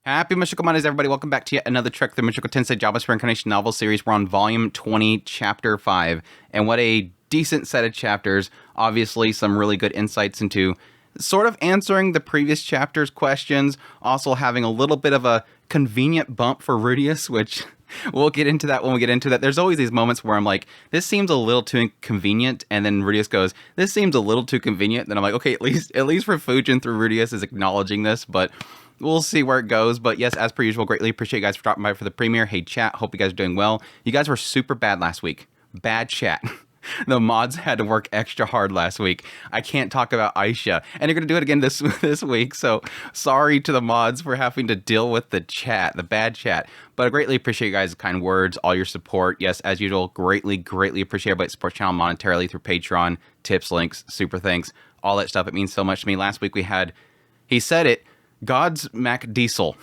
Happy Mushoku Mondays, everybody. Welcome back to yet another trek through Mushoku Tensei Jobless Reincarnation novel series. We're on Volume 20, Chapter 5. And what a decent set of chapters. Obviously, some really good insights into sort of answering the previous chapter's questions. Also having a little bit of a convenient bump for Rudius, which we'll get into that when we get into that. There's always these moments where I'm like, this seems a little too inconvenient. And then Rudius goes, this seems a little too convenient. Then I'm like, okay, at least for Fujin through Rudius is acknowledging this. But we'll see where it goes. But yes, as per usual, greatly appreciate you guys for dropping by for the premiere. Hey, chat. Hope you guys are doing well. You guys were super bad last week. Bad chat. The mods had to work extra hard last week. I can't talk about Aisha. And you're going to do it again this week. So sorry to the mods for having to deal with the chat, the bad chat. But I greatly appreciate you guys' kind words, all your support. Yes, as usual, greatly appreciate everybody that supports the channel monetarily through Patreon, tips, links, super thanks, all that stuff. It means so much to me. Last week we had, he said it, God's Mac Diesel.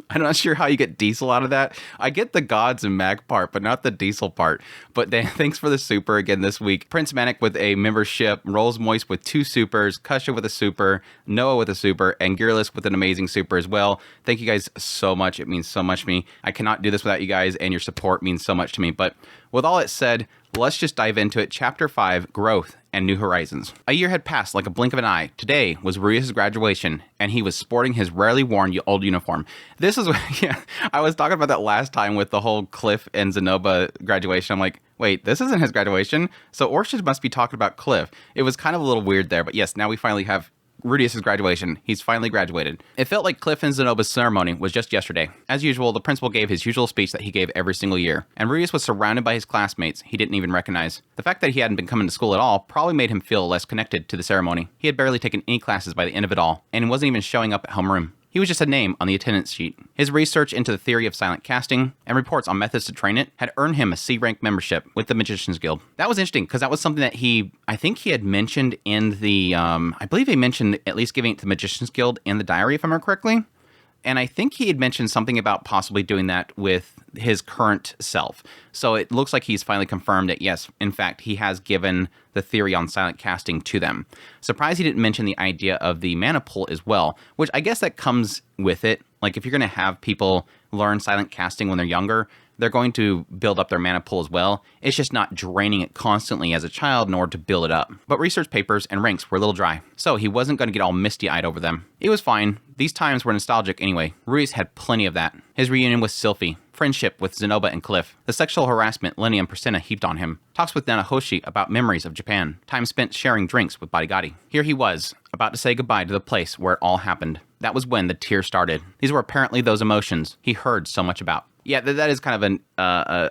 I'm not sure how you get diesel out of that. I get the gods and Mac part, but not the diesel part. But thanks for the super again this week. Prince Manic with a membership, Rolls Moist with 2 supers, Kusha with a super, Noah with a super, and Gearless with an amazing super as well. Thank you guys so much. It means so much to me. I cannot do this without you guys, and your support means so much to me. But with all that said, let's just dive into it. Chapter 5, Growth and New Horizons. A year had passed like a blink of an eye. Today was Rudius' graduation, and he was sporting his rarely worn old uniform. This is, yeah, I was talking about that last time with the whole Cliff and Zenoba graduation. I'm like, wait, this isn't his graduation? So Orchid must be talking about Cliff. It was kind of a little weird there, but yes, now we finally have Rudius' graduation. He's finally graduated. It felt like Cliff and Zenoba's ceremony was just yesterday. As usual, the principal gave his usual speech that he gave every single year, and Rudius was surrounded by his classmates he didn't even recognize. The fact that he hadn't been coming to school at all probably made him feel less connected to the ceremony. He had barely taken any classes by the end of it all, and wasn't even showing up at homeroom. He was just a name on the attendance sheet. His research into the theory of silent casting and reports on methods to train it had earned him a C-rank membership with the Magician's Guild. That was interesting because that was something that I think he had mentioned in the, I believe he mentioned at least giving it to the Magician's Guild in the diary, if I remember correctly. And I think he had mentioned something about possibly doing that with his current self. So it looks like he's finally confirmed that, yes, in fact, he has given the theory on silent casting to them. Surprised he didn't mention the idea of the mana pool as well, which I guess that comes with it. Like if you're going to have people learn silent casting when they're younger, they're going to build up their mana pool as well. It's just not draining it constantly as a child in order to build it up. But research papers and ranks were a little dry, so he wasn't going to get all misty-eyed over them. It was fine. These times were nostalgic anyway. Ruiz had plenty of that. His reunion with Sylphie, friendship with Zenoba and Cliff, the sexual harassment Lenny and Priscilla heaped on him, talks with Nanahoshi about memories of Japan, time spent sharing drinks with Bodigatti. Here he was, about to say goodbye to the place where it all happened. That was when the tears started. These were apparently those emotions he heard so much about. Yeah, that is kind of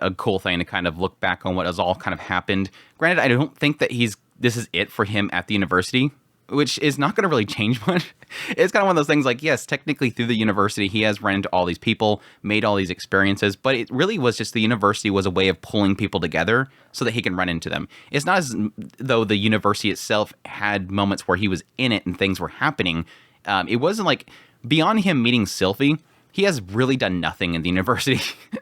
a cool thing to kind of look back on what has all kind of happened. Granted, I don't think that this is it for him at the university, which is not going to really change much. It's kind of one of those things like, yes, technically through the university, he has run into all these people, made all these experiences, but it really was just the university was a way of pulling people together so that he can run into them. It's not as though the university itself had moments where he was in it and things were happening. It wasn't like, beyond him meeting Sylphie, he has really done nothing in the university.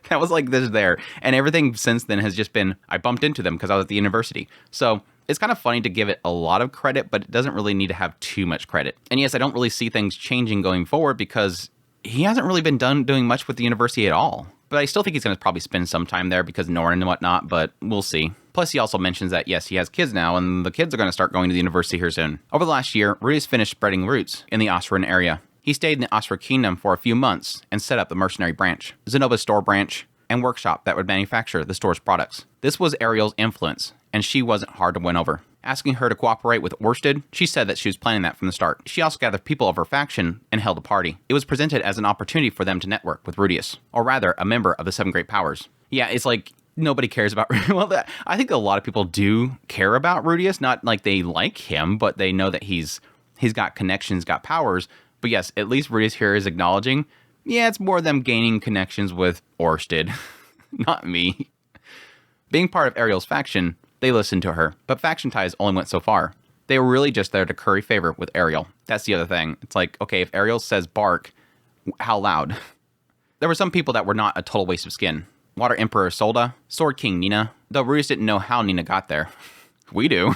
That was like this there. And everything since then has just been, I bumped into them because I was at the university. So it's kind of funny to give it a lot of credit, but it doesn't really need to have too much credit. And yes, I don't really see things changing going forward because he hasn't really been doing much with the university at all. But I still think he's going to probably spend some time there because Norin and whatnot, but we'll see. Plus, he also mentions that, yes, he has kids now, and the kids are going to start going to the university here soon. Over the last year, Rudy's finished spreading roots in the Osran area. He stayed in the Osra Kingdom for a few months and set up the mercenary branch, Zenoba's store branch, and workshop that would manufacture the store's products. This was Ariel's influence, and she wasn't hard to win over. Asking her to cooperate with Orsted, she said that she was planning that from the start. She also gathered people of her faction and held a party. It was presented as an opportunity for them to network with Rudius, or rather, a member of the Seven Great Powers. Yeah, it's like, nobody cares about well, I think a lot of people do care about Rudius, not like they like him, but they know that he's got connections, got powers. But yes, at least Rudius here is acknowledging, yeah, it's more them gaining connections with Orsted, not me. Being part of Ariel's faction, they listened to her, but faction ties only went so far. They were really just there to curry favor with Ariel. That's the other thing. It's like, okay, if Ariel says bark, how loud? There were some people that were not a total waste of skin. Water Emperor Solda, Sword King Nina, though Rudius didn't know how Nina got there. We do.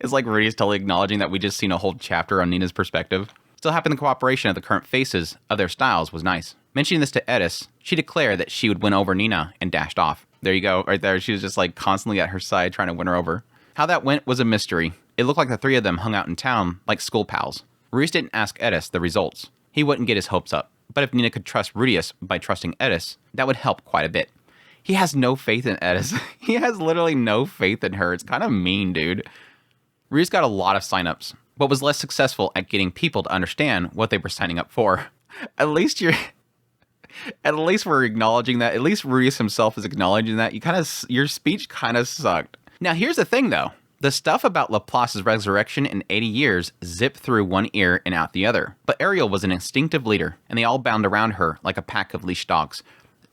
It's like Rudius totally acknowledging that we just seen a whole chapter on Nina's perspective. Still having the cooperation of the current faces of their styles was nice. Mentioning this to Edis, she declared that she would win over Nina and dashed off. There you go, right there. She was just like constantly at her side trying to win her over. How that went was a mystery. It looked like the three of them hung out in town like school pals. Rudius didn't ask Edis the results. He wouldn't get his hopes up. But if Nina could trust Rudius by trusting Edis, that would help quite a bit. He has no faith in Edis. He has literally no faith in her. It's kind of mean, dude. Rudius got a lot of signups, but was less successful at getting people to understand what they were signing up for. At least we're acknowledging that. At least Rudius himself is acknowledging that. Your speech kind of sucked. Now, here's the thing, though. The stuff about Laplace's resurrection in 80 years zipped through one ear and out the other. But Ariel was an instinctive leader, and they all bound around her like a pack of leashed dogs.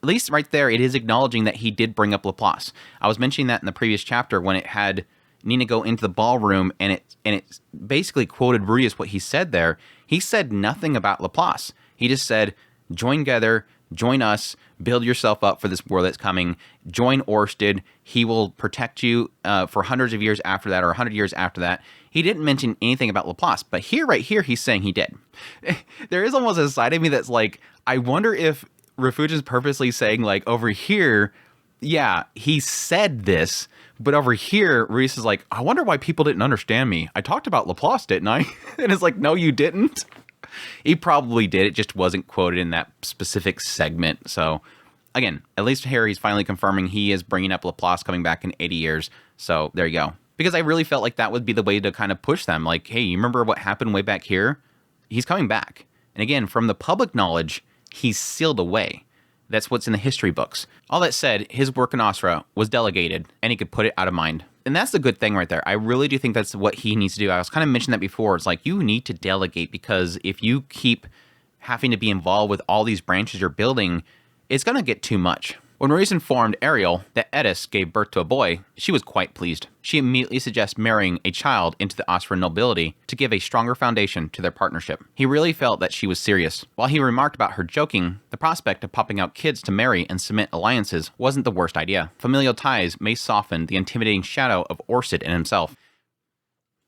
At least right there, it is acknowledging that he did bring up Laplace. I was mentioning that in the previous chapter when it had Nina go into the ballroom, and it basically quoted Rudius what he said there. He said nothing about Laplace. He just said, join together, join us, build yourself up for this war that's coming, join Orsted, he will protect you for hundreds of years after that, or 100 years after that. He didn't mention anything about Laplace, but right here, he's saying he did. There is almost a side of me that's like, I wonder if Refuge's purposely saying, like, over here, yeah, he said this, but over here, Rudius is like, I wonder why people didn't understand me. I talked about Laplace, didn't I? And it's like, no, you didn't. He probably did. It just wasn't quoted in that specific segment. So, again, at least Harry's finally confirming he is bringing up Laplace coming back in 80 years. So, there you go. Because I really felt like that would be the way to kind of push them. Like, hey, you remember what happened way back here? He's coming back. And again, from the public knowledge, he's sealed away. That's what's in the history books. All that said, his work in Asura was delegated, and he could put it out of mind. And that's the good thing right there. I really do think that's what he needs to do. I was kind of mentioning that before. It's like, you need to delegate, because if you keep having to be involved with all these branches you're building, it's going to get too much. When Rudius informed Ariel that Edis gave birth to a boy, she was quite pleased. She immediately suggests marrying a child into the Asuran nobility to give a stronger foundation to their partnership. He really felt that she was serious. While he remarked about her joking, the prospect of popping out kids to marry and cement alliances wasn't the worst idea. Familial ties may soften the intimidating shadow of Orsted in himself.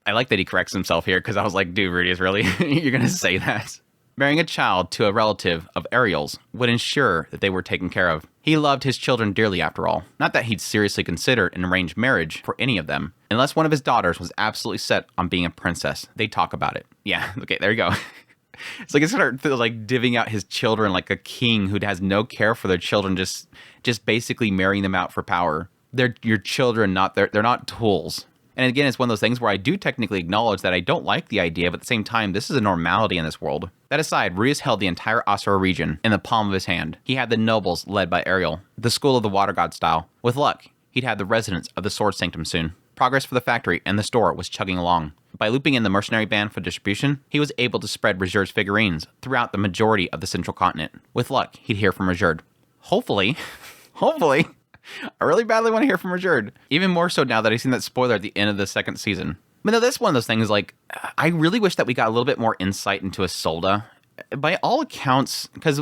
I like that he corrects himself here, because I was like, dude, Rudius, really? You're going to say that? Marrying a child to a relative of Ariel's would ensure that they were taken care of. He loved his children dearly, after all. Not that he'd seriously consider an arranged marriage for any of them, unless one of his daughters was absolutely set on being a princess. They'd talk about it. Yeah, okay, there you go. It's like, it's sort of like divvying out his children like a king who has no care for their children, just basically marrying them out for power. They're your children, they're not tools. And again, it's one of those things where I do technically acknowledge that I don't like the idea, but at the same time, this is a normality in this world. That aside, Rudius held the entire Asura region in the palm of his hand. He had the nobles led by Ariel, the school of the water god style. With luck, he'd have the residents of the sword sanctum soon. Progress for the factory and the store was chugging along. By looping in the mercenary band for distribution, he was able to spread Reserve's figurines throughout the majority of the central continent. With luck, he'd hear from Reserve. Hopefully, I really badly want to hear from Reserve. Even more so now that I've seen that spoiler at the end of the second season. But no, that's one of those things, like, I really wish that we got a little bit more insight into Isolde. By all accounts, because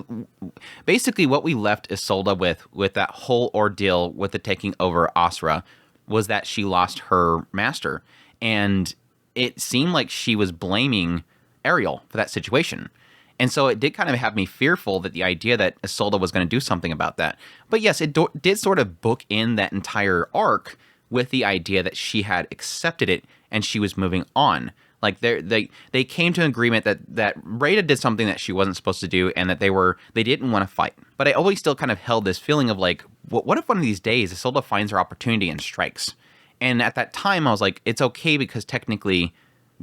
basically what we left Isolde with that whole ordeal with the taking over Asura was that she lost her master. And it seemed like she was blaming Ariel for that situation. And so it did kind of have me fearful that the idea that Isolde was going to do something about that. But yes, it did sort of book in that entire arc with the idea that she had accepted it and she was moving on. Like they came to an agreement that Rada did something that she wasn't supposed to do, and that they didn't want to fight. But I always still kind of held this feeling of like, what if one of these days Isolde finds her opportunity and strikes? And at that time I was like, it's okay, because technically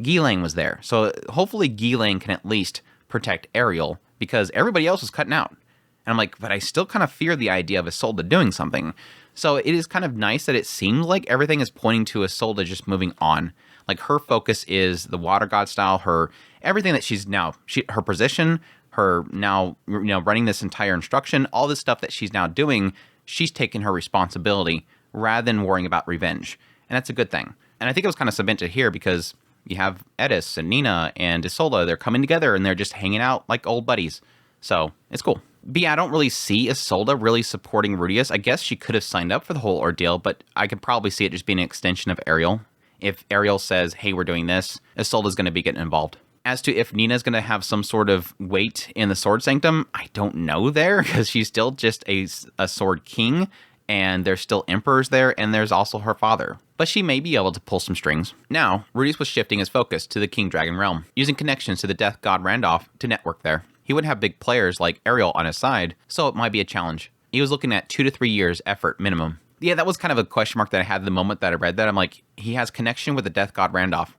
Ghislaine was there. So hopefully Ghislaine can at least protect Ariel, because everybody else was cutting out. And I'm like, but I still kind of fear the idea of Isolde doing something. So it is kind of nice that it seems like everything is pointing to Isolde just moving on. Like, her focus is the water god style, everything that she's now, her position, her now, running this entire instruction, all this stuff that she's now doing, she's taking her responsibility rather than worrying about revenge. And that's a good thing. And I think it was kind of cemented here, because you have Edis and Nina and Isolde, they're coming together and they're just hanging out like old buddies. So it's cool. But yeah, I don't really see Isolde really supporting Rudius. I guess she could have signed up for the whole ordeal, but I could probably see it just being an extension of Ariel. If Ariel says, hey, we're doing this, Isolde's going to be getting involved. As to if Nina's going to have some sort of weight in the Sword Sanctum, I don't know there, because she's still just a Sword King, and there's still Emperors there, and there's also her father. But she may be able to pull some strings. Now, Rudius was shifting his focus to the King Dragon realm, using connections to the Death God Randolph to network there. He wouldn't have big players like Ariel on his side, so it might be a challenge. He was looking at 2 to 3 years effort minimum. Yeah, that was kind of a question mark that I had the moment that I read that. I'm like, he has connection with the Death God Randolph.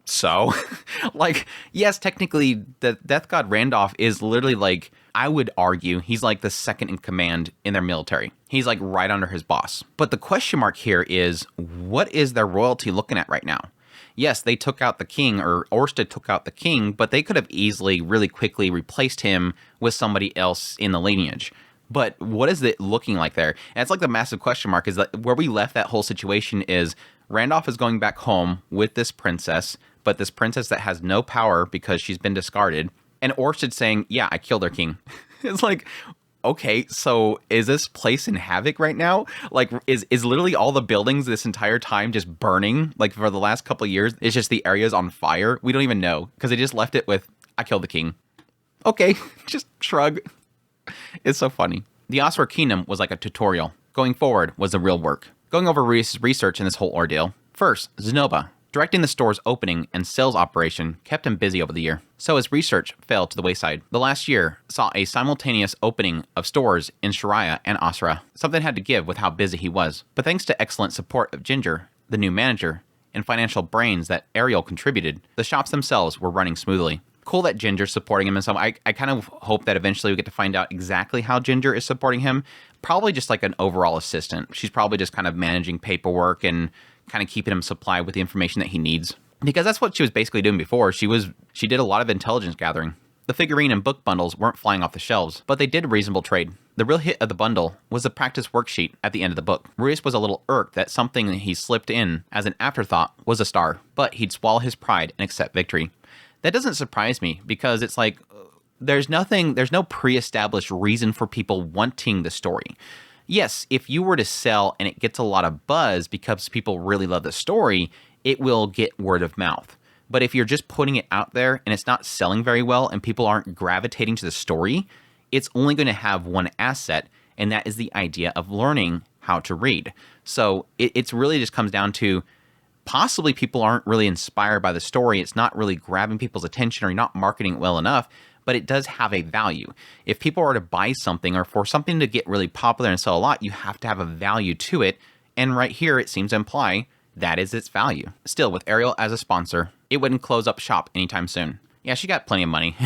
So, like, yes, technically, the Death God Randolph is literally like, I would argue, he's like the second in command in their military. He's like right under his boss. But the question mark here is, what is their royalty looking at right now? Yes, they took out the king, or Orsted took out the king, but they could have easily, really quickly replaced him with somebody else in the lineage. But what is it looking like there? And it's like the massive question mark is that where we left that whole situation is Randolph is going back home with this princess, but this princess that has no power because she's been discarded. And Orsted saying, yeah, I killed their king. It's like, okay, so is this place in havoc right now? Like, is literally all the buildings this entire time just burning? Like, for the last couple of years, it's just the area's on fire? We don't even know, because they just left it with, I killed the king. Okay, just shrug. It's so funny. The Asura Kingdom was like a tutorial. Going forward was the real work. Going over Rudius' research in this whole ordeal. First, Zenobia. Directing the store's opening and sales operation kept him busy over the year, so his research fell to the wayside. The last year saw a simultaneous opening of stores in Shiraya and Asura. Something had to give with how busy he was, but thanks to excellent support of Ginger, the new manager, and financial brains that Ariel contributed, the shops themselves were running smoothly. Cool that Ginger's supporting him and so I kind of hope that eventually we get to find out exactly how Ginger is supporting him. Probably just like an overall assistant. She's probably just kind of managing paperwork and kind of keeping him supplied with the information that he needs. Because that's what she was basically doing before. She did a lot of intelligence gathering. The figurine and book bundles weren't flying off the shelves, but they did reasonable trade. The real hit of the bundle was the practice worksheet at the end of the book. Rudius was a little irked that something that he slipped in as an afterthought was a star, but he'd swallow his pride and accept victory. That doesn't surprise me, because it's like, there's no pre-established reason for people wanting the story. Yes, if you were to sell and it gets a lot of buzz because people really love the story, it will get word of mouth. But if you're just putting it out there and it's not selling very well and people aren't gravitating to the story, it's only going to have one asset, and that is the idea of learning how to read. So it's really just comes down to possibly people aren't really inspired by the story. It's not really grabbing people's attention, or you're not marketing it well enough, but it does have a value. If people are to buy something, or for something to get really popular and sell a lot, you have to have a value to it. And right here, it seems to imply that is its value. Still, with Ariel as a sponsor, it wouldn't close up shop anytime soon. Yeah, she got plenty of money.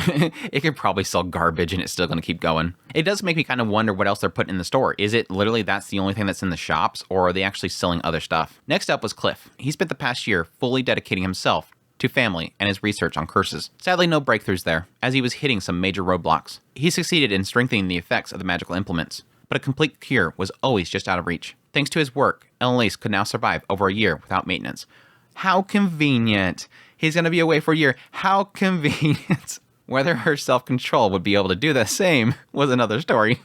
It could probably sell garbage and it's still going to keep going. It does make me kind of wonder what else they're putting in the store. Is it literally that's the only thing that's in the shops, or are they actually selling other stuff? Next up was Cliff. He spent the past year fully dedicating himself to family and his research on curses. Sadly, no breakthroughs there, as he was hitting some major roadblocks. He succeeded in strengthening the effects of the magical implements, but a complete cure was always just out of reach. Thanks to his work, Elise could now survive over a year without maintenance. How convenient. He's going to be away for a year. How convenient. Whether her self-control would be able to do the same was another story.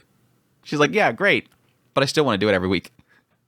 She's like, yeah, great, but I still want to do it every week.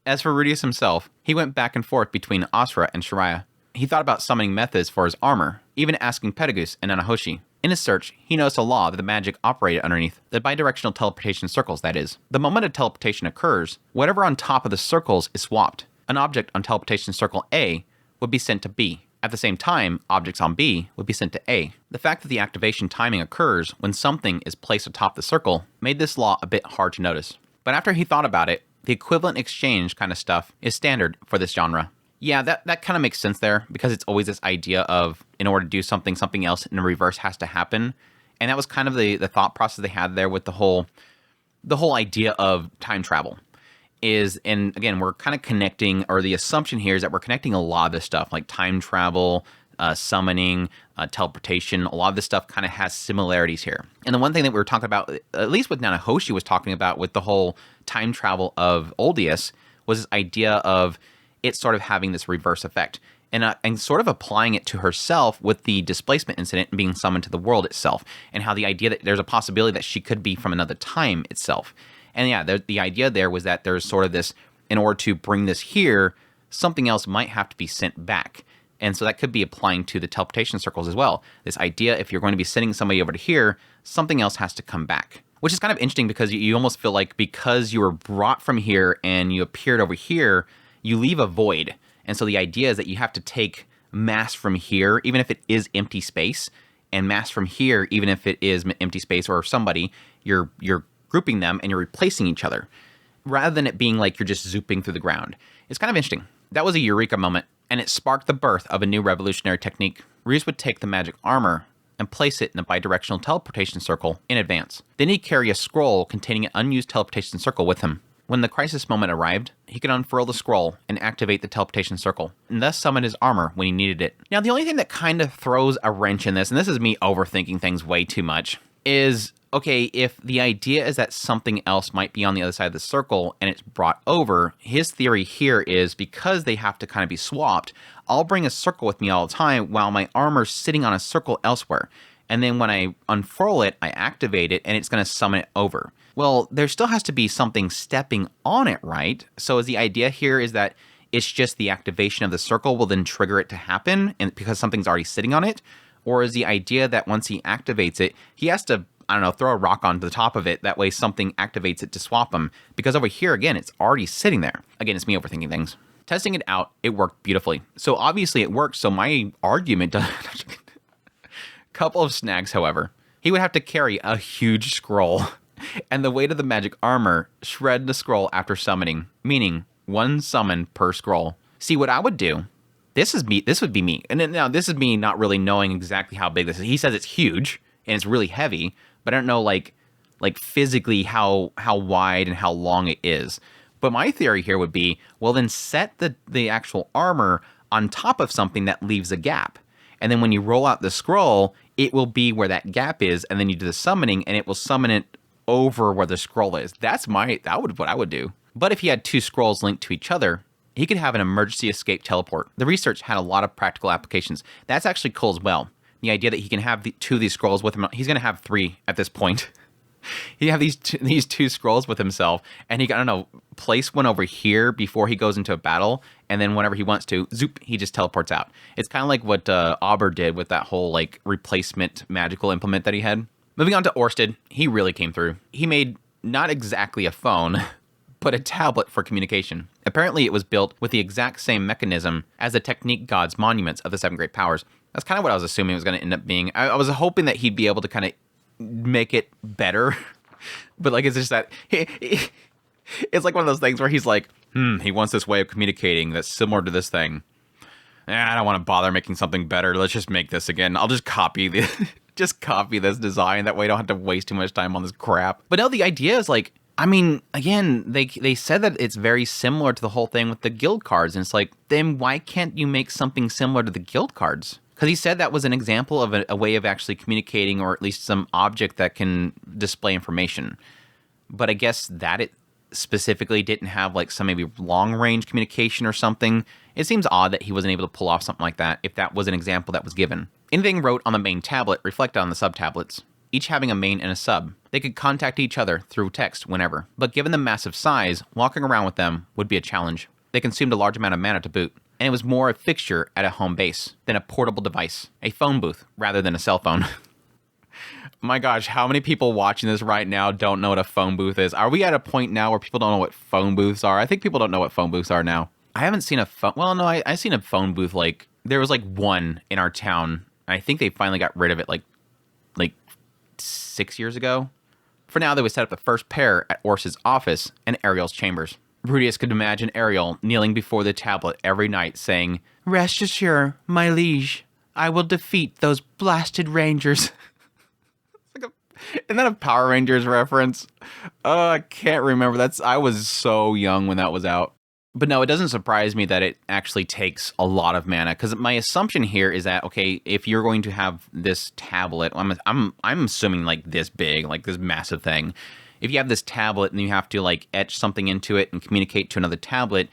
As for Rudius himself, he went back and forth between Asura and Shiraya. He thought about summoning methods for his armor, even asking Pedagus and Nanahoshi. In his search, he noticed a law that the magic operated underneath, the bidirectional teleportation circles, that is. The moment a teleportation occurs, whatever on top of the circles is swapped. An object on teleportation circle A would be sent to B. At the same time, objects on B would be sent to A. The fact that the activation timing occurs when something is placed atop the circle made this law a bit hard to notice. But after he thought about it, the equivalent exchange kind of stuff is standard for this genre. Yeah, that kind of makes sense there, because it's always this idea of, in order to do something, something else in the reverse has to happen. And that was kind of the thought process they had there with the whole idea of time travel. And again, we're kind of connecting, or the assumption here is that we're connecting a lot of this stuff, like time travel, summoning, teleportation. A lot of this stuff kind of has similarities here. And the one thing that we were talking about, at least with Nanahoshi was talking about with the whole time travel of Oldius, was this idea of it sort of having this reverse effect. And sort of applying it to herself with the displacement incident and being summoned to the world itself. And how the idea that there's a possibility that she could be from another time itself. And yeah, the idea there was that there's sort of this, in order to bring this here, something else might have to be sent back. And so that could be applying to the teleportation circles as well. This idea, if you're going to be sending somebody over to here, something else has to come back. Which is kind of interesting because you almost feel like because you were brought from here and you appeared over here, you leave a void. And so the idea is that you have to take mass from here, even if it is empty space, and mass from here, even if it is empty space or somebody, you're grouping them and you're replacing each other, rather than it being like you're just zooping through the ground. It's kind of interesting. That was a eureka moment, and it sparked the birth of a new revolutionary technique. Ryuz would take the magic armor and place it in a bidirectional teleportation circle in advance. Then he'd carry a scroll containing an unused teleportation circle with him. When the crisis moment arrived, he could unfurl the scroll and activate the teleportation circle, and thus summon his armor when he needed it. Now, the only thing that kind of throws a wrench in this, and this is me overthinking things way too much, is, okay, if the idea is that something else might be on the other side of the circle and it's brought over, his theory here is because they have to kind of be swapped, I'll bring a circle with me all the time while my armor's sitting on a circle elsewhere. And then when I unfurl it, I activate it, and it's going to summon it over. Well, there still has to be something stepping on it, right? So is the idea here is that it's just the activation of the circle will then trigger it to happen, and because something's already sitting on it? Or is the idea that once he activates it, he has to, I don't know, throw a rock onto the top of it, that way something activates it to swap them? Because over here, again, it's already sitting there. Again, it's me overthinking things. Testing it out, it worked beautifully. So obviously it worked, so my argument doesn't... Couple of snags, however. He would have to carry a huge scroll, and the weight of the magic armor shred the scroll after summoning, meaning one summon per scroll. See, what I would do, this would be me. And now this is me not really knowing exactly how big this is. He says it's huge, and it's really heavy, but I don't know like physically how wide and how long it is. But my theory here would be, well, then set the actual armor on top of something that leaves a gap. And then when you roll out the scroll, it will be where that gap is, and then you do the summoning, and it will summon it over where the scroll is. What I would do. But if he had two scrolls linked to each other, he could have an emergency escape teleport. The research had a lot of practical applications. That's actually cool as well. The idea that he can have two of these scrolls with him. He's going to have three at this point. He have these two scrolls with himself, and he, I don't know, place one over here before he goes into a battle, and then whenever he wants to, zoop, he just teleports out. It's kind of like what Auber did with that whole like replacement magical implement that he had. Moving on to Orsted, he really came through. He made not exactly a phone, but a tablet for communication. Apparently, it was built with the exact same mechanism as the technique god's monuments of the seven great powers. That's kind of what I was assuming it was going to end up being. I was hoping that he'd be able to kind of make it better, but like it's just that it's like one of those things where he's like, he wants this way of communicating that's similar to this thing. I don't want to bother making something better. Let's just make this again. I'll just copy this design. That way I don't have to waste too much time on this crap. But no, the idea is like, I mean, again, they said that it's very similar to the whole thing with the guild cards, and it's like, then why can't you make something similar to the guild cards? Because he said that was an example of a way of actually communicating, or at least some object that can display information. But I guess that it specifically didn't have like some maybe long-range communication or something. It seems odd that he wasn't able to pull off something like that if that was an example that was given. Anything wrote on the main tablet reflected on the sub-tablets, each having a main and a sub. They could contact each other through text whenever, but given the massive size, walking around with them would be a challenge. They consumed a large amount of mana to boot, and it was more a fixture at a home base than a portable device, a phone booth rather than a cell phone. My gosh, how many people watching this right now don't know what a phone booth is? Are we at a point now where people don't know what phone booths are? I think people don't know what phone booths are now. I haven't seen a phone... Well, no, I've seen a phone booth, like... There was, like, one in our town. I think they finally got rid of it, like 6 years ago. For now, they would set up the first pair at Ors's office and Ariel's chambers. Rudius could imagine Ariel kneeling before the tablet every night, saying, "Rest assured, my liege, I will defeat those blasted rangers." Isn't that a Power Rangers reference? I can't remember. I was so young when that was out. But no, it doesn't surprise me that it actually takes a lot of mana, because my assumption here is that, okay, if you're going to have this tablet, I'm assuming like this big, like this massive thing. If you have this tablet and you have to like etch something into it and communicate to another tablet,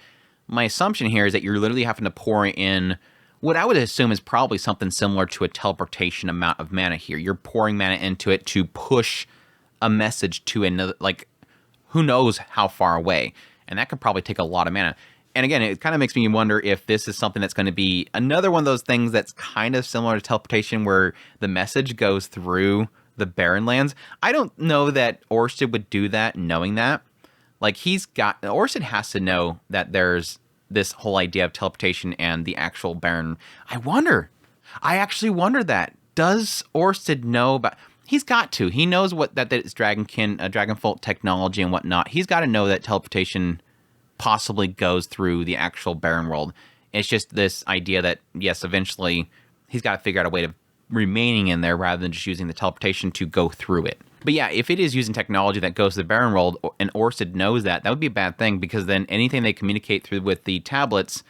my assumption here is that you're literally having to pour in what I would assume is probably something similar to a teleportation amount of mana here. You're pouring mana into it to push a message to another, like, who knows how far away. And that could probably take a lot of mana. And again, it kind of makes me wonder if this is something that's going to be another one of those things that's kind of similar to teleportation, where the message goes through the barren lands. I don't know that Orsted would do that, knowing that. Like, Orsted has to know that there's this whole idea of teleportation and the actual barren. I actually wonder that. Does Orsted know about... He's got to. He knows that it's Dragonfolk technology and whatnot. He's got to know that teleportation possibly goes through the actual barren world. It's just this idea that, yes, eventually he's got to figure out a way of remaining in there rather than just using the teleportation to go through it. But yeah, if it is using technology that goes to the barren world and Orsted knows that would be a bad thing, because then anything they communicate through with the tablets,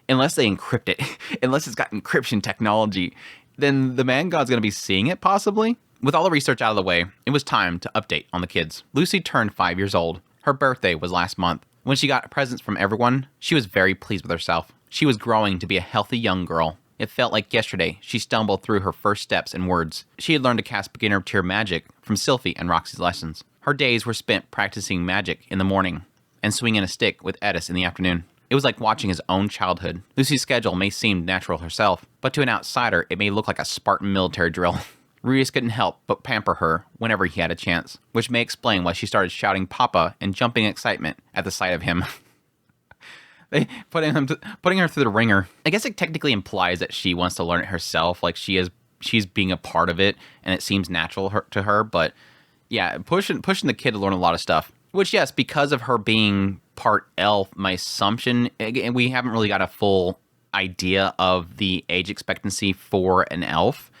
unless they encrypt it, unless it's got encryption technology, then the man god's going to be seeing it possibly. With all the research out of the way, it was time to update on the kids. Lucy turned 5 years old. Her birthday was last month. When she got presents from everyone, she was very pleased with herself. She was growing to be a healthy young girl. It felt like yesterday she stumbled through her first steps and words. She had learned to cast beginner tier magic from Sylphie and Roxy's lessons. Her days were spent practicing magic in the morning and swinging a stick with Edis in the afternoon. It was like watching his own childhood. Lucy's schedule may seem natural herself, but to an outsider it may look like a Spartan military drill. Rudius couldn't help but pamper her whenever he had a chance, which may explain why she started shouting Papa and jumping in excitement at the sight of him. They putting her through the ringer. I guess it technically implies that she wants to learn it herself, like she's being a part of it, and it seems natural to her. But yeah, pushing the kid to learn a lot of stuff. Which, yes, because of her being part elf, my assumption, and we haven't really got a full idea of the age expectancy for an elf.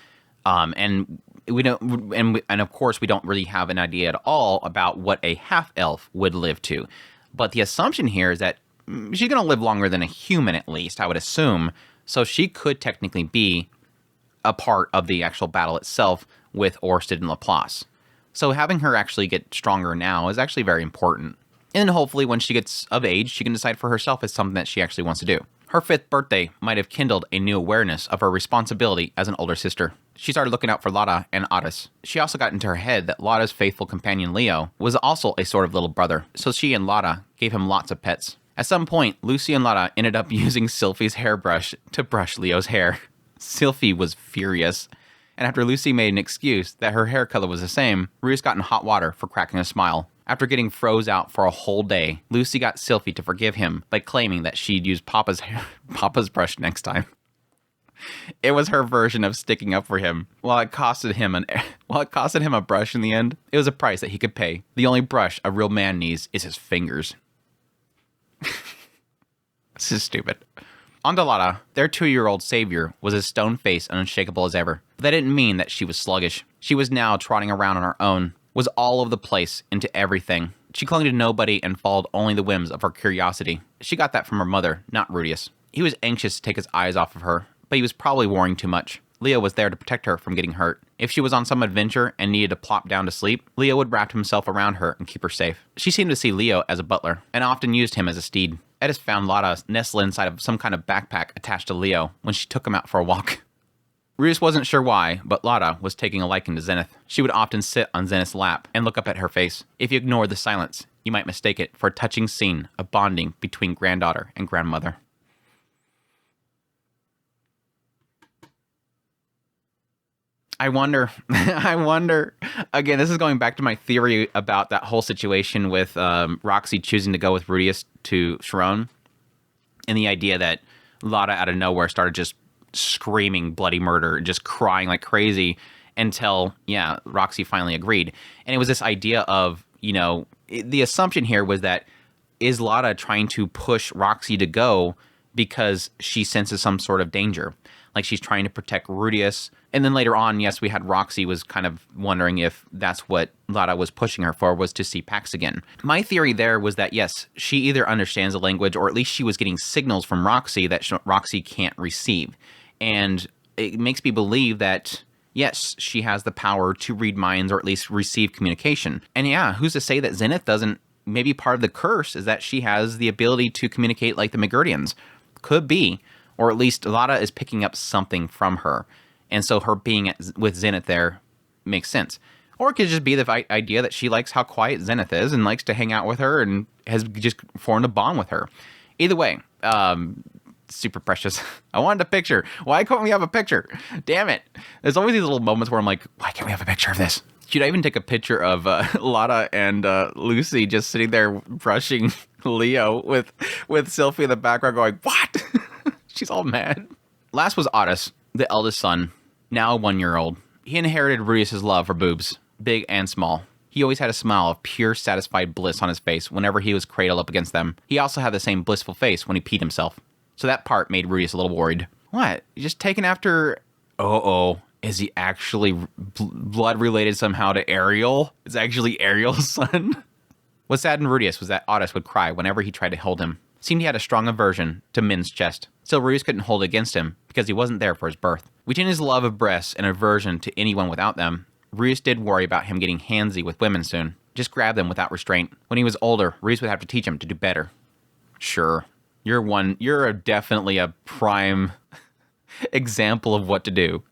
And we don't, and of course we don't really have an idea at all about what a half elf would live to. But the assumption here is that she's going to live longer than a human, at least, I would assume. So she could technically be a part of the actual battle itself with Orsted and Laplace. So having her actually get stronger now is actually very important. And hopefully when she gets of age, she can decide for herself as something that she actually wants to do. Her 5th birthday might have kindled a new awareness of her responsibility as an older sister. She started looking out for Lotta and Otis. She also got into her head that Lotta's faithful companion Leo was also a sort of little brother, so she and Lotta gave him lots of pets. At some point, Lucy and Lotta ended up using Sylphie's hairbrush to brush Leo's hair. Sylphie was furious, and after Lucy made an excuse that her hair color was the same, Rudius got in hot water for cracking a smile. After getting froze out for a whole day, Lucy got Sylphie to forgive him by claiming that she'd use Papa's brush next time. It was her version of sticking up for him. While it costed him a brush in the end, it was a price that he could pay. The only brush a real man needs is his fingers. This is stupid. On to Lotta. Their 2-year-old savior was as stone-faced and unshakable as ever. But that didn't mean that she was sluggish. She was now trotting around on her own, was all over the place, into everything. She clung to nobody and followed only the whims of her curiosity. She got that from her mother, not Rudius. He was anxious to take his eyes off of her, but he was probably worrying too much. Leo was there to protect her from getting hurt. If she was on some adventure and needed to plop down to sleep, Leo would wrap himself around her and keep her safe. She seemed to see Leo as a butler, and often used him as a steed. Edis found Lotta nestled inside of some kind of backpack attached to Leo when she took him out for a walk. Rudius wasn't sure why, but Lotta was taking a liking to Zenith. She would often sit on Zenith's lap and look up at her face. If you ignored the silence, you might mistake it for a touching scene of bonding between granddaughter and grandmother. I wonder, again, this is going back to my theory about that whole situation with Roxy choosing to go with Rudius to Sharon, and the idea that Lotta out of nowhere started just screaming bloody murder, just crying like crazy until, Roxy finally agreed. And it was this idea of, the assumption here was that, is Lotta trying to push Roxy to go because she senses some sort of danger? Like she's trying to protect Rudius. And then later on, yes, we had Roxy was kind of wondering if that's what Lotta was pushing her for, was to see Pax again. My theory there was that, yes, she either understands the language, or at least she was getting signals from Roxy that Roxy can't receive. And it makes me believe that, yes, she has the power to read minds, or at least receive communication. And who's to say that Zenith doesn't? Maybe part of the curse is that she has the ability to communicate like the Megurdians. Could be. Or at least Lotta is picking up something from her. And so her being with Zenith there makes sense. Or it could just be the idea that she likes how quiet Zenith is and likes to hang out with her and has just formed a bond with her. Either way, super precious. I wanted a picture. Why couldn't we have a picture? Damn it. There's always these little moments where I'm like, why can't we have a picture of this? Should I even take a picture of Lotta and Lucy just sitting there brushing Leo with Sylphie in the background going, what? She's all mad. Last was Otis, the eldest son, now a 1-year-old. He inherited Rudius's love for boobs, big and small. He always had a smile of pure, satisfied bliss on his face whenever he was cradled up against them. He also had the same blissful face when he peed himself. So that part made Rudius a little worried. What? You just taken after... Is he actually blood related somehow to Ariel? It's actually Ariel's son? What saddened Rudius was that Otis would cry whenever he tried to hold him. It seemed he had a strong aversion to Min's chest. Still, Rudius couldn't hold it against him because he wasn't there for his birth. Between his love of breasts and aversion to anyone without them, Rudius did worry about him getting handsy with women soon. Just grab them without restraint. When he was older, Rudius would have to teach him to do better. Sure. You're definitely a prime example of what to do.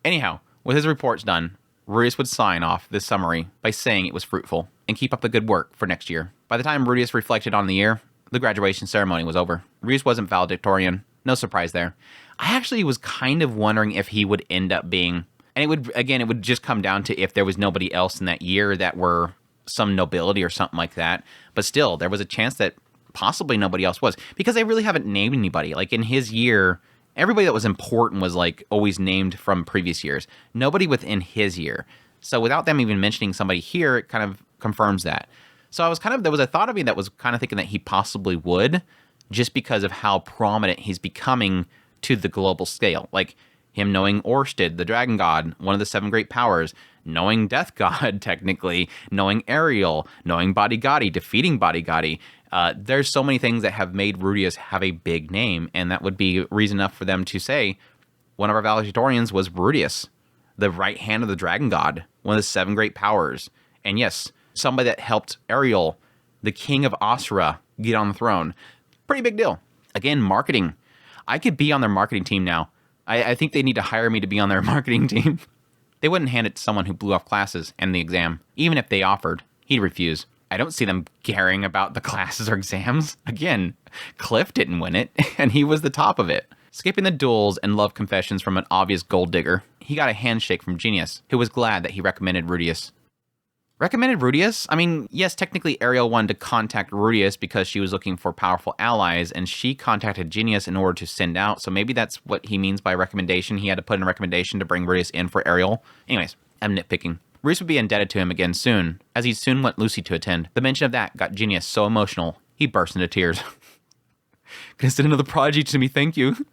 Anyhow, with his reports done, Rudius would sign off this summary by saying it was fruitful and keep up the good work for next year. By the time Rudius reflected on the year, the graduation ceremony was over. Rudius wasn't valedictorian. No surprise there. I actually was kind of wondering if he would end up being... And it would just come down to if there was nobody else in that year that were some nobility or something like that. But still, there was a chance that possibly nobody else was. Because they really haven't named anybody. Like, in his year... Everybody that was important was, like, always named from previous years. Nobody within his year. So without them even mentioning somebody here, it kind of confirms that. So there was a thought of me that was kind of thinking that he possibly would, just because of how prominent he's becoming to the global scale. Like, him knowing Orsted, the dragon god, one of the 7 great powers, knowing Death God, technically, knowing Ariel, knowing Body Gotti, defeating Body Gotti. There's so many things that have made Rudius have a big name, and that would be reason enough for them to say one of our valedictorians was Rudius, the right hand of the dragon god, one of the 7 great powers. And yes, somebody that helped Ariel, the king of Asura, get on the throne. Pretty big deal. Again, marketing. I could be on their marketing team now. I think they need to hire me to be on their marketing team. They wouldn't hand it to someone who blew off classes and the exam. Even if they offered, he'd refuse. I don't see them caring about the classes or exams. Again, Cliff didn't win it, and he was the top of it. Skipping the duels and love confessions from an obvious gold digger, he got a handshake from Genius, who was glad that he recommended Rudius. Recommended Rudius? I mean, yes, technically Ariel wanted to contact Rudius because she was looking for powerful allies, and she contacted Genius in order to send out, so maybe that's what he means by recommendation. He had to put in a recommendation to bring Rudius in for Ariel. Anyways, I'm nitpicking. Rudius would be indebted to him again soon, as he soon want Lucy to attend. The mention of that got Genius so emotional, he burst into tears. Gonna send another prodigy to me, thank you.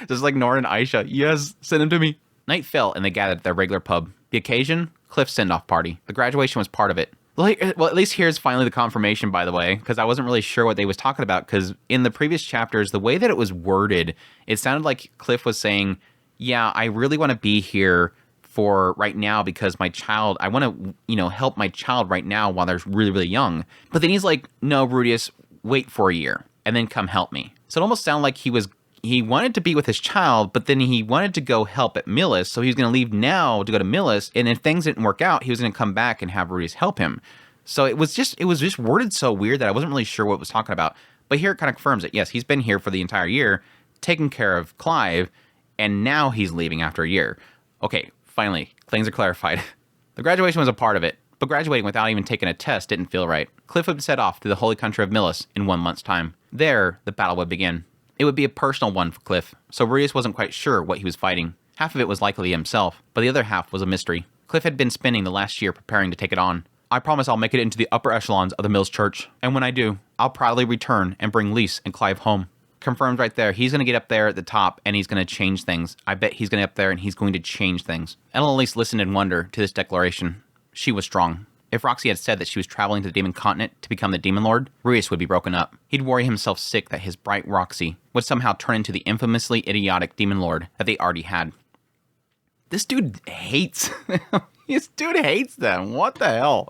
Just like Nora and Aisha. Yes, send him to me. Night fell and they gathered at their regular pub. The occasion? Cliff's send-off party. The graduation was part of it. Well, at least here's finally the confirmation, by the way, because I wasn't really sure what they was talking about, because in the previous chapters, the way that it was worded, it sounded like Cliff was saying, yeah, I really want to be here for right now because my child, I want to, help my child right now while they're really, really young. But then he's like, no, Rudius, wait for a year and then come help me. So it almost sounded like he wanted to be with his child, but then he wanted to go help at Millis. So he was going to leave now to go to Millis. And if things didn't work out, he was going to come back and have Rudius help him. So it was just worded so weird that I wasn't really sure what it was talking about. But here it kind of confirms it. Yes, he's been here for the entire year, taking care of Clive, and now he's leaving after a year. Okay, finally, things are clarified. The graduation was a part of it, but graduating without even taking a test didn't feel right. Cliff would set off to the holy country of Millis in 1 month's time. There, the battle would begin. It would be a personal one for Cliff, so Rudius wasn't quite sure what he was fighting. Half of it was likely himself, but the other half was a mystery. Cliff had been spending the last year preparing to take it on. I promise I'll make it into the upper echelons of the Mills Church, and when I do, I'll proudly return and bring Lise and Clive home. Confirmed right there. He's going to get up there at the top, and he's going to change things. I bet he's going to get up there, and he's going to change things. Eloise listened in wonder to this declaration. She was strong. If Roxy had said that she was traveling to the Demon Continent to become the Demon Lord, Rudius would be broken up. He'd worry himself sick that his bright Roxy would somehow turn into the infamously idiotic Demon Lord that they already had. This dude hates them. What the hell?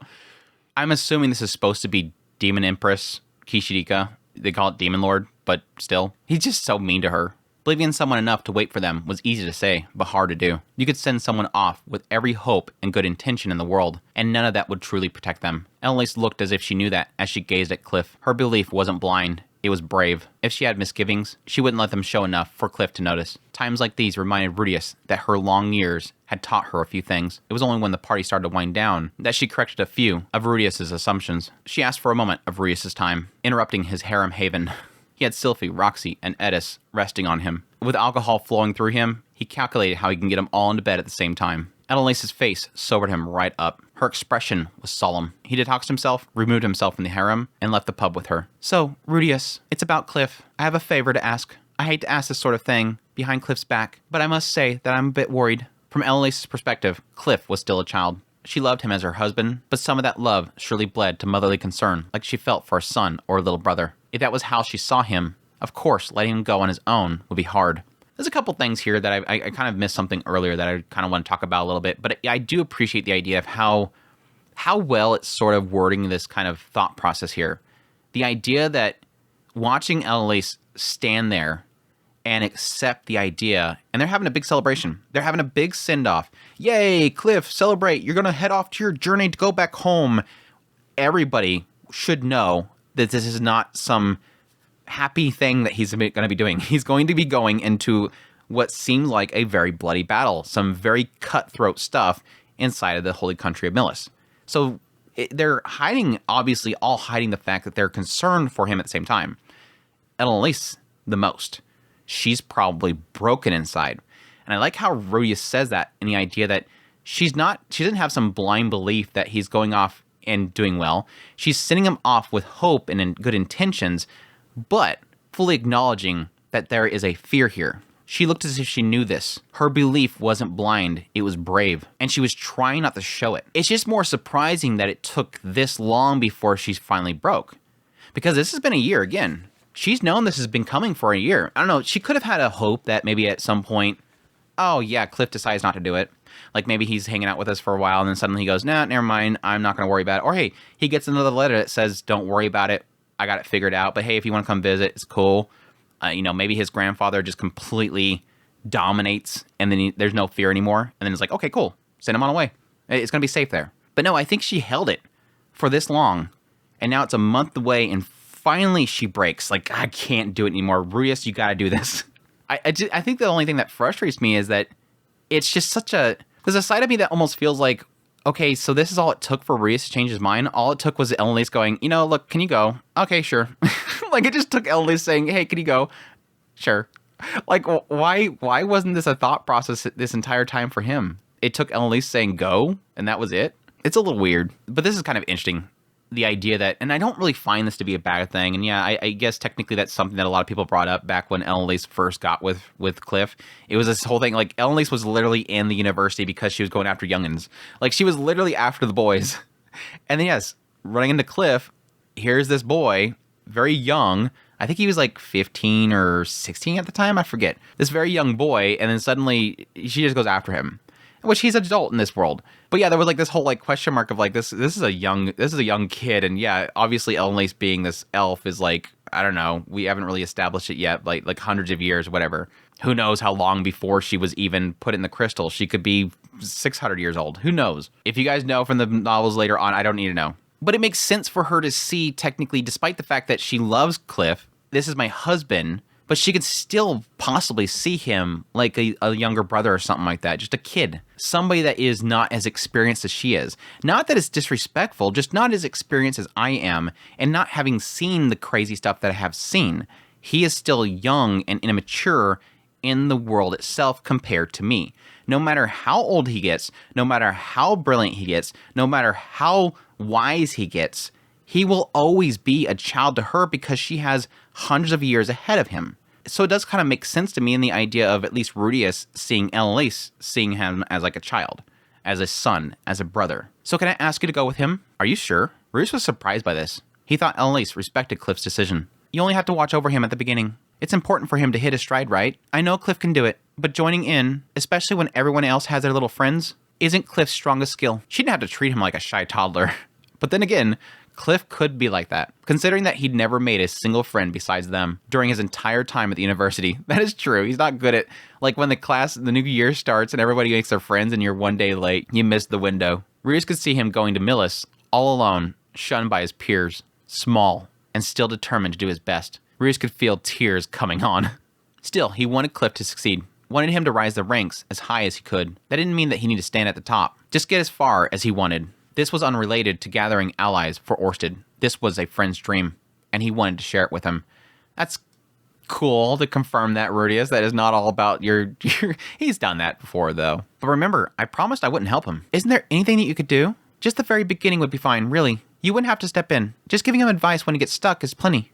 I'm assuming this is supposed to be Demon Empress Kishirika. They call it Demon Lord, but still. He's just so mean to her. Believing someone enough to wait for them was easy to say, but hard to do. You could send someone off with every hope and good intention in the world, and none of that would truly protect them. Eloise looked as if she knew that as she gazed at Cliff. Her belief wasn't blind. It was brave. If she had misgivings, she wouldn't let them show enough for Cliff to notice. Times like these reminded Rudius that her long years had taught her a few things. It was only when the party started to wind down that she corrected a few of Rudius's assumptions. She asked for a moment of Rudius's time, interrupting his harem haven. He had Sylphie, Roxy, and Edis resting on him. With alcohol flowing through him, he calculated how he can get them all into bed at the same time. Adelace's face sobered him right up. Her expression was solemn. He detoxed himself, removed himself from the harem, and left the pub with her. So, Rudius, it's about Cliff. I have a favor to ask. I hate to ask this sort of thing behind Cliff's back, but I must say that I'm a bit worried. From Adelace's perspective, Cliff was still a child. She loved him as her husband, but some of that love surely bled to motherly concern, like she felt for a son or a little brother. If that was how she saw him, of course, letting him go on his own would be hard. There's a couple things here that I kind of missed something earlier that I kind of want to talk about a little bit, but I do appreciate the idea of how well it's sort of wording this kind of thought process here. The idea that watching Adelace stand there and accept the idea, and they're having a big celebration. They're having a big send-off. Yay, Cliff, celebrate. You're going to head off to your journey to go back home. Everybody should know that this is not some happy thing that he's going to be doing. He's going to be going into what seemed like a very bloody battle, some very cutthroat stuff inside of the holy country of Milis. So they're hiding, obviously, all hiding the fact that they're concerned for him at the same time. And Elise, the most. She's probably broken inside. And I like how Rudius says that, in the idea that she doesn't have some blind belief that he's going off and doing well. She's sending him off with hope and in good intentions, but fully acknowledging that there is a fear here. She looked as if she knew this. Her belief wasn't blind, it was brave, and she was trying not to show it. It's just more surprising that it took this long before she finally broke. Because this has been a year again. She's known this has been coming for a year. I don't know, she could have had a hope that maybe at some point, oh yeah, Cliff decides not to do it. Like maybe he's hanging out with us for a while and then suddenly he goes, nah, never mind, I'm not going to worry about it. Or hey, he gets another letter that says, don't worry about it, I got it figured out. But hey, if you want to come visit, it's cool. Maybe his grandfather just completely dominates and then there's no fear anymore. And then it's like, okay, cool, send him on away. It's going to be safe there. But no, I think she held it for this long. And now it's a month away and finally she breaks. Like, I can't do it anymore. Rudius, you got to do this. I think the only thing that frustrates me is that it's just there's a side of me that almost feels like, okay, so this is all it took for Rudius to change his mind. All it took was Elise going, look, can you go? Okay, sure. Like, it just took Elise saying, hey, can you go? Sure. Like, why wasn't this a thought process this entire time for him? It took Elise saying go, and that was it? It's a little weird, but this is kind of interesting. The idea that, and I don't really find this to be a bad thing, and yeah, I guess technically that's something that a lot of people brought up back when Elise first got with Cliff. It was this whole thing, like, Elise was literally in the university because she was going after youngins. Like, she was literally after the boys. And then, yes, running into Cliff, here's this boy, very young. I think he was like 15 or 16 at the time, I forget. This very young boy, and then suddenly she just goes after him. Which he's an adult in this world. But yeah, there was like this whole like question mark of like this is a young kid, and yeah, obviously Elise being this elf is like, I don't know, we haven't really established it yet, like hundreds of years, whatever. Who knows how long before she was even put in the crystal? She could be 600 years old. Who knows? If you guys know from the novels later on, I don't need to know. But it makes sense for her to see, technically, despite the fact that she loves Cliff, this is my husband, but she could still possibly see him like a younger brother or something like that. Just a kid. Somebody that is not as experienced as she is. Not that it's disrespectful, just not as experienced as I am, and not having seen the crazy stuff that I have seen. He is still young and immature in the world itself compared to me. No matter how old he gets, no matter how brilliant he gets, no matter how wise he gets, he will always be a child to her because she has hundreds of years ahead of him. So it does kind of make sense to me in the idea of at least Rudius seeing Elise, seeing him as like a child, as a son, as a brother. So can I ask you to go with him? Are you sure? Rudius was surprised by this. He thought Elise respected Cliff's decision. You only have to watch over him at the beginning. It's important for him to hit his stride, right? I know Cliff can do it, but joining in, especially when everyone else has their little friends, isn't Cliff's strongest skill. She didn't have to treat him like a shy toddler. But then again, Cliff could be like that, considering that he'd never made a single friend besides them during his entire time at the university. That is true. He's not good at, like, when the new year starts and everybody makes their friends and you're one day late, you missed the window. Rudius could see him going to Milis, all alone, shunned by his peers, small, and still determined to do his best. Rudius could feel tears coming on. Still, he wanted Cliff to succeed. Wanted him to rise the ranks as high as he could. That didn't mean that he needed to stand at the top. Just get as far as he wanted. This was unrelated to gathering allies for Orsted. This was a friend's dream, and he wanted to share it with him. That's cool to confirm that, Rudius. That is not all about your... He's done that before, though. But remember, I promised I wouldn't help him. Isn't there anything that you could do? Just the very beginning would be fine, really. You wouldn't have to step in. Just giving him advice when he gets stuck is plenty.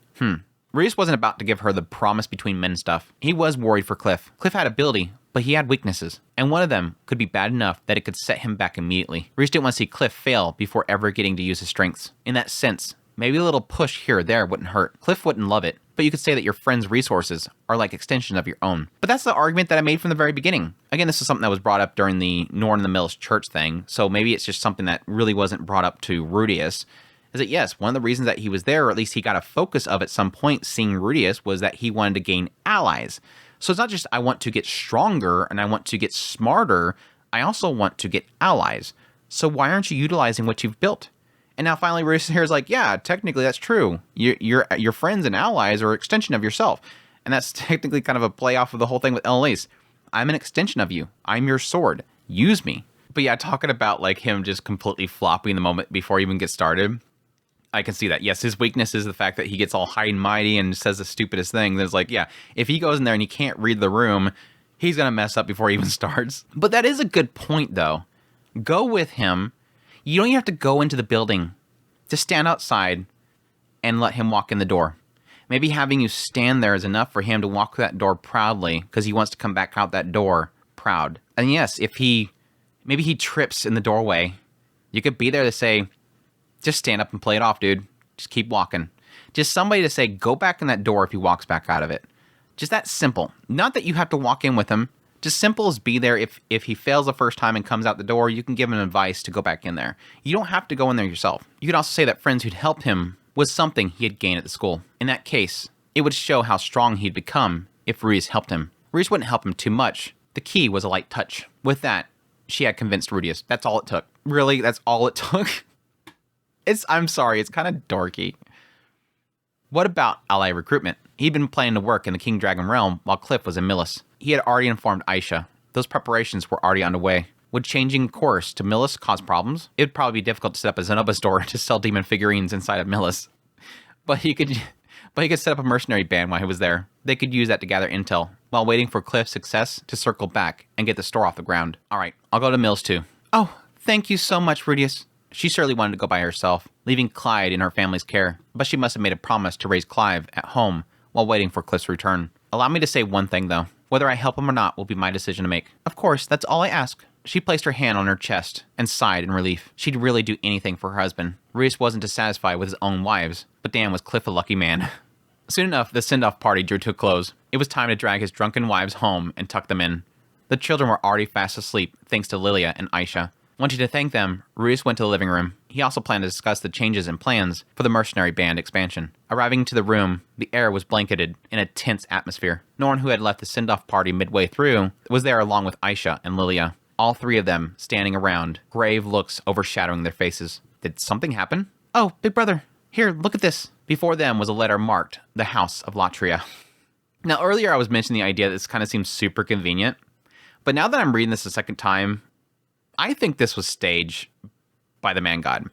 Rudius wasn't about to give her the promise between men stuff. He was worried for Cliff. Cliff had ability, but he had weaknesses. And one of them could be bad enough that it could set him back immediately. Rudius didn't want to see Cliff fail before ever getting to use his strengths. In that sense, maybe a little push here or there wouldn't hurt. Cliff wouldn't love it, but you could say that your friend's resources are like extensions of your own. But that's the argument that I made from the very beginning. Again, this is something that was brought up during the Norn and the Mills church thing, so maybe it's just something that really wasn't brought up to Rudius. Is that yes, one of the reasons that he was there, or at least he got a focus of at some point seeing Rudius, was that he wanted to gain allies. So it's not just I want to get stronger and I want to get smarter, I also want to get allies. So why aren't you utilizing what you've built? And now finally Rudius here is like, yeah, technically that's true. Your friends and allies are an extension of yourself. And that's technically kind of a play off of the whole thing with Elise. I'm an extension of you. I'm your sword. Use me. But yeah, talking about like him just completely flopping the moment before he even gets started. I can see that. Yes, his weakness is the fact that he gets all high and mighty and says the stupidest thing. There's like, yeah, if he goes in there and he can't read the room, he's going to mess up before he even starts. But that is a good point, though. Go with him. You don't even have to go into the building. Just stand outside and let him walk in the door. Maybe having you stand there is enough for him to walk that door proudly because he wants to come back out that door proud. And yes, if maybe he trips in the doorway, you could be there to say, just stand up and play it off, dude. Just keep walking. Just somebody to say, go back in that door if he walks back out of it. Just that simple. Not that you have to walk in with him. Just simple as be there. If he fails the first time and comes out the door, you can give him advice to go back in there. You don't have to go in there yourself. You could also say that friends who'd helped him was something he had gained at the school. In that case, it would show how strong he'd become if Rudius helped him. Rudius wouldn't help him too much. The key was a light touch. With that, she had convinced Rudius. That's all it took. Really, that's all it took? I'm sorry, it's kind of dorky. What about ally recruitment? He'd been planning to work in the King Dragon realm while Cliff was in Millis. He had already informed Aisha. Those preparations were already underway. Would changing course to Millis cause problems? It would probably be difficult to set up a Zenobia store to sell demon figurines inside of Millis. But he could set up a mercenary band while he was there. They could use that to gather intel, while waiting for Cliff's success to circle back and get the store off the ground. Alright, I'll go to Mills too. Oh, thank you so much, Rudius. She certainly wanted to go by herself, leaving Clyde in her family's care, but she must have made a promise to raise Clive at home while waiting for Cliff's return. Allow me to say one thing, though. Whether I help him or not will be my decision to make. Of course, that's all I ask. She placed her hand on her chest and sighed in relief. She'd really do anything for her husband. Rudius wasn't dissatisfied with his own wives, but damn was Cliff a lucky man. Soon enough, the send-off party drew to a close. It was time to drag his drunken wives home and tuck them in. The children were already fast asleep, thanks to Lilia and Aisha. Wanting to thank them, Rudius went to the living room. He also planned to discuss the changes and plans for the mercenary band expansion. Arriving to the room, the air was blanketed in a tense atmosphere. Norn, who had left the send-off party midway through, was there along with Aisha and Lilia. All three of them standing around, grave looks overshadowing their faces. Did something happen? Oh, big brother, here, look at this. Before them was a letter marked, the House of Latria. Now, earlier I was mentioning the idea that this kind of seems super convenient, but now that I'm reading this a second time, I think this was staged by the man god.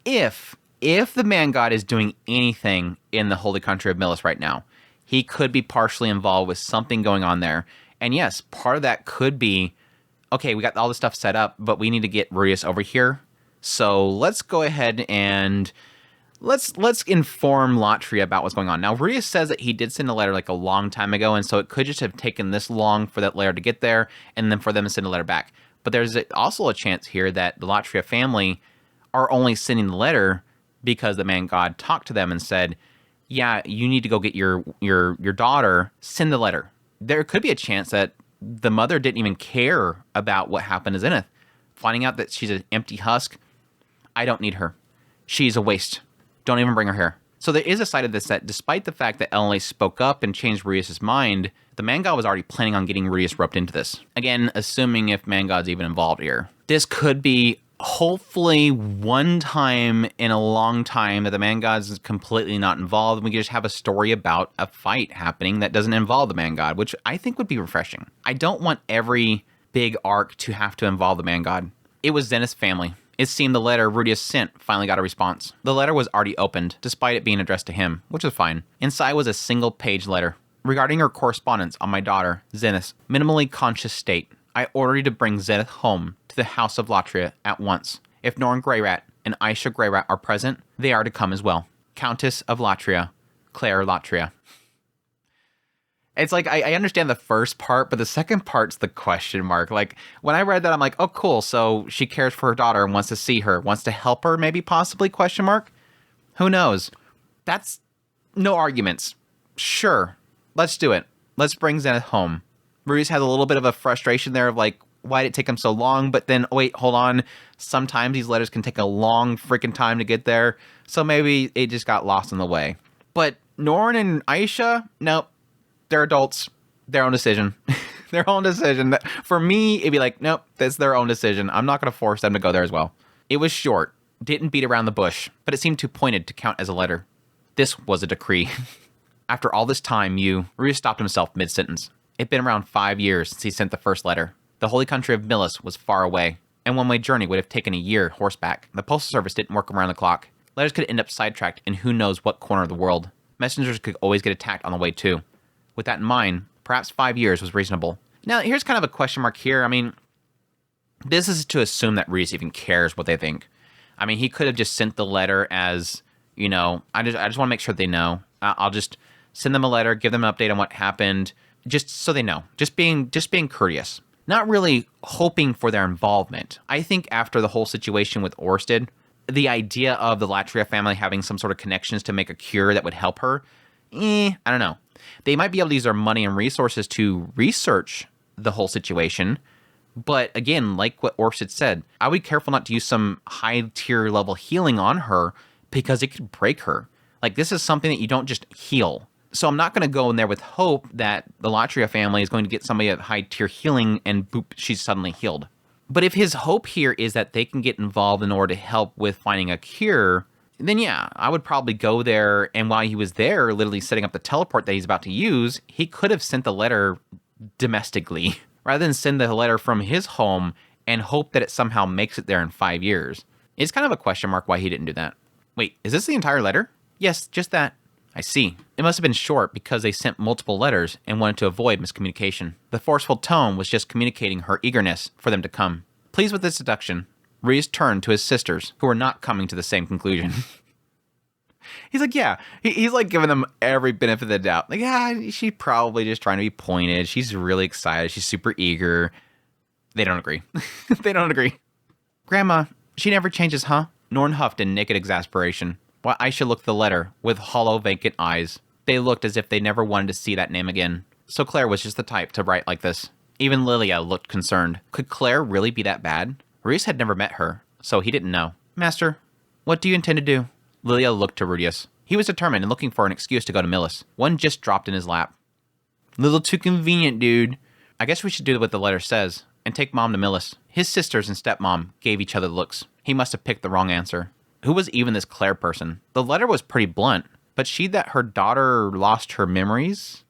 If the man god is doing anything in the holy country of Millis right now, he could be partially involved with something going on there. And yes, part of that could be, okay, we got all this stuff set up, but we need to get Rudius over here. So let's go ahead and let's inform Latria about what's going on. Now, Rudius says that he did send a letter like a long time ago, and so it could just have taken this long for that letter to get there, and then for them to send a letter back. But there's also a chance here that the Latria family are only sending the letter because the man god talked to them and said, yeah, you need to go get your daughter, send the letter. There could be a chance that the mother didn't even care about what happened to Zenith. Finding out that she's an empty husk, I don't need her. She's a waste. Don't even bring her here. So there is a side of this that despite the fact that LA spoke up and changed Rudius' mind, the man god was already planning on getting Rudius roped into this. Again, assuming if man god's even involved here. This could be hopefully one time in a long time that the man god is completely not involved, and we can just have a story about a fight happening that doesn't involve the man god, which I think would be refreshing. I don't want every big arc to have to involve the man god. It was Zenith's family. It seemed the letter Rudius sent finally got a response. The letter was already opened, despite it being addressed to him, which is fine. Inside was a single-page letter. Regarding her correspondence on my daughter, Zenith's minimally conscious state, I order you to bring Zenith home to the House of Latria at once. If Norn Greyrat and Aisha Greyrat are present, they are to come as well. Countess of Latria, Claire Latria. It's like, I understand the first part, but the second part's the question mark. Like, when I read that, I'm like, oh, cool. So she cares for her daughter and wants to see her, wants to help her, maybe, possibly, question mark? Who knows? That's no arguments. Sure, let's do it. Let's bring Zenith home. Rudius has a little bit of a frustration there of like, why did it take him so long? But then, oh, wait, hold on. Sometimes these letters can take a long freaking time to get there. So maybe it just got lost in the way. But Norn and Aisha, nope. They're adults. Their own decision. Their own decision. For me, it'd be like, nope, that's their own decision. I'm not going to force them to go there as well. It was short. Didn't beat around the bush. But it seemed too pointed to count as a letter. This was a decree. After all this time, Rudius stopped himself mid-sentence. It'd been around 5 years since he sent the first letter. The holy country of Milis was far away, and one-way journey would have taken a year horseback. The postal service didn't work around the clock. Letters could end up sidetracked in who knows what corner of the world. Messengers could always get attacked on the way too. With that in mind, perhaps 5 years was reasonable. Now, here's kind of a question mark here. I mean, this is to assume that Rudius even cares what they think. I mean, he could have just sent the letter as, I just want to make sure they know. I'll just send them a letter, give them an update on what happened, just so they know. Just being courteous. Not really hoping for their involvement. I think after the whole situation with Orsted, the idea of the Latria family having some sort of connections to make a cure that would help her, I don't know. They might be able to use their money and resources to research the whole situation. But again, like what Orsted said, I would be careful not to use some high tier level healing on her because it could break her. Like, this is something that you don't just heal. So I'm not going to go in there with hope that the Latria family is going to get somebody at high tier healing and boop, she's suddenly healed. But if his hope here is that they can get involved in order to help with finding a cure, then yeah, I would probably go there, and while he was there, literally setting up the teleport that he's about to use, he could have sent the letter domestically, rather than send the letter from his home and hope that it somehow makes it there in 5 years. It's kind of a question mark why he didn't do that. Wait, is this the entire letter? Yes, just that. I see. It must have been short because they sent multiple letters and wanted to avoid miscommunication. The forceful tone was just communicating her eagerness for them to come. Pleased with this deduction, Rudius turned to his sisters, who were not coming to the same conclusion. He's like, yeah, he's like giving them every benefit of the doubt. Like, yeah, she's probably just trying to be pointed. She's really excited. She's super eager. They don't agree. They don't agree. Grandma, she never changes, huh? Norn huffed in naked exasperation, while Aisha looked at the letter with hollow, vacant eyes. They looked as if they never wanted to see that name again. So Claire was just the type to write like this. Even Lilia looked concerned. Could Claire really be that bad? Rudius had never met her, so he didn't know. Master, what do you intend to do? Lilia looked to Rudius. He was determined and looking for an excuse to go to Milis. One just dropped in his lap. Little too convenient, dude. I guess we should do what the letter says, and take Mom to Milis. His sisters and stepmom gave each other looks. He must have picked the wrong answer. Who was even this Claire person? The letter was pretty blunt, but she'd that her daughter lost her memories?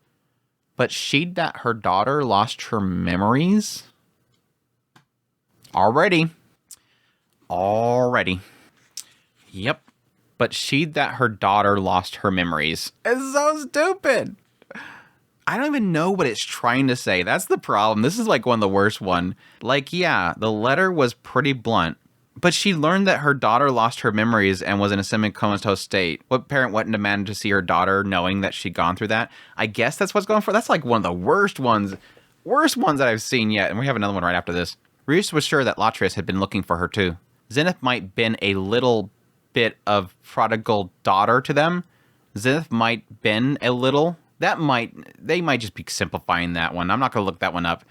Already. Yep. But she'd that her daughter lost her memories. It's so stupid. I don't even know what it's trying to say. That's the problem. This is like one of the worst one. Like, yeah, the letter was pretty blunt, but she learned that her daughter lost her memories and was in a semi-comatose state. What parent wouldn't demand to see her daughter knowing that she'd gone through that? I guess that's what's going for. That's like one of the worst ones that I've seen yet. And we have another one right after this. Rudius was sure that Latrius had been looking for her too. Zenith might been a little bit of prodigal daughter to them. Zenith might been a little. They might just be simplifying that one. I'm not going to look that one up.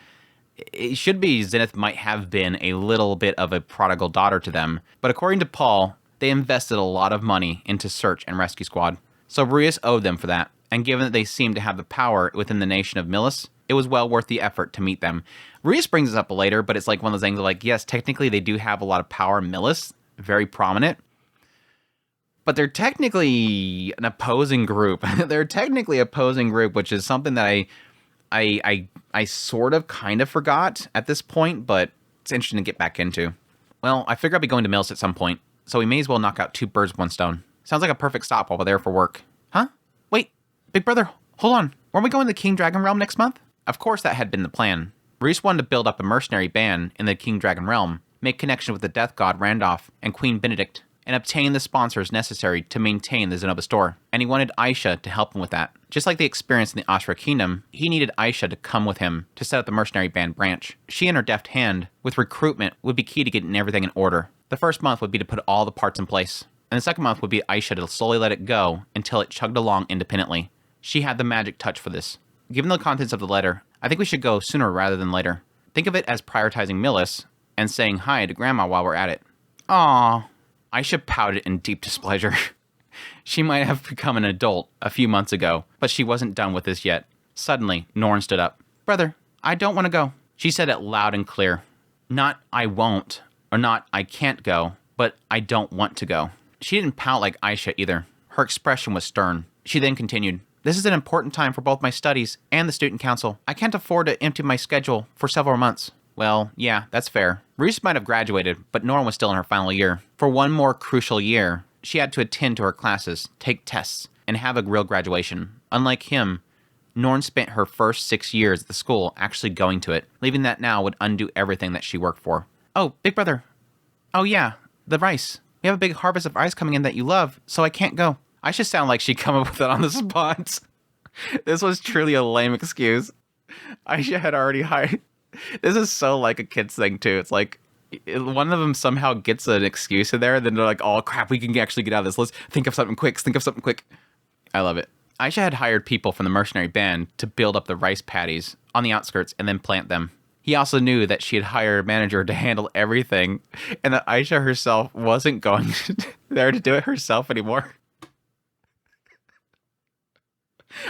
It should be Zenith might have been a little bit of a prodigal daughter to them. But according to Paul, they invested a lot of money into search and rescue squad. So Rudius owed them for that. And given that they seemed to have the power within the nation of Milis, It was well worth the effort to meet them. Reese brings this up later, but it's like one of those things like, yes, technically they do have a lot of power. Millis, very prominent. But they're technically an opposing group. They're technically opposing group, which is something that I sort of kind of forgot at this point, but it's interesting to get back into. Well, I figure I'll be going to Millis at some point, so we may as well knock out 2 birds with 1 stone. Sounds like a perfect stop while we're there for work. Huh? Wait, big brother, hold on. Weren't we going to the King Dragon Realm next month? Of course that had been the plan. Reese wanted to build up a mercenary band in the King Dragon Realm, make connection with the Death God Randolph and Queen Benedict, and obtain the sponsors necessary to maintain the Zenobia store. And he wanted Aisha to help him with that. Just like the experience in the Ashra Kingdom, he needed Aisha to come with him to set up the mercenary band branch. She and her deft hand, with recruitment, would be key to getting everything in order. The first month would be to put all the parts in place, and the second month would be Aisha to slowly let it go until it chugged along independently. She had the magic touch for this. Given the contents of the letter, I think we should go sooner rather than later. Think of it as prioritizing Millis and saying hi to Grandma while we're at it. Aww. Aisha pouted in deep displeasure. She might have become an adult a few months ago, but she wasn't done with this yet. Suddenly, Norn stood up. Brother, I don't want to go. She said it loud and clear. Not I won't, or not I can't go, but I don't want to go. She didn't pout like Aisha either. Her expression was stern. She then continued. This is an important time for both my studies and the student council. I can't afford to empty my schedule for several months. Well, yeah, that's fair. Reese might have graduated, but Norn was still in her final year. For one more crucial year, she had to attend to her classes, take tests, and have a real graduation. Unlike him, Norn spent her first 6 years at the school actually going to it. Leaving that now would undo everything that she worked for. Oh, big brother. Oh yeah, the rice. We have a big harvest of rice coming in that you love, so I can't go. I should sound like she'd come up with it on the spot. This was truly a lame excuse. Aisha had already hired... This is so like a kid's thing too. It's like one of them somehow gets an excuse in there, and then they're like, oh crap, we can actually get out of this. Let's think of something quick. I love it. Aisha had hired people from the mercenary band to build up the rice paddies on the outskirts and then plant them. He also knew that she had hired a manager to handle everything, and that Aisha herself wasn't going there to do it herself anymore.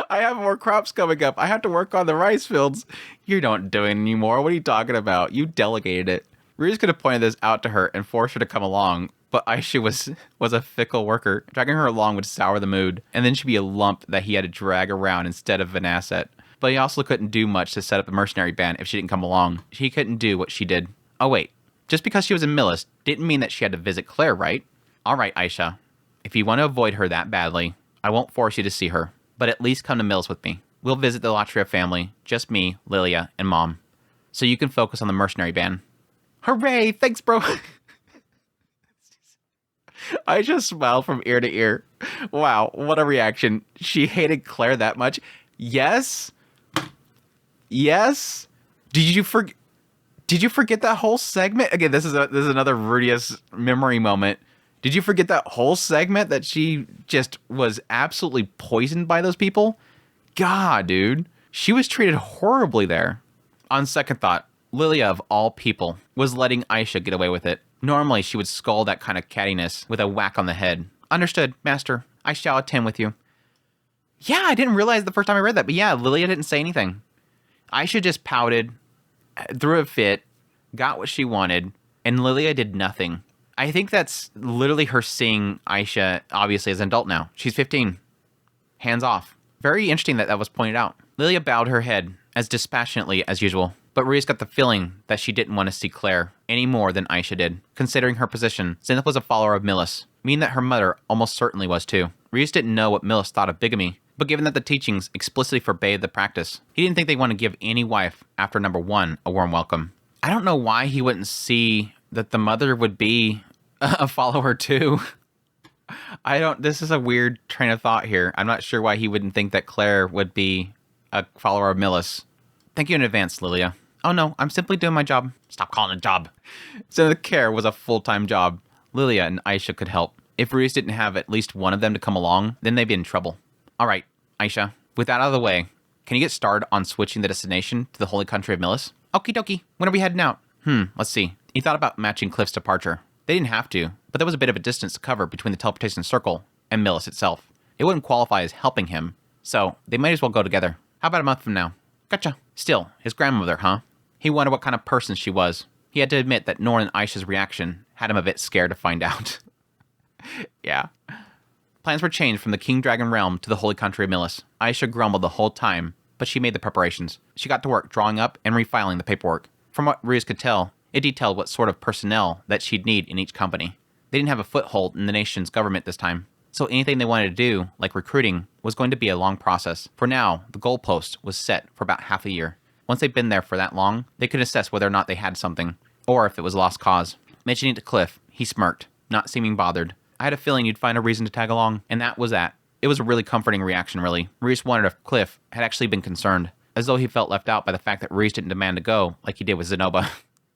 I have more crops coming up. I have to work on the rice fields. You don't do it anymore. What are you talking about? You delegated it. Reese could have pointed this out to her and forced her to come along, but Aisha was a fickle worker. Dragging her along would sour the mood, and then she'd be a lump that he had to drag around instead of an asset. But he also couldn't do much to set up a mercenary band if she didn't come along. He couldn't do what she did. Oh wait, just because she was in Millis didn't mean that she had to visit Claire, right? Alright, Aisha. If you want to avoid her that badly, I won't force you to see her. But at least come to Millis with me. We'll visit the Latria family, just me, Lilia, and Mom. So you can focus on the mercenary band. Hooray! Thanks, bro! I just smiled from ear to ear. Wow, what a reaction. She hated Claire that much. Yes? Yes? Did you forget that whole segment? Again, this is another Rudius memory moment. Did you forget that whole segment that she just was absolutely poisoned by those people? God, dude. She was treated horribly there. On second thought, Lilia, of all people, was letting Aisha get away with it. Normally, she would scold that kind of cattiness with a whack on the head. Understood, master. I shall attend with you. Yeah, I didn't realize the first time I read that, but yeah, Lilia didn't say anything. Aisha just pouted, threw a fit, got what she wanted, and Lilia did nothing. I think that's literally her seeing Aisha, obviously, as an adult now. She's 15. Hands off. Very interesting that was pointed out. Lilia bowed her head as dispassionately as usual, but Ruiz got the feeling that she didn't want to see Claire any more than Aisha did. Considering her position, Zenith was a follower of Millis, meaning that her mother almost certainly was too. Ruiz didn't know what Millis thought of bigamy, but given that the teachings explicitly forbade the practice, he didn't think they want to give any wife after number 1 a warm welcome. I don't know why he wouldn't see that the mother would be a follower too. This is a weird train of thought here. I'm not sure why he wouldn't think that Claire would be a follower of Millis. Thank you in advance, Lilia. Oh no, I'm simply doing my job. Stop calling it a job. So the care was a full-time job. Lilia and Aisha could help. If Ruiz didn't have at least one of them to come along, then they'd be in trouble. Alright, Aisha, with that out of the way, can you get started on switching the destination to the holy country of Millis? Okie dokie. When are we heading out? Let's see. He thought about matching Cliff's departure. They didn't have to, but there was a bit of a distance to cover between the teleportation circle and Millis itself. It wouldn't qualify as helping him, so they might as well go together. How about a month from now? Gotcha. Still, his grandmother, huh? He wondered what kind of person she was. He had to admit that Norn and Aisha's reaction had him a bit scared to find out. Yeah. Plans were changed from the King Dragon realm to the holy country of Milis. Aisha grumbled the whole time, but she made the preparations. She got to work drawing up and refiling the paperwork. From what Ruiz could tell, it detailed what sort of personnel that she'd need in each company. They didn't have a foothold in the nation's government this time, so anything they wanted to do, like recruiting, was going to be a long process. For now, the goalpost was set for about half a year. Once they'd been there for that long, they could assess whether or not they had something, or if it was a lost cause. Mentioning it to Cliff, he smirked, not seeming bothered. I had a feeling you'd find a reason to tag along, and that was that. It was a really comforting reaction, really. Reese wondered if Cliff had actually been concerned, as though he felt left out by the fact that Reese didn't demand to go, like he did with Zenoba.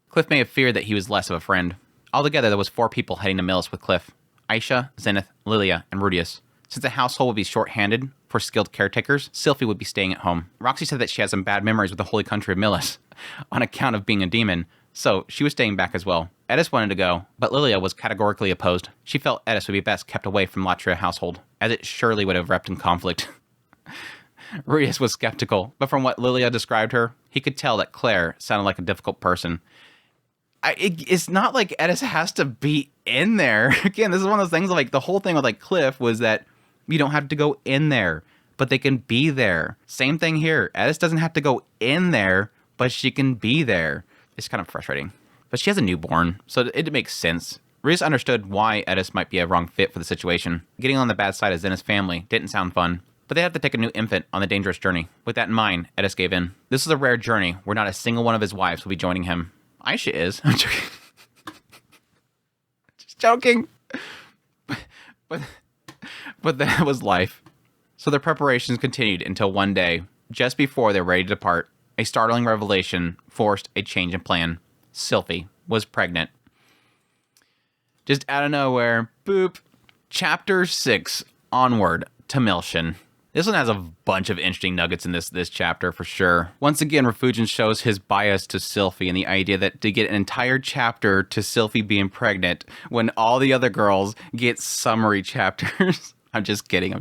Cliff may have feared that he was less of a friend. Altogether, there was 4 people heading to Milis with Cliff. Aisha, Zenith, Lilia, and Rudius. Since the household would be short-handed for skilled caretakers, Sylphie would be staying at home. Roxy said that she had some bad memories with the holy country of Milis, on account of being a demon, so she was staying back as well. Edis wanted to go, but Lilia was categorically opposed. She felt Edis would be best kept away from Latria household, as it surely would have wrepped in conflict. Rudius was skeptical, but from what Lilia described her, he could tell that Claire sounded like a difficult person. It's not like Edis has to be in there. Again, this is one of those things like the whole thing with like Cliff was that you don't have to go in there, but they can be there. Same thing here. Edis doesn't have to go in there, but she can be there. It's kind of frustrating. But she has a newborn, so it makes sense. Reese understood why Edis might be a wrong fit for the situation. Getting on the bad side of Zenith's family didn't sound fun, but they had to take a new infant on the dangerous journey. With that in mind, Edis gave in. This is a rare journey where not a single one of his wives will be joining him. Aisha is. I'm joking. Just joking. But that was life. So their preparations continued until one day, just before they were ready to depart, a startling revelation forced a change in plan. Sylphie was pregnant. Just out of nowhere, boop. Chapter 6, onward to Milshin. This one has a bunch of interesting nuggets in this chapter for sure. Once again, Refugin shows his bias to Sylphie and the idea that to get an entire chapter to Sylphie being pregnant when all the other girls get summary chapters. I'm just kidding.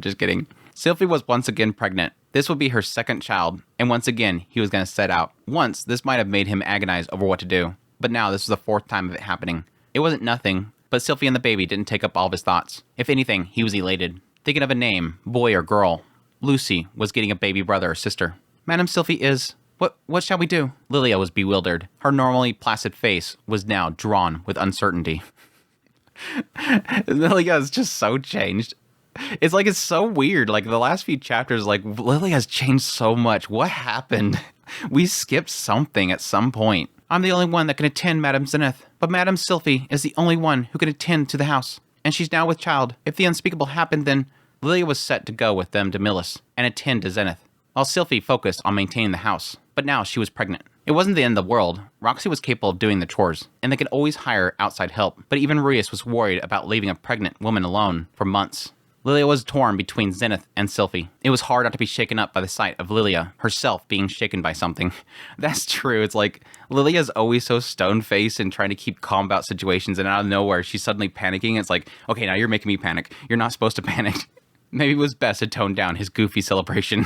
Sylphie was once again pregnant. This would be her second child, and once again, he was going to set out. Once, this might have made him agonize over what to do, but now this was the 4th time of it happening. It wasn't nothing, but Sylphie and the baby didn't take up all of his thoughts. If anything, he was elated. Thinking of a name, boy or girl. Lucy was getting a baby brother or sister. Madame Sylphie is... What shall we do? Lilia was bewildered. Her normally placid face was now drawn with uncertainty. Lilia is just so changed. It's so weird. Like, the last few chapters, like, Lilia has changed so much. What happened? We skipped something at some point. I'm the only one that can attend Madame Zenith, but Madame Sylphie is the only one who can attend to the house, and she's now with child. If the unspeakable happened, then... Lilia was set to go with them to Milis and attend to Zenith, while Sylphie focused on maintaining the house. But now she was pregnant. It wasn't the end of the world. Roxy was capable of doing the chores, and they could always hire outside help. But even Ruiz was worried about leaving a pregnant woman alone for months. Lilia was torn between Zenith and Sylphie. It was hard not to be shaken up by the sight of Lilia herself being shaken by something. That's true. It's like Lilia's always so stone-faced and trying to keep calm about situations, and out of nowhere she's suddenly panicking. It's like, okay, now you're making me panic. You're not supposed to panic. Maybe it was best to tone down his goofy celebration.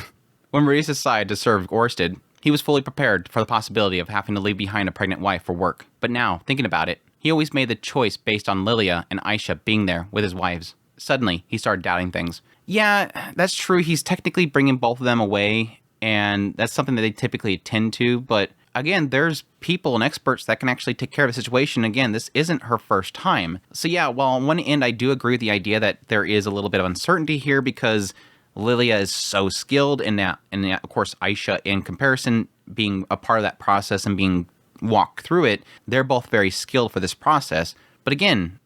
When Maurice decided to serve Orsted, he was fully prepared for the possibility of having to leave behind a pregnant wife for work. But now, thinking about it, he always made the choice based on Lilia and Aisha being there with his wives. Suddenly, he started doubting things. Yeah, that's true. He's technically bringing both of them away, and that's something that they typically tend to, but again, there's people and experts that can actually take care of the situation. Again, this isn't her first time. So yeah, while on one end, I do agree with the idea that there is a little bit of uncertainty here because Lilia is so skilled in that, and of course, Aisha, in comparison, being a part of that process and being walked through it, they're both very skilled for this process. But again,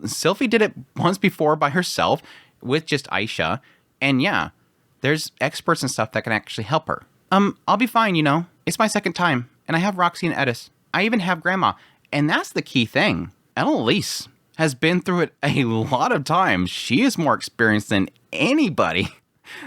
Sylphie did it once before by herself with just Aisha, and yeah, there's experts and stuff that can actually help her. I'll be fine, you know. It's my second time, and I have Roxy and Edis. I even have Grandma, and that's the key thing. Eloise has been through it a lot of times. She is more experienced than anybody.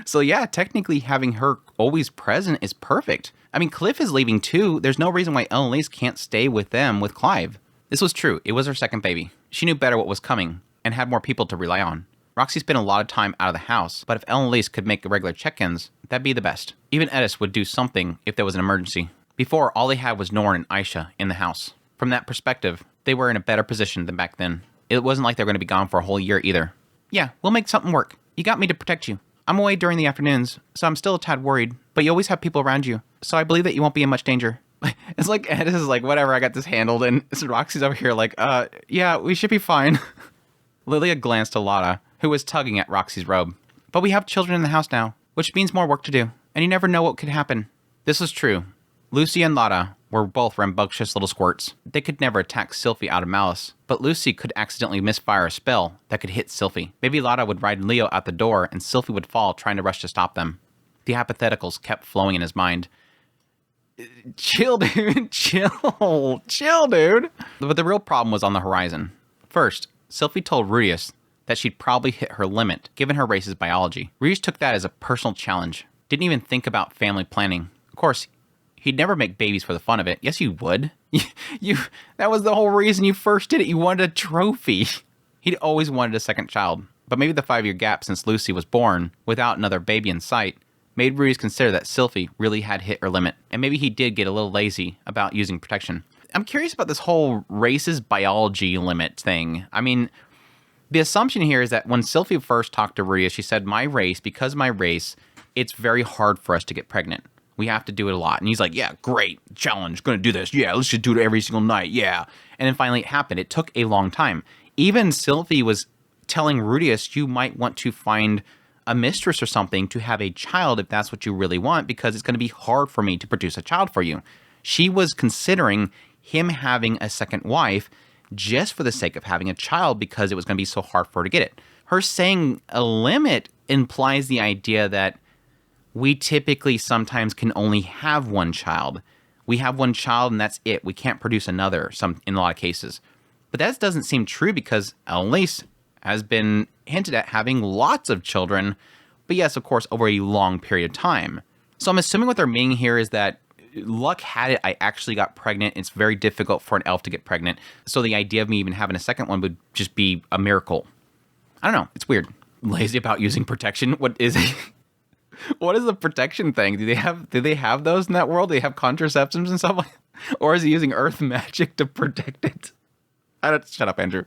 So yeah, technically having her always present is perfect. I mean, Cliff is leaving too. There's no reason why Eloise can't stay with them with Clive. This was true. It was her second baby. She knew better what was coming and had more people to rely on. Roxy spent a lot of time out of the house, but if Elise could make regular check-ins, that'd be the best. Even Edis would do something if there was an emergency. Before, all they had was Norn and Aisha in the house. From that perspective, they were in a better position than back then. It wasn't like they were going to be gone for a whole year either. Yeah, we'll make something work. You got me to protect you. I'm away during the afternoons, so I'm still a tad worried, but you always have people around you, so I believe that you won't be in much danger. It's like, Edis is like, whatever, I got this handled, and Roxy's over here like, yeah, we should be fine. Lilia glanced to Lotta, who was tugging at Roxy's robe. But we have children in the house now, which means more work to do, and you never know what could happen. This was true. Lucy and Lotta were both rambunctious little squirts. They could never attack Sylphie out of malice, but Lucy could accidentally misfire a spell that could hit Sylphie. Maybe Lotta would ride Leo out the door and Sylphie would fall trying to rush to stop them. The hypotheticals kept flowing in his mind. Chill, dude. Chill, dude. But the real problem was on the horizon. First, Sylphie told Rudius that she'd probably hit her limit, given her race's biology. Rudius took that as a personal challenge. Didn't even think about family planning. Of course, he'd never make babies for the fun of it. Yes, you would. That was the whole reason you first did it. You wanted a trophy. He'd always wanted a second child. But maybe the 5-year gap since Lucy was born, without another baby in sight, made Rudius consider that Sylphie really had hit her limit. And maybe he did get a little lazy about using protection. I'm curious about this whole race's biology limit thing. I mean, the assumption here is that when Sylphie first talked to Rudius, she said, because my race, it's very hard for us to get pregnant. We have to do it a lot. And he's like, yeah, great, challenge, gonna do this. Yeah, let's just do it every single night, yeah. And then finally it happened. It took a long time. Even Sylphie was telling Rudius, you might want to find a mistress or something to have a child if that's what you really want, because it's gonna be hard for me to produce a child for you. She was considering him having a second wife just for the sake of having a child because it was gonna be so hard for her to get it. Her saying a limit implies the idea that we typically sometimes can only have one child. We have one child and that's it. We can't produce another in a lot of cases. But that doesn't seem true because Elise has been hinted at having lots of children. But yes, of course, over a long period of time. So I'm assuming what they're meaning here is that luck had it, I actually got pregnant. It's very difficult for an elf to get pregnant. So the idea of me even having a second one would just be a miracle. I don't know. It's weird. Lazy about using protection. What is it? What is the protection thing? Do they have those in that world? Do they have contraceptives and stuff like that? Or is he using earth magic to protect it? Shut up, Andrew.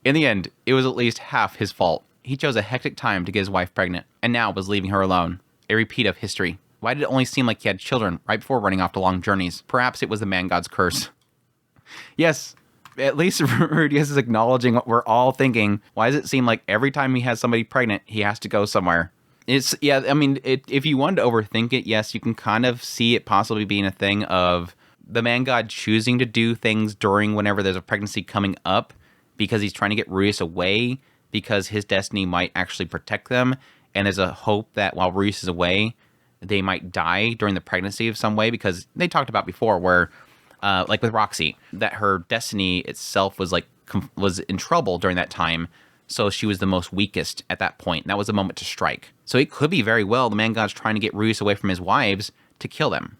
In the end, it was at least half his fault. He chose a hectic time to get his wife pregnant, and now was leaving her alone. A repeat of history. Why did it only seem like he had children right before running off to long journeys? Perhaps it was the man god's curse. Yes, at least Rudius is acknowledging what we're all thinking. Why does it seem like every time he has somebody pregnant, he has to go somewhere? If you wanted to overthink it, yes, you can kind of see it possibly being a thing of the man god choosing to do things during whenever there's a pregnancy coming up because he's trying to get Rudius away because his destiny might actually protect them. And there's a hope that while Rudius is away, they might die during the pregnancy of some way, because they talked about before where, like with Roxy, that her destiny itself was was in trouble during that time. So she was the most weakest at that point. And that was the moment to strike. So it could be very well the man god's trying to get Rudius away from his wives to kill them.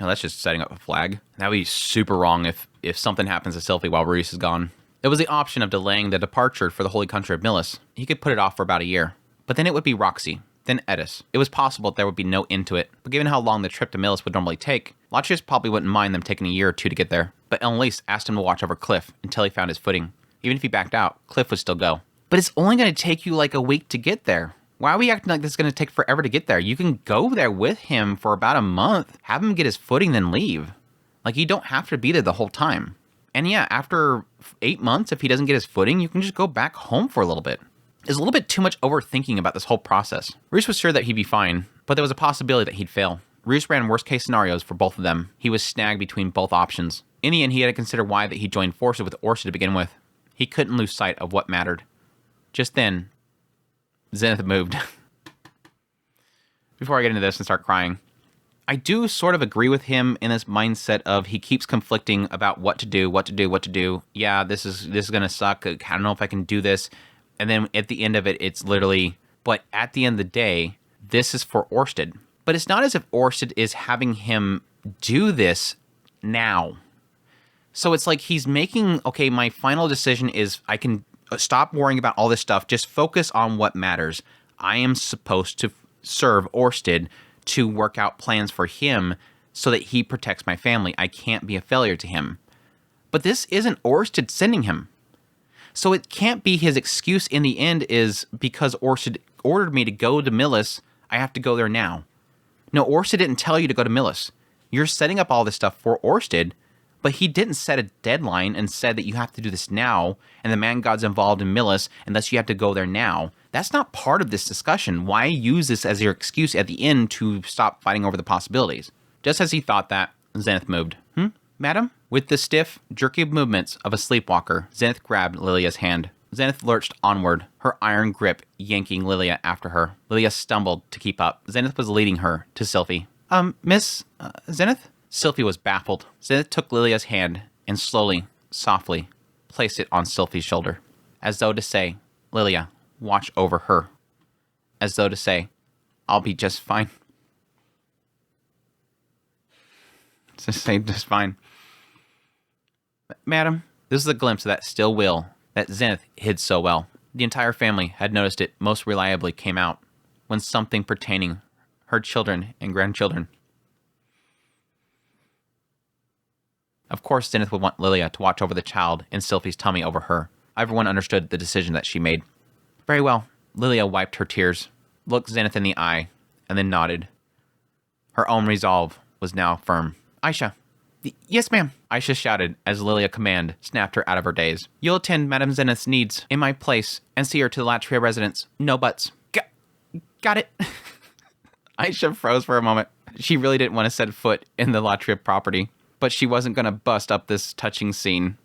Now that's just setting up a flag. That would be super wrong if something happens to Sylphie while Rudius is gone. It was the option of delaying the departure for the holy country of Milis. He could put it off for about a year. But then it would be Roxy, then Edis. It was possible there would be no end to it. But given how long the trip to Milis would normally take, Lachius probably wouldn't mind them taking a year or two to get there. But Elise asked him to watch over Cliff until he found his footing. Even if he backed out, Cliff would still go. But it's only going to take you like a week to get there. Why are we acting like this is going to take forever to get there? You can go there with him for about a month, have him get his footing, then leave. Like, you don't have to be there the whole time. And yeah, after 8 months, if he doesn't get his footing, you can just go back home for a little bit. There's a little bit too much overthinking about this whole process. Reese was sure that he'd be fine, but there was a possibility that he'd fail. Reese ran worst case scenarios for both of them. He was snagged between both options. In the end, he had to consider why that he joined forces with Orsa to begin with. He couldn't lose sight of what mattered. Just then, Zenith moved. Before I get into this and start crying, I do sort of agree with him in this mindset of he keeps conflicting about what to do. Yeah, this is going to suck. I don't know if I can do this. And then at the end of it, it's literally, but at the end of the day, this is for Orsted. But it's not as if Orsted is having him do this now. So it's like he's making, okay, my final decision is I can Stop worrying about all this stuff. Just focus on what matters. I am supposed to serve Orsted to work out plans for him so that he protects my family. I can't be a failure to him. But this isn't Orsted sending him. So it can't be his excuse in the end is because Orsted ordered me to go to Millis, I have to go there now. No, Orsted didn't tell you to go to Millis. You're setting up all this stuff for Orsted, but he didn't set a deadline and said that you have to do this now, and the man god's involved in Millis, and thus you have to go there now. That's not part of this discussion. Why use this as your excuse at the end to stop fighting over the possibilities? Just as he thought that, Zenith moved. Madam? With the stiff, jerky movements of a sleepwalker, Zenith grabbed Lilia's hand. Zenith lurched onward, her iron grip yanking Lilia after her. Lilia stumbled to keep up. Zenith was leading her to Sylphie. Miss Zenith? Sylphie was baffled. Zenith took Lilia's hand and slowly, softly, placed it on Sylphie's shoulder. As though to say, Lilia, watch over her. As though to say, I'll be just fine. Just fine. Madam, this is a glimpse of that still will that Zenith hid so well. The entire family had noticed it most reliably came out when something pertaining her children and grandchildren. Of course, Zenith would want Lilia to watch over the child in Sylphie's tummy over her. Everyone understood the decision that she made. Very well. Lilia wiped her tears, looked Zenith in the eye, and then nodded. Her own resolve was now firm. Aisha. Yes, ma'am. Aisha shouted as Lilia command snapped her out of her daze. You'll attend Madame Zenith's needs in my place and see her to the Latria residence. No buts. Got it. Aisha froze for a moment. She really didn't want to set foot in the Latria property, but she wasn't going to bust up this touching scene.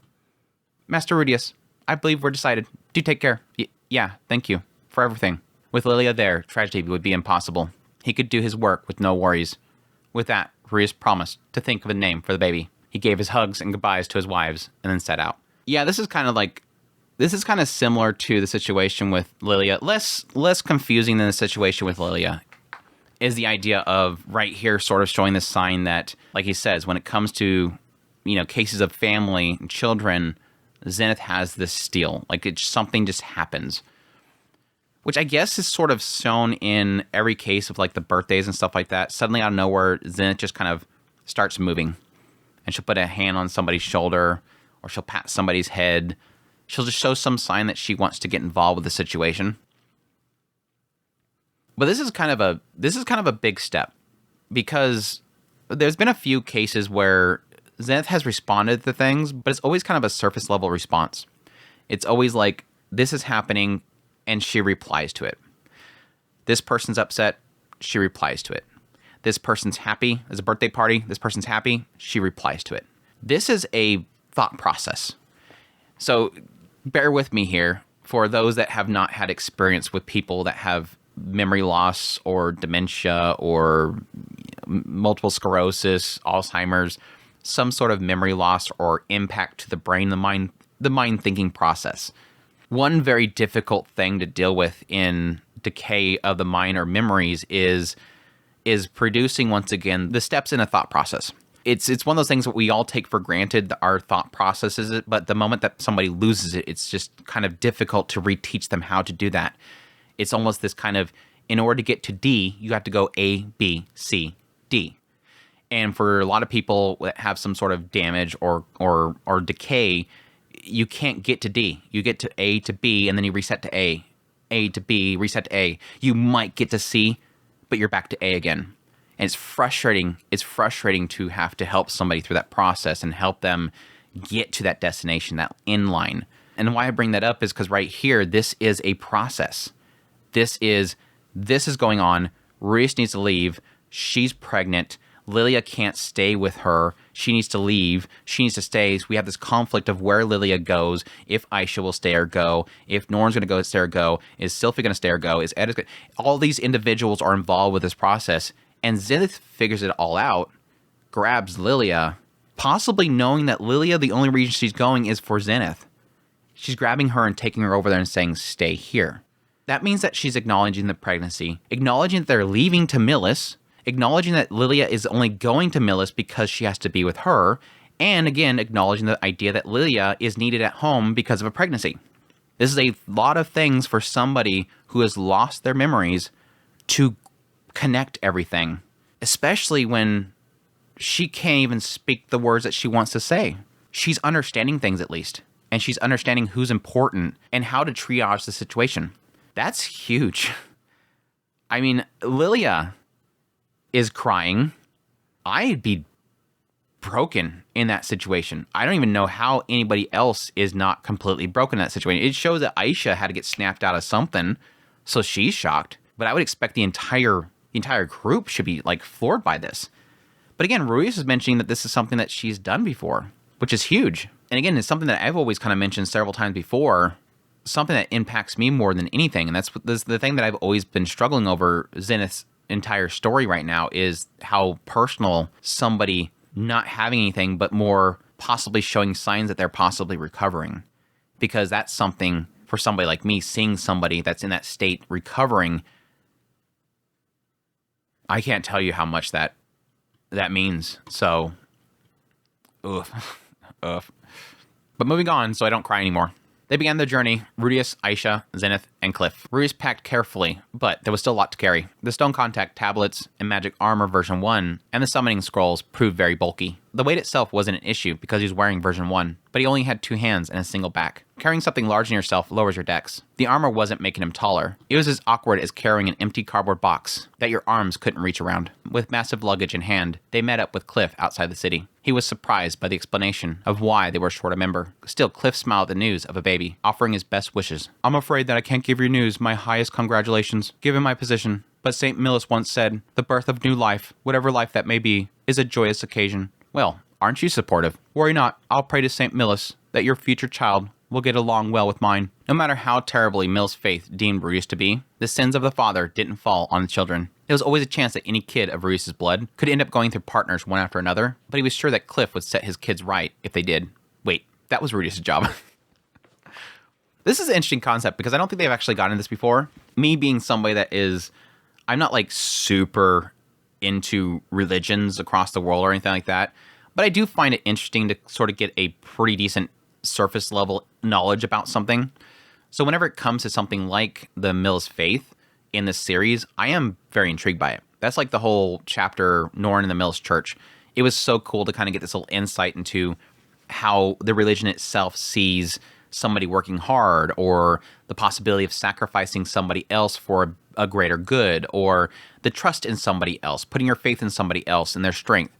Master Rudius, I believe we're decided. Do take care. Yeah, thank you for everything. With Lilia there, tragedy would be impossible. He could do his work with no worries. With that, Rudius promised to think of a name for the baby. He gave his hugs and goodbyes to his wives and then set out. Yeah, this is kind of similar to the situation with Lilia. Less confusing than the situation with Lilia is the idea of right here sort of showing this sign that, like he says, when it comes to, cases of family and children, Zenith has this steal. Like something just happens. Which I guess is sort of shown in every case of like the birthdays and stuff like that. Suddenly out of nowhere, Zenith just kind of starts moving. And she'll put a hand on somebody's shoulder, or she'll pat somebody's head. She'll just show some sign that she wants to get involved with the situation. But this is kind of a big step, because there's been a few cases where Zenith has responded to things, but it's always kind of a surface level response. It's always like, this is happening, and she replies to it. This person's upset, she replies to it. This person's happy, there's a birthday party, this person's happy, she replies to it. This is a thought process. So bear with me here for those that have not had experience with people that have memory loss or dementia or multiple sclerosis, Alzheimer's, some sort of memory loss or impact to the brain, the mind thinking process. One very difficult thing to deal with in decay of the mind or memories is producing, once again, the steps in a thought process. It's one of those things that we all take for granted, our thought processes, but the moment that somebody loses it, it's just kind of difficult to reteach them how to do that. It's almost this kind of, in order to get to D, you have to go A, B, C, D. And for a lot of people that have some sort of damage or decay, you can't get to D. You get to A to B, and then you reset to A to B, reset to A. You might get to C, but you're back to A again. And it's frustrating. It's frustrating to have to help somebody through that process and help them get to that destination, that inline. And why I bring that up is because right here, this is a process. This is going on. Reese needs to leave. She's pregnant. Lilia can't stay with her. She needs to leave. She needs to stay. So we have this conflict of where Lilia goes, if Aisha will stay or go, if Norn's going to go stay or go, is Sylphie going to stay or go, is Ed... All these individuals are involved with this process, and Zenith figures it all out, grabs Lilia, possibly knowing that Lilia, the only reason she's going is for Zenith. She's grabbing her and taking her over there and saying, stay here. That means that she's acknowledging the pregnancy, acknowledging that they're leaving to Millis, acknowledging that Lilia is only going to Millis because she has to be with her, and again, acknowledging the idea that Lilia is needed at home because of a pregnancy. This is a lot of things for somebody who has lost their memories to connect everything, especially when she can't even speak the words that she wants to say. She's understanding things at least, and she's understanding who's important and how to triage the situation. That's huge. I mean, Lilia is crying. I'd be broken in that situation. I don't even know how anybody else is not completely broken in that situation. It shows that Aisha had to get snapped out of something, so she's shocked. But I would expect the entire group should be like floored by this. But again, Ruiz is mentioning that this is something that she's done before, which is huge. And again, it's something that I've always kind of mentioned several times before, something that impacts me more than anything. And that's the thing that I've always been struggling over Zenith's entire story right now, is how personal somebody not having anything, but more possibly showing signs that they're possibly recovering. Because that's something for somebody like me, seeing somebody that's in that state recovering, I can't tell you how much that means. So, oof. But moving on, so I don't cry anymore. They began their journey, Rudius, Aisha, Zenith, and Cliff. Rudius packed carefully, but there was still a lot to carry. The stone contact tablets and magic armor version 1 and the summoning scrolls proved very bulky. The weight itself wasn't an issue because he was wearing version 1, but he only had 2 hands and a single back. Carrying something large in yourself lowers your dex. The armor wasn't making him taller. It was as awkward as carrying an empty cardboard box that your arms couldn't reach around. With massive luggage in hand, they met up with Cliff outside the city. He was surprised by the explanation of why they were short a member. Still, Cliff smiled at the news of a baby, offering his best wishes. "I'm afraid that I can't give your news my highest congratulations, given my position. But St. Millis once said, the birth of new life, whatever life that may be, is a joyous occasion." Well, aren't you supportive? Worry not, I'll pray to St. Millis that your future child will get along well with mine. No matter how terribly Mill's faith deemed Rudius to be, the sins of the father didn't fall on the children. There was always a chance that any kid of Rudius's blood could end up going through partners one after another, but he was sure that Cliff would set his kids right if they did. Wait, that was Rudius's job. This is an interesting concept because I don't think they've actually gotten this before. Me being somebody that is, I'm not like super into religions across the world or anything like that, but I do find it interesting to sort of get a pretty decent surface level knowledge about something. So whenever it comes to something like the Mill's faith in this series, I am very intrigued by it. That's like the whole chapter, Norn in the Mill's church. It was so cool to kind of get this little insight into how the religion itself sees somebody working hard, or the possibility of sacrificing somebody else for a greater good, or the trust in somebody else, putting your faith in somebody else and their strength.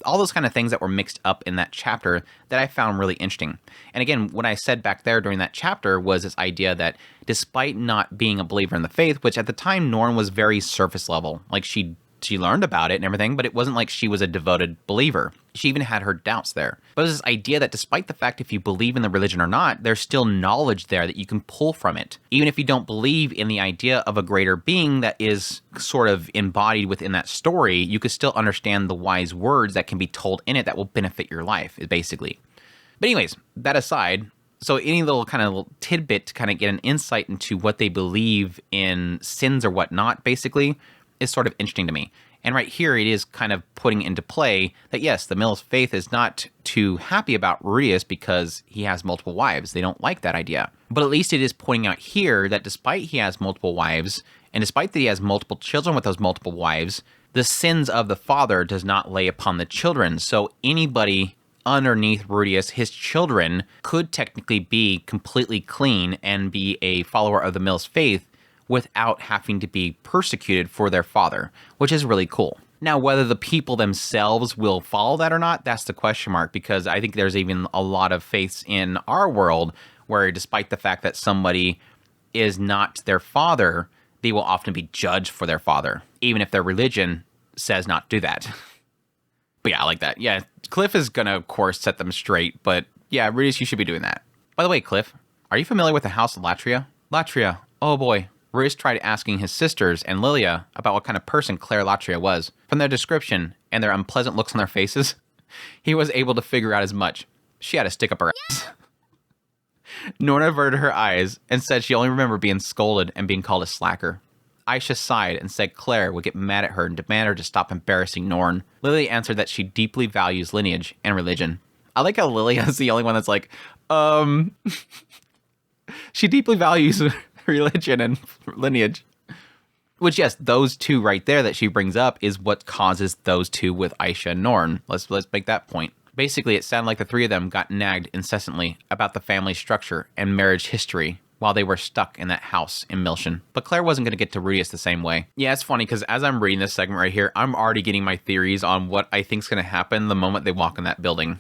All those kind of things that were mixed up in that chapter that I found really interesting. And again, what I said back there during that chapter was this idea that despite not being a believer in the faith, which at the time Norn was very surface level, like she learned about it and everything, but it wasn't like she was a devoted believer. She even had her doubts there. But it was this idea that despite the fact if you believe in the religion or not, there's still knowledge there that you can pull from it. Even if you don't believe in the idea of a greater being that is sort of embodied within that story, you could still understand the wise words that can be told in it that will benefit your life, basically. But anyways, that aside, so any little kind of tidbit to kind of get an insight into what they believe in sins or whatnot, basically, is sort of interesting to me. And right here, it is kind of putting into play that, yes, the Mill's faith is not too happy about Rudius because he has multiple wives. They don't like that idea. But at least it is pointing out here that despite he has multiple wives, and despite that he has multiple children with those multiple wives, the sins of the father does not lay upon the children. So anybody underneath Rudius, his children, could technically be completely clean and be a follower of the Mill's faith without having to be persecuted for their father, which is really cool. Now, whether the people themselves will follow that or not, that's the question mark, because I think there's even a lot of faiths in our world where despite the fact that somebody is not their father, they will often be judged for their father, even if their religion says not to do that. But yeah, I like that. Yeah, Cliff is going to, of course, set them straight, but yeah, Rudius, you should be doing that. By the way, Cliff, are you familiar with the House of Latria? Latria, oh boy. Rudius tried asking his sisters and Lilia about what kind of person Claire Latria was. From their description and their unpleasant looks on their faces, he was able to figure out as much. She had to stick up her ass. Norn averted her eyes and said she only remembered being scolded and being called a slacker. Aisha sighed and said Claire would get mad at her and demand her to stop embarrassing Norn. Lilia answered that she deeply values lineage and religion. I like how Lilia is the only one that's like, She deeply values religion and lineage. Which, yes, those two right there that she brings up is what causes those two with Aisha and Norn. Let's make that point. Basically, it sounded like the three of them got nagged incessantly about the family structure and marriage history while they were stuck in that house in Milshin. But Claire wasn't going to get to Rudius the same way. Yeah, it's funny because as I'm reading this segment right here, I'm already getting my theories on what I think is going to happen the moment they walk in that building.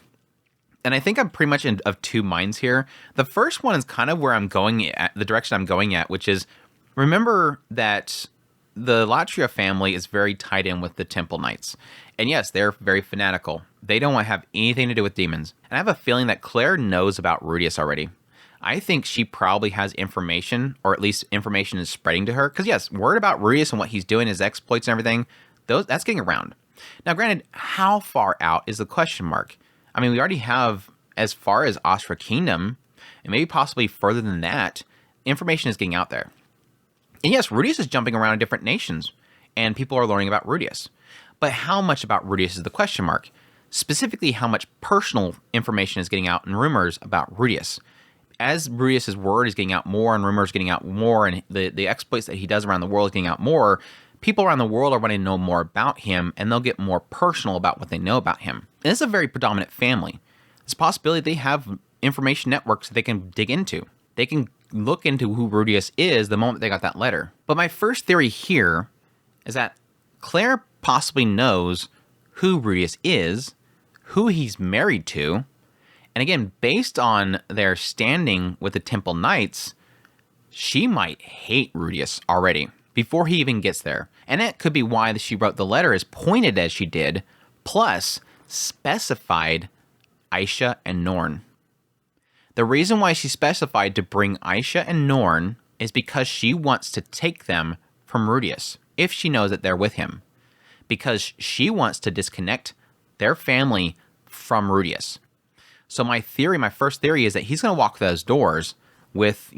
And I think I'm pretty much of two minds here. The first one is kind of where I'm going at, the direction I'm going at, which is, remember that the Latria family is very tied in with the Temple Knights. And yes, they're very fanatical. They don't want to have anything to do with demons. And I have a feeling that Claire knows about Rudius already. I think she probably has information, or at least information is spreading to her. Because yes, word about Rudius and what he's doing, his exploits and everything, that's getting around. Now, granted, how far out is the question mark? I mean, we already have as far as Astra Kingdom, and maybe possibly further than that, information is getting out there. And yes, Rudius is jumping around in different nations, and people are learning about Rudius. But how much about Rudius is the question mark? Specifically, how much personal information is getting out in rumors about Rudius. As Rudius' word is getting out more, and rumors getting out more, and the exploits that he does around the world is getting out more, people around the world are wanting to know more about him, and they'll get more personal about what they know about him. And this is a very predominant family. It's a possibility they have information networks that they can dig into. They can look into who Rudius is the moment they got that letter. But my first theory here is that Claire possibly knows who Rudius is, who he's married to, and again, based on their standing with the Temple Knights, she might hate Rudius already before he even gets there. And that could be why she wrote the letter as pointed as she did, plus specified Aisha and Norn. The reason why she specified to bring Aisha and Norn is because she wants to take them from Rudius, if she knows that they're with him. Because she wants to disconnect their family from Rudius. So my first theory is that he's going to walk those doors with,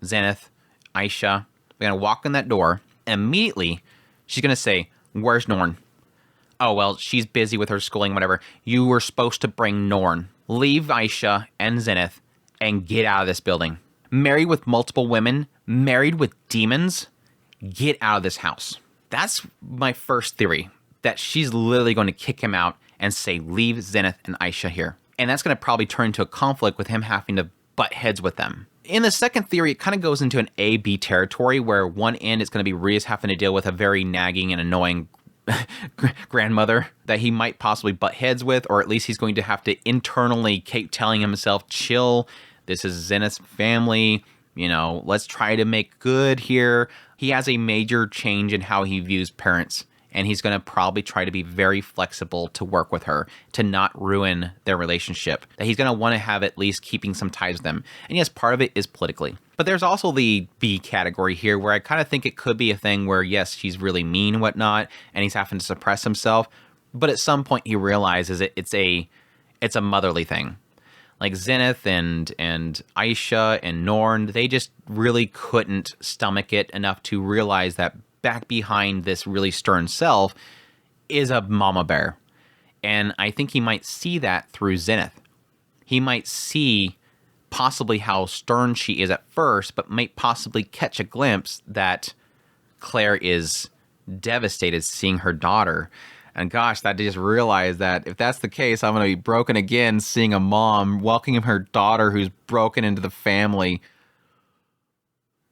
Zenith, Aisha. They're going to walk in that door, and immediately she's going to say, "Where's Norn?" "Oh, well, she's busy with her schooling, whatever. You were supposed to bring Norn. Leave Aisha and Zenith and get out of this building. Married with multiple women, married with demons, get out of this house." That's my first theory, that she's literally going to kick him out and say, "Leave Zenith and Aisha here." And that's going to probably turn into a conflict with him having to butt heads with them. In the second theory, it kind of goes into an A-B territory where one end is going to be Rudius having to deal with a very nagging and annoying grandmother that he might possibly butt heads with, or at least he's going to have to internally keep telling himself, chill, this is Zenith's family, let's try to make good here. He has a major change in how he views parents, and he's going to probably try to be very flexible to work with her, to not ruin their relationship, that he's going to want to have at least keeping some ties with them. And yes, part of it is politically. But there's also the B category here where I kind of think it could be a thing where, yes, she's really mean and whatnot, and he's having to suppress himself. But at some point he realizes it's a motherly thing. Like Zenith and Aisha and Norn, they just really couldn't stomach it enough to realize that back behind this really stern self is a mama bear. And I think he might see that through Zenith. He might see possibly how stern she is at first, but might possibly catch a glimpse that Claire is devastated seeing her daughter. And gosh, I just realized that if that's the case, I'm going to be broken again seeing a mom welcoming her daughter who's broken into the family.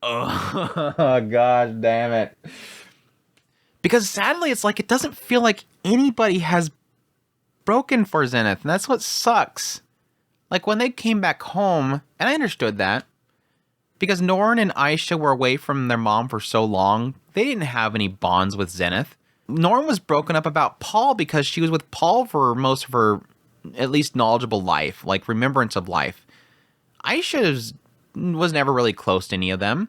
Oh, gosh damn it. Because sadly, it's like it doesn't feel like anybody has broken for Zenith, and that's what sucks. Like when they came back home, and I understood that, because Norn and Aisha were away from their mom for so long, they didn't have any bonds with Zenith. Norn was broken up about Paul because she was with Paul for most of her, at least knowledgeable life, like remembrance of life. Aisha was never really close to any of them.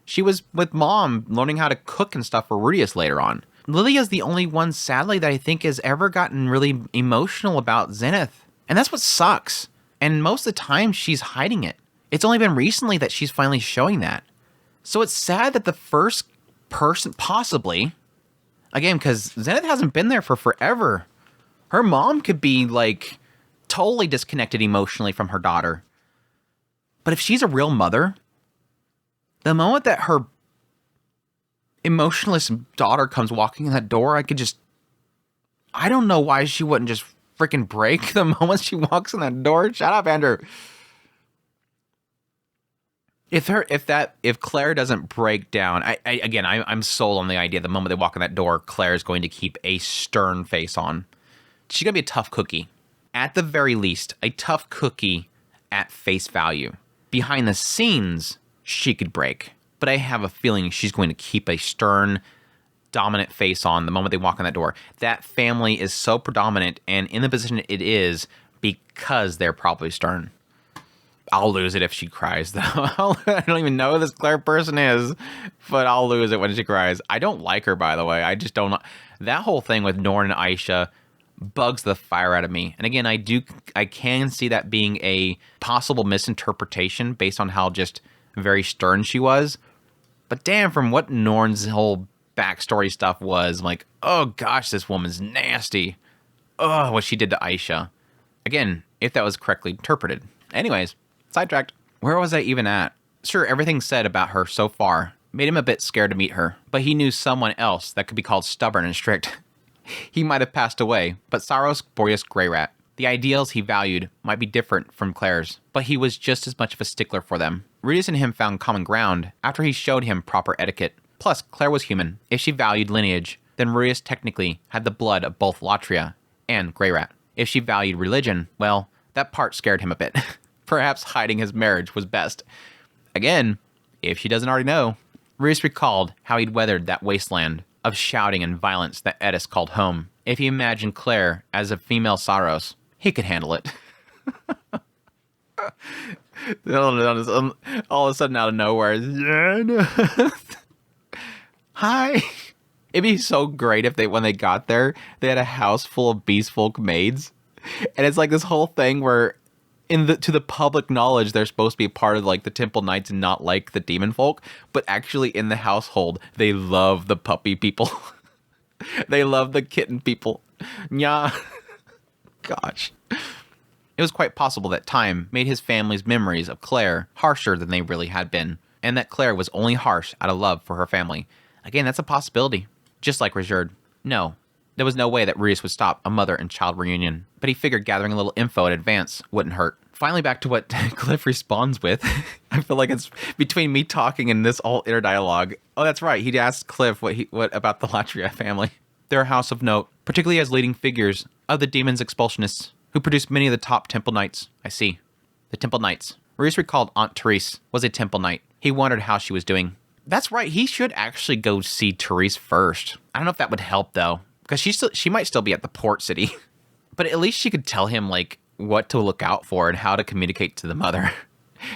She was with mom, learning how to cook and stuff for Rudius later on. Lydia's the only one, sadly, that I think has ever gotten really emotional about Zenith. And that's what sucks. And most of the time, she's hiding it. It's only been recently that she's finally showing that. So it's sad that the first person, possibly, again, because Zenith hasn't been there for forever. Her mom could be, like, totally disconnected emotionally from her daughter. But if she's a real mother, The moment that her emotionless daughter comes walking in that door, I don't know why she wouldn't just freaking break the moment she walks in that door. Shut up, Andrew. If Claire doesn't break down, I'm sold on the idea the moment they walk in that door, Claire is going to keep a stern face on. She's going to be a tough cookie. At the very least, a tough cookie at face value. Behind the scenes, she could break. But I have a feeling she's going to keep a stern, dominant face on the moment they walk in that door. That family is so predominant and in the position it is because they're probably stern. I'll lose it if she cries, though. I don't even know who this Claire person is, but I'll lose it when she cries. I don't like her, by the way. I just don't. That whole thing with Norn and Aisha bugs the fire out of me. And again, I can see that being a possible misinterpretation based on how just very stern she was. But damn, from what Norn's whole backstory stuff was, I'm like, oh gosh, this woman's nasty. Oh, what she did to Aisha. Again, if that was correctly interpreted. Anyways, sidetracked. Where was I even at? Sure, everything said about her so far made him a bit scared to meet her, but he knew someone else that could be called stubborn and strict. He might have passed away, but Saros Boreas Greyrat. The ideals he valued might be different from Claire's, but he was just as much of a stickler for them. Rudius and him found common ground after he showed him proper etiquette. Plus, Claire was human. If she valued lineage, then Rudius technically had the blood of both Latria and Greyrat. If she valued religion, well, that part scared him a bit. Perhaps hiding his marriage was best. Again, if she doesn't already know, Rudius recalled how he'd weathered that wasteland of shouting and violence that Edis called home. If he imagined Claire as a female Saros, he could handle it. All of a sudden, out of nowhere, hi. It'd be so great if when they got there, they had a house full of beast folk maids, and it's like this whole thing where, to the public knowledge, they're supposed to be part of like the Temple Knights and not like the demon folk, but actually in the household, they love the puppy people. They love the kitten people. Yeah. Gosh. It was quite possible that time made his family's memories of Claire harsher than they really had been, and that Claire was only harsh out of love for her family. Again, that's a possibility. Just like Regerd. No, there was no way that Rudius would stop a mother and child reunion, but he figured gathering a little info in advance wouldn't hurt. Finally, back to what Cliff responds with. I feel like it's between me talking and this all inner dialogue. Oh, that's right. He'd asked Cliff what about the Latria family. They're a house of note, particularly as leading figures of the demon's expulsionists, who produced many of the top Temple Knights. I see. The Temple Knights. Rudius recalled Aunt Therese was a Temple Knight. He wondered how she was doing. That's right. He should actually go see Therese first. I don't know if that would help, though, because she might still be at the port city. But at least she could tell him, like, what to look out for and how to communicate to the mother.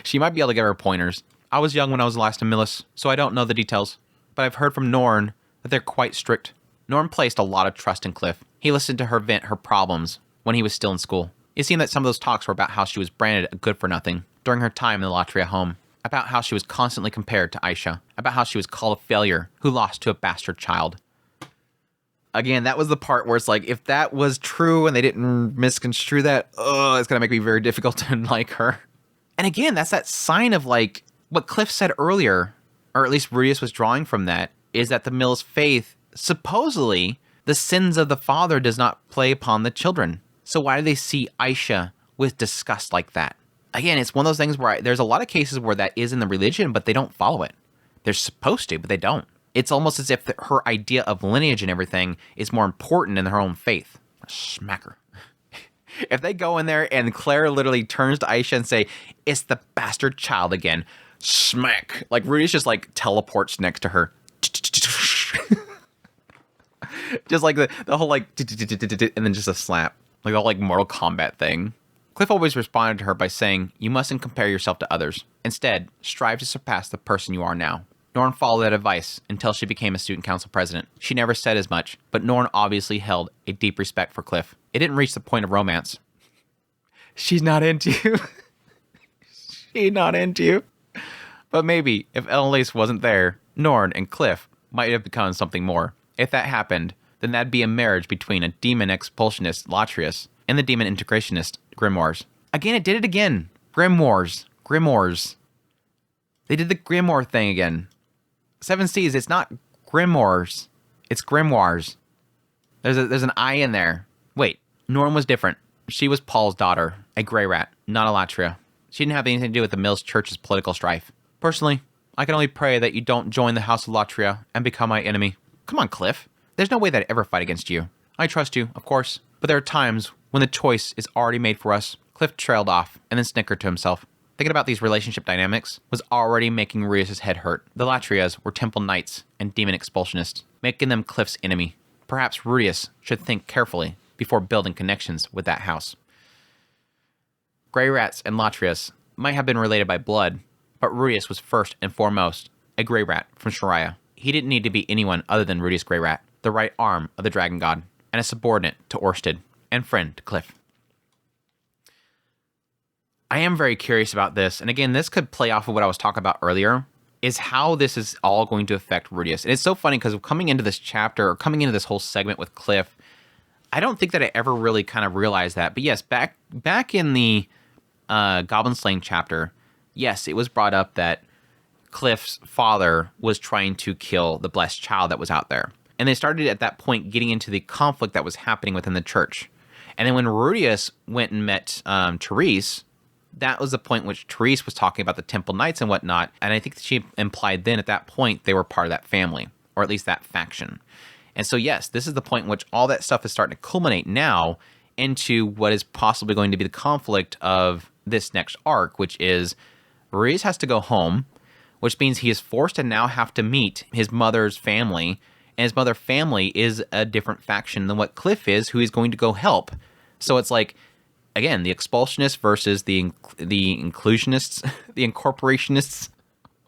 She might be able to give her pointers. I was young when I was last in Millis, so I don't know the details. But I've heard from Norn that they're quite strict. Norn placed a lot of trust in Cliff. He listened to her vent her problems when he was still in school. It seemed that some of those talks were about how she was branded a good-for-nothing during her time in the Latria home, about how she was constantly compared to Aisha, about how she was called a failure who lost to a bastard child. Again, that was the part where it's like, if that was true and they didn't misconstrue that, it's going to make me very difficult to like her. And again, that's that sign of like what Cliff said earlier, or at least Rudius was drawing from that, is that the Millis faith, supposedly, the sins of the father does not play upon the children. So why do they see Aisha with disgust like that? Again, it's one of those things where there's a lot of cases where that is in the religion, but they don't follow it. They're supposed to, but they don't. It's almost as if her idea of lineage and everything is more important than her own faith. Smack her. If they go in there and Claire literally turns to Aisha and say, it's the bastard child again, smack. Like Rudius just like teleports next to her. Just like the whole like, and then just a slap. Like the whole like Mortal Kombat thing. Cliff always responded to her by saying, you mustn't compare yourself to others. Instead, strive to surpass the person you are now. Norn followed that advice until she became a student council president. She never said as much, but Norn obviously held a deep respect for Cliff. It didn't reach the point of romance. She's not into you. She's not into you. But maybe, if Elise wasn't there, Norn and Cliff might have become something more. If that happened, then that'd be a marriage between a demon expulsionist, Latrius, and the demon integrationist, Grimoires. Again, it did it again. Grimoires. They did the grimoire thing again. Seven Seas, it's not grimoires. It's grimoires. There's an I in there. Wait, Norm was different. She was Paul's daughter, a gray rat, not a Latria. She didn't have anything to do with the Mills Church's political strife. Personally, I can only pray that you don't join the House of Latria and become my enemy. Come on, Cliff. There's no way that I'd ever fight against you. I trust you, of course, but there are times when the choice is already made for us. Cliff trailed off and then snickered to himself. Thinking about these relationship dynamics was already making Rudius' head hurt. The Latrias were temple knights and demon expulsionists, making them Cliff's enemy. Perhaps Rudius should think carefully before building connections with that house. Grey rats and Latrias might have been related by blood, but Rudius was first and foremost a Grey rat from Shariah. He didn't need to be anyone other than Rudius Grey Rat, the right arm of the Dragon God, and a subordinate to Orsted, and friend to Cliff. I am very curious about this, and again, this could play off of what I was talking about earlier, is how this is all going to affect Rudius. And it's so funny because coming into this chapter, or coming into this whole segment with Cliff, I don't think that I ever really kind of realized that. But yes, back in the Goblin Slaying chapter, yes, it was brought up that Cliff's father was trying to kill the blessed child that was out there. And they started at that point getting into the conflict that was happening within the church. And then when Rudius went and met Therese, that was the point which Therese was talking about the Temple Knights and whatnot. And I think she implied then at that point they were part of that family, or at least that faction. And so, yes, this is the point in which all that stuff is starting to culminate now into what is possibly going to be the conflict of this next arc, which is Rudius has to go home, which means he is forced to now have to meet his mother's family. And his mother family is a different faction than what Cliff is, who he's going to go help. So it's like, again, the expulsionists versus the inclusionists, the incorporationists,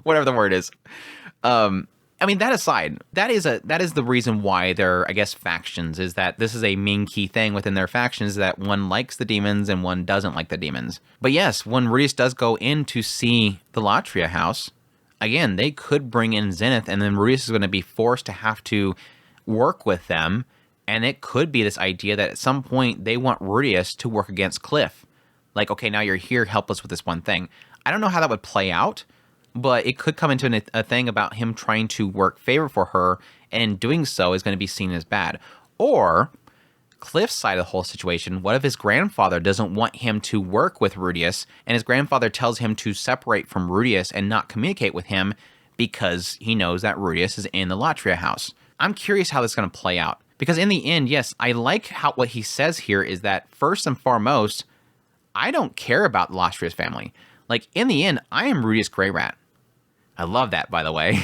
whatever the word is. I mean, that aside, that is the reason why they're, I guess, factions, is that this is a main key thing within their factions, that one likes the demons and one doesn't like the demons. But yes, when Rudius does go in to see the Latria house, again, they could bring in Zenith, and then Rudius is going to be forced to have to work with them. And it could be this idea that at some point they want Rudius to work against Cliff. Like, okay, now you're here, help us with this one thing. I don't know how that would play out, but it could come into a thing about him trying to work favor for her, and doing so is going to be seen as bad. Or Cliff's side of the whole situation, what if his grandfather doesn't want him to work with Rudius, and his grandfather tells him to separate from Rudius and not communicate with him because he knows that Rudius is in the Latria house? I'm curious how this is going to play out. Because in the end, yes, I like what he says here is that first and foremost, I don't care about the Latria's family. Like, in the end, I am Rudius Grey Rat. I love that, by the way,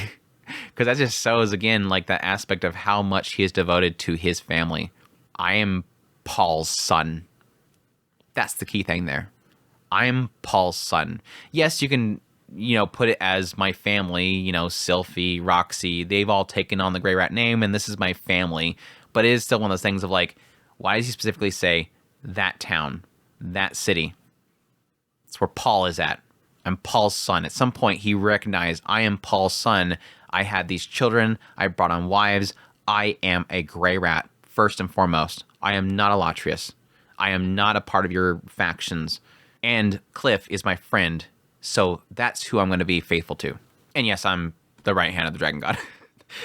because that just shows, again, like that aspect of how much he is devoted to his family. I am Paul's son. That's the key thing there. I am Paul's son. Yes, you can, put it as my family, Sylphie, Roxy, they've all taken on the Grey Rat name, and this is my family. But it is still one of those things of like, why does he specifically say that town, that city? It's where Paul is at. I'm Paul's son. At some point, he recognized, I am Paul's son. I had these children. I brought on wives. I am a Grey Rat, first and foremost. I am not a Latrius. I am not a part of your factions. And Cliff is my friend, so that's who I'm going to be faithful to. And yes, I'm the right hand of the Dragon God.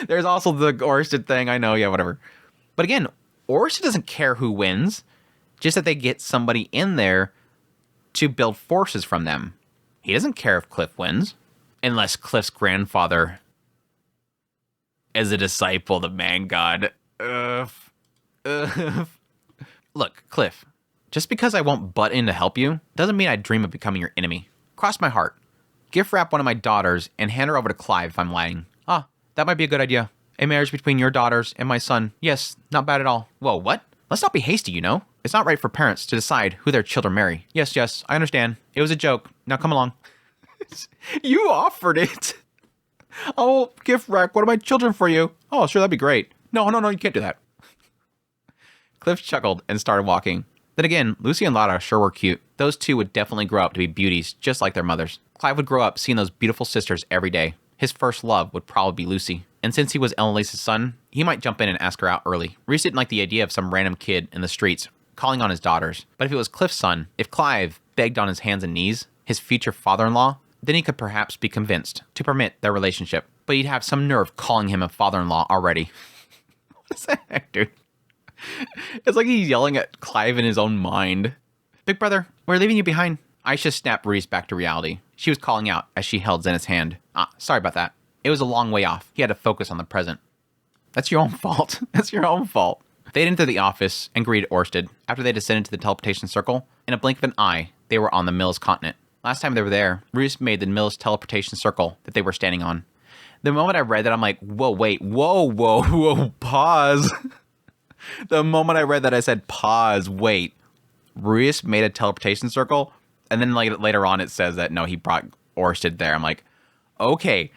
There's also the Orsted thing. I know, yeah, whatever. But again, Orsted doesn't care who wins, just that they get somebody in there to build forces from them. He doesn't care if Cliff wins, unless Cliff's grandfather is a disciple of the man god. Look, Cliff, just because I won't butt in to help you, doesn't mean I dream of becoming your enemy. Cross my heart. Gift wrap one of my daughters and hand her over to Clive if I'm lying. That might be a good idea. A marriage between your daughters and my son. Yes, not bad at all. Whoa, what? Let's not be hasty, It's not right for parents to decide who their children marry. Yes, I understand. It was a joke. Now come along. You offered it. I'll gift wrap one of my children for you. Oh, sure, that'd be great. No, you can't do that. Cliff chuckled and started walking. Then again, Lucy and Lara sure were cute. Those two would definitely grow up to be beauties, just like their mothers. Clive would grow up seeing those beautiful sisters every day. His first love would probably be Lucy. And since he was Elenice's son, he might jump in and ask her out early. Reese didn't like the idea of some random kid in the streets calling on his daughters. But if it was Cliff's son, if Clive begged on his hands and knees, his future father-in-law, then he could perhaps be convinced to permit their relationship. But he'd have some nerve calling him a father-in-law already. What the heck, dude? It's like he's yelling at Clive in his own mind. Big brother, we're leaving you behind. Aisha snapped Reese back to reality. She was calling out as she held Zenith's hand. Sorry about that. It was a long way off. He had to focus on the present. That's your own fault. That's your own fault. They entered the office and greeted Orsted. After they descended to the teleportation circle, in a blink of an eye, they were on the Mills continent. Last time they were there, Reese made the Mills teleportation circle that they were standing on. The moment I read that, I'm like, whoa, wait, whoa, pause. The moment I read that, I said, pause, wait. Reese made a teleportation circle? And then later on, it says that, no, he brought Orsted there. I'm like, okay,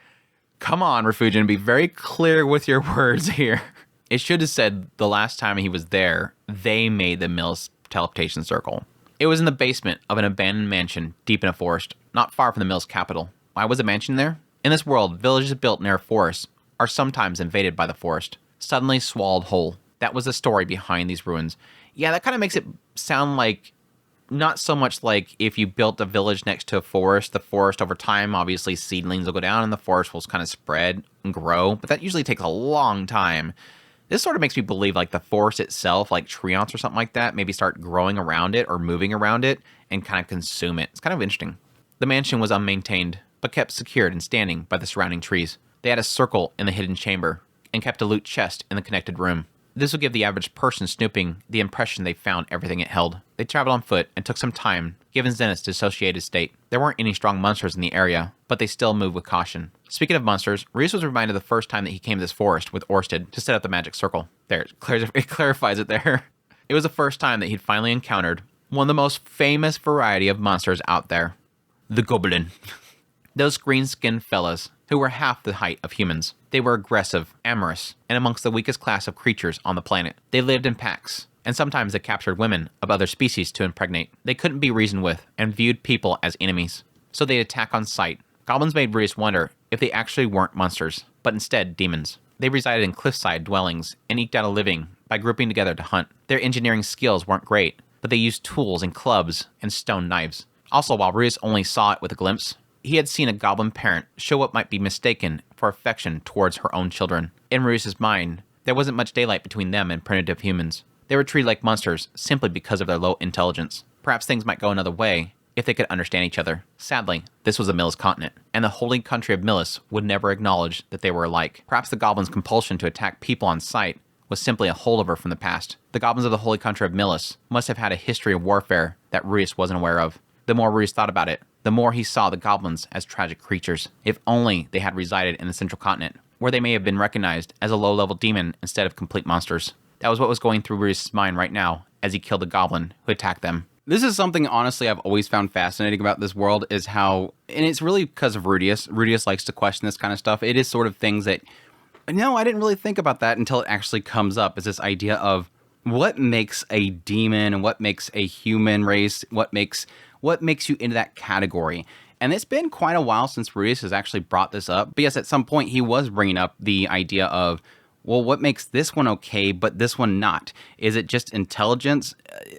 come on, Refugian, be very clear with your words here. It should have said the last time he was there, they made the Mills teleportation circle. It was in the basement of an abandoned mansion deep in a forest, not far from the Mills capital. Why was a mansion there? In this world, villages built near forests are sometimes invaded by the forest, suddenly swallowed whole. That was the story behind these ruins. Yeah, that kind of makes it sound like, not so much like if you built a village next to a forest, the forest over time, obviously seedlings will go down and the forest will kind of spread and grow, but that usually takes a long time. This sort of makes me believe like the forest itself, like treants or something like that, maybe start growing around it or moving around it and kind of consume it. It's kind of interesting. The mansion was unmaintained, but kept secured and standing by the surrounding trees. They had a circle in the hidden chamber and kept a loot chest in the connected room. This would give the average person snooping the impression they found everything it held. They traveled on foot and took some time, given Zenith's dissociated state. There weren't any strong monsters in the area, but they still moved with caution. Speaking of monsters, Reese was reminded the first time that he came to this forest with Orsted to set up the magic circle. There, it clarifies it there. It was the first time that he'd finally encountered one of the most famous variety of monsters out there. The Goblin. Those green-skinned fellas who were half the height of humans. They were aggressive, amorous, and amongst the weakest class of creatures on the planet. They lived in packs, and sometimes they captured women of other species to impregnate. They couldn't be reasoned with, and viewed people as enemies. So they'd attack on sight. Goblins made Reese wonder if they actually weren't monsters, but instead demons. They resided in cliffside dwellings and eked out a living by grouping together to hunt. Their engineering skills weren't great, but they used tools and clubs and stone knives. Also, while Reese only saw it with a glimpse, he had seen a goblin parent show what might be mistaken for affection towards her own children. In Reese's mind, there wasn't much daylight between them and primitive humans. They were treated like monsters simply because of their low intelligence. Perhaps things might go another way if they could understand each other. Sadly, this was a Millis continent, and the holy country of Millis would never acknowledge that they were alike. Perhaps the goblins' compulsion to attack people on sight was simply a holdover from the past. The goblins of the holy country of Millis must have had a history of warfare that Reese wasn't aware of. The more Reese thought about it, the more he saw the goblins as tragic creatures. If only they had resided in the central continent, where they may have been recognized as a low-level demon instead of complete monsters. That was what was going through Reese's mind right now as he killed the goblin who attacked them. This is something, honestly, I've always found fascinating about this world is how, and it's really because of Rudius. Rudius likes to question this kind of stuff. It is sort of things that, no, I didn't really think about that until it actually comes up, is this idea of what makes a demon and what makes a human race, what makes you into that category. And it's been quite a while since Rudius has actually brought this up. But yes, at some point he was bringing up the idea of, well, what makes this one okay, but this one not? Is it just intelligence?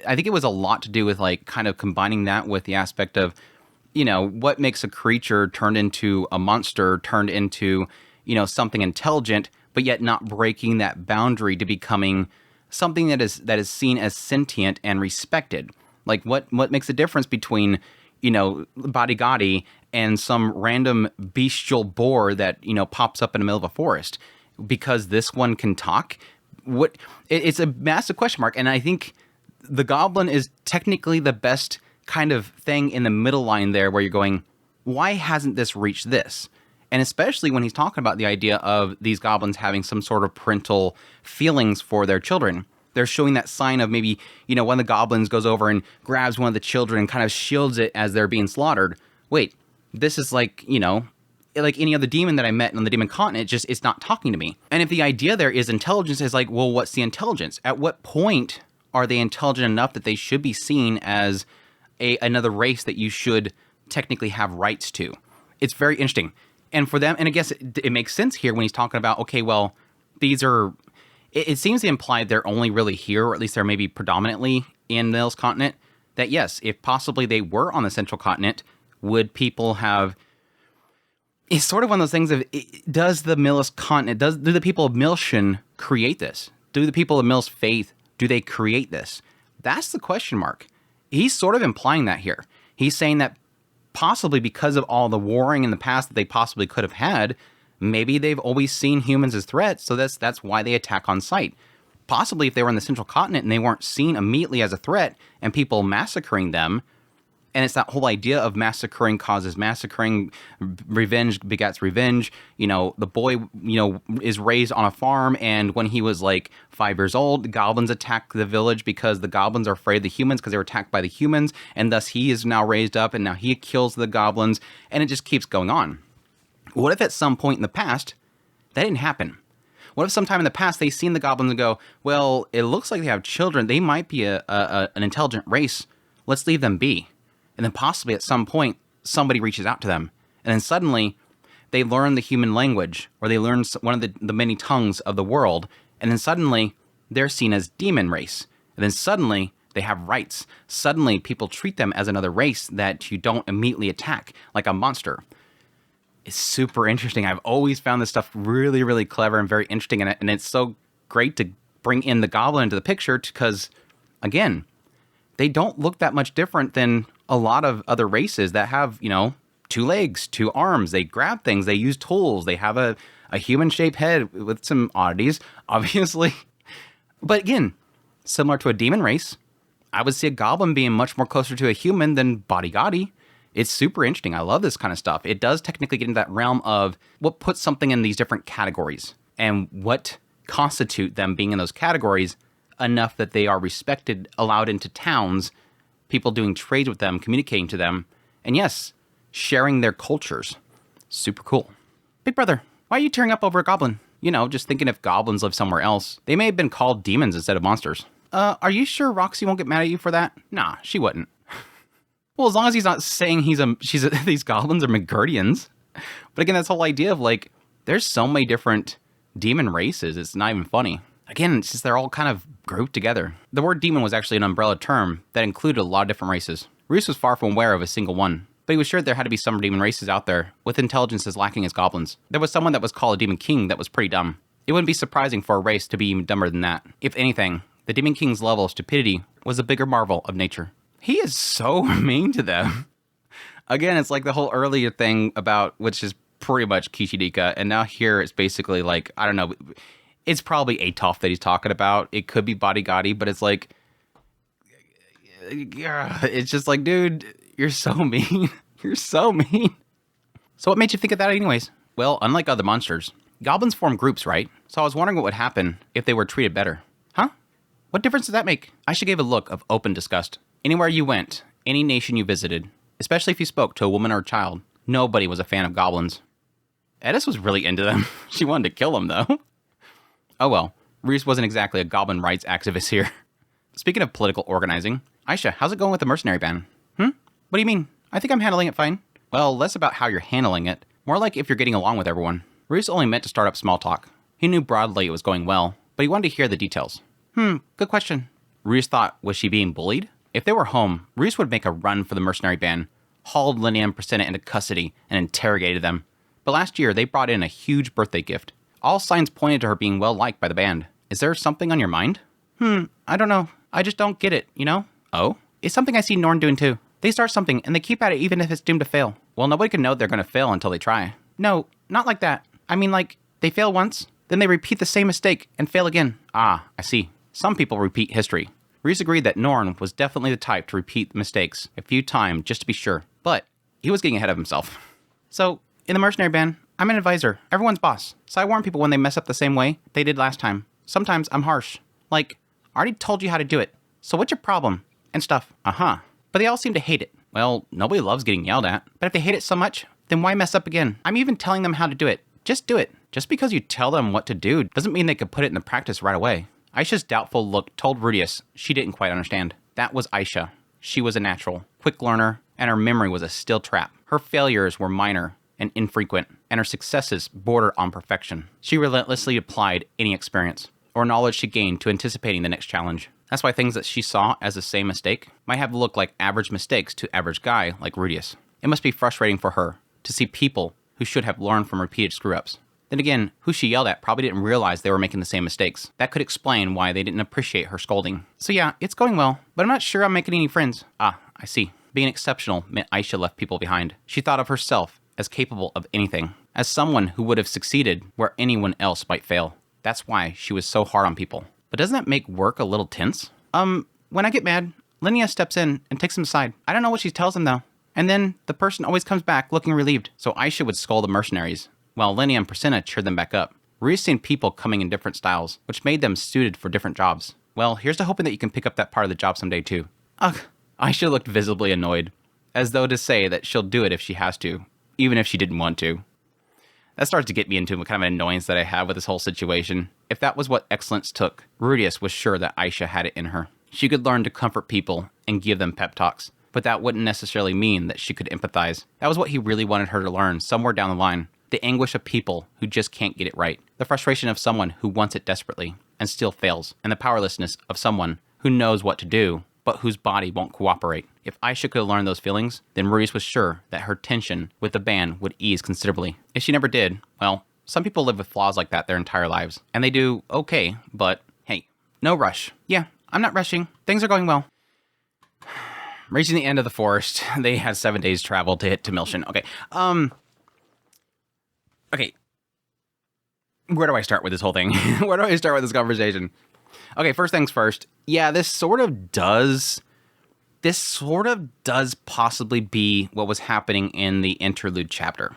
I think it was a lot to do with like kind of combining that with the aspect of, you know, what makes a creature turned into a monster, turned into, you know, something intelligent, but yet not breaking that boundary to becoming something that is seen as sentient and respected. Like what makes a difference between, you know, Bodigadi and some random bestial boar that, you know, pops up in the middle of a forest? Because this one can talk? It's a massive question mark. And I think the goblin is technically the best kind of thing in the middle line there where you're going, why hasn't this reached this? And especially when he's talking about the idea of these goblins having some sort of parental feelings for their children. They're showing that sign of maybe, you know, one of the goblins goes over and grabs one of the children and kind of shields it as they're being slaughtered. Wait, this is like, you know, like any other demon that I met on the demon continent, just it's not talking to me. And if the idea there is intelligence, is like, well, what's the intelligence? At what point are they intelligent enough that they should be seen as another race that you should technically have rights to? It's very interesting. And for them, and I guess it makes sense here when he's talking about, okay, well, these are, it seems to imply they're only really here, or at least they're maybe predominantly in Mills continent, that yes, if possibly they were on the central continent, would people have it's sort of one of those things of, does the Millis continent, do the people of Milshin create this? Do the people of Mills Faith, do they create this? That's the question mark. He's sort of implying that here. He's saying that possibly because of all the warring in the past that they possibly could have had, maybe they've always seen humans as threats, so that's why they attack on sight. Possibly if they were in the central continent and they weren't seen immediately as a threat and people massacring them, and it's that whole idea of massacring causes massacring, revenge begets revenge. You know, the boy, is raised on a farm, and when he was like 5 years old, the goblins attack the village because the goblins are afraid of the humans because they were attacked by the humans, and thus he is now raised up, and now he kills the goblins, and it just keeps going on. What if at some point in the past, that didn't happen? What if sometime in the past they've seen the goblins and go, well, it looks like they have children. They might be an intelligent race. Let's leave them be. And then possibly at some point, somebody reaches out to them. And then suddenly, they learn the human language, or they learn one of the many tongues of the world. And then suddenly, they're seen as demon race. And then suddenly, they have rights. Suddenly, people treat them as another race that you don't immediately attack, like a monster. It's super interesting. I've always found this stuff really, really clever and very interesting. And it's so great to bring in the goblin into the picture because, again, they don't look that much different than a lot of other races that have, 2 legs, 2 arms. They grab things. They use tools. They have a human-shaped head with some oddities, obviously. But again, similar to a demon race, I would see a goblin being much more closer to a human than bodyguardy. It's super interesting. I love this kind of stuff. It does technically get into that realm of what puts something in these different categories and what constitute them being in those categories enough that they are respected, allowed into towns, people doing trades with them, communicating to them, and yes, sharing their cultures. Super cool. Big brother, why are you tearing up over a goblin? Just thinking if goblins live somewhere else. They may have been called demons instead of monsters. Are you sure Roxy won't get mad at you for that? Nah, she wouldn't. Well, as long as he's not saying these goblins are Magurdians. But again, that's the whole idea of there's so many different demon races, it's not even funny. Again, it's just they're all kind of grouped together. The word demon was actually an umbrella term that included a lot of different races. Reese was far from aware of a single one, but he was sure there had to be some demon races out there with intelligence as lacking as goblins. There was someone that was called a demon king that was pretty dumb. It wouldn't be surprising for a race to be even dumber than that. If anything, the demon king's level of stupidity was a bigger marvel of nature. He is so mean to them. Again, it's like the whole earlier thing about, which is pretty much Kishidika, and now here it's basically I don't know, it's probably Atoff that he's talking about. It could be Bodyguardy, but it's it's just dude, you're so mean. You're so mean. So what made you think of that anyways? Well, unlike other monsters, goblins form groups, right? So I was wondering what would happen if they were treated better. Huh? What difference does that make? Aisha gave a look of open disgust. Anywhere you went, any nation you visited, especially if you spoke to a woman or a child, nobody was a fan of goblins. Edis was really into them. She wanted to kill them, though. Oh well, Reese wasn't exactly a goblin rights activist here. Speaking of political organizing, Aisha, how's it going with the mercenary ban? What do you mean? I think I'm handling it fine. Well, less about how you're handling it, more like if you're getting along with everyone. Reese only meant to start up small talk. He knew broadly it was going well, but he wanted to hear the details. Good question. Reese thought, was she being bullied? If they were home, Reese would make a run for the mercenary band, hauled Linnea and Priscilla into custody, and interrogated them. But last year, they brought in a huge birthday gift. All signs pointed to her being well-liked by the band. Is there something on your mind? I don't know. I just don't get it, Oh? It's something I see Norn doing too. They start something, and they keep at it even if it's doomed to fail. Well, nobody can know they're going to fail until they try. No, not like that. I mean, they fail once, then they repeat the same mistake and fail again. Ah, I see. Some people repeat history. Reese agreed that Norn was definitely the type to repeat mistakes a few times just to be sure, but he was getting ahead of himself. So, in the mercenary band, I'm an advisor, everyone's boss, so I warn people when they mess up the same way they did last time. Sometimes I'm harsh. I already told you how to do it, so what's your problem? And stuff. But they all seem to hate it. Well, nobody loves getting yelled at, but if they hate it so much, then why mess up again? I'm even telling them how to do it. Just do it. Just because you tell them what to do doesn't mean they could put it into practice right away. Aisha's doubtful look told Rudius she didn't quite understand. That was Aisha. She was a natural, quick learner, and her memory was a still trap. Her failures were minor and infrequent, and her successes bordered on perfection. She relentlessly applied any experience or knowledge she gained to anticipating the next challenge. That's why things that she saw as the same mistake might have looked like average mistakes to average guy like Rudius. It must be frustrating for her to see people who should have learned from repeated screw-ups. Then again, who she yelled at probably didn't realize they were making the same mistakes. That could explain why they didn't appreciate her scolding. So yeah, it's going well, but I'm not sure I'm making any friends. Ah, I see. Being exceptional meant Aisha left people behind. She thought of herself as capable of anything, as someone who would have succeeded where anyone else might fail. That's why she was so hard on people. But doesn't that make work a little tense? When I get mad, Linnea steps in and takes him aside. I don't know what she tells him though. And then the person always comes back looking relieved. So Aisha would scold the mercenaries, while Linnea and Priscilla cheered them back up. We're seeing people coming in different styles, which made them suited for different jobs. Well, here's to hoping that you can pick up that part of the job someday too. Ugh, Aisha looked visibly annoyed, as though to say that she'll do it if she has to, even if she didn't want to. That starts to get me into kind of an annoyance that I have with this whole situation. If that was what excellence took, Rudius was sure that Aisha had it in her. She could learn to comfort people and give them pep talks, but that wouldn't necessarily mean that she could empathize. That was what he really wanted her to learn somewhere down the line. The anguish of people who just can't get it right. The frustration of someone who wants it desperately and still fails. And the powerlessness of someone who knows what to do, but whose body won't cooperate. If Aisha could have learned those feelings, then Rudius was sure that her tension with the band would ease considerably. If she never did, well, some people live with flaws like that their entire lives. And they do okay, but hey, no rush. Yeah, I'm not rushing. Things are going well. Reaching the end of the forest, they had 7 days travel to hit to Milshin. Okay, okay. Where do I start with this whole thing? Where do I start with this conversation? Okay, first things first. Yeah, this sort of does possibly be what was happening in the interlude chapter.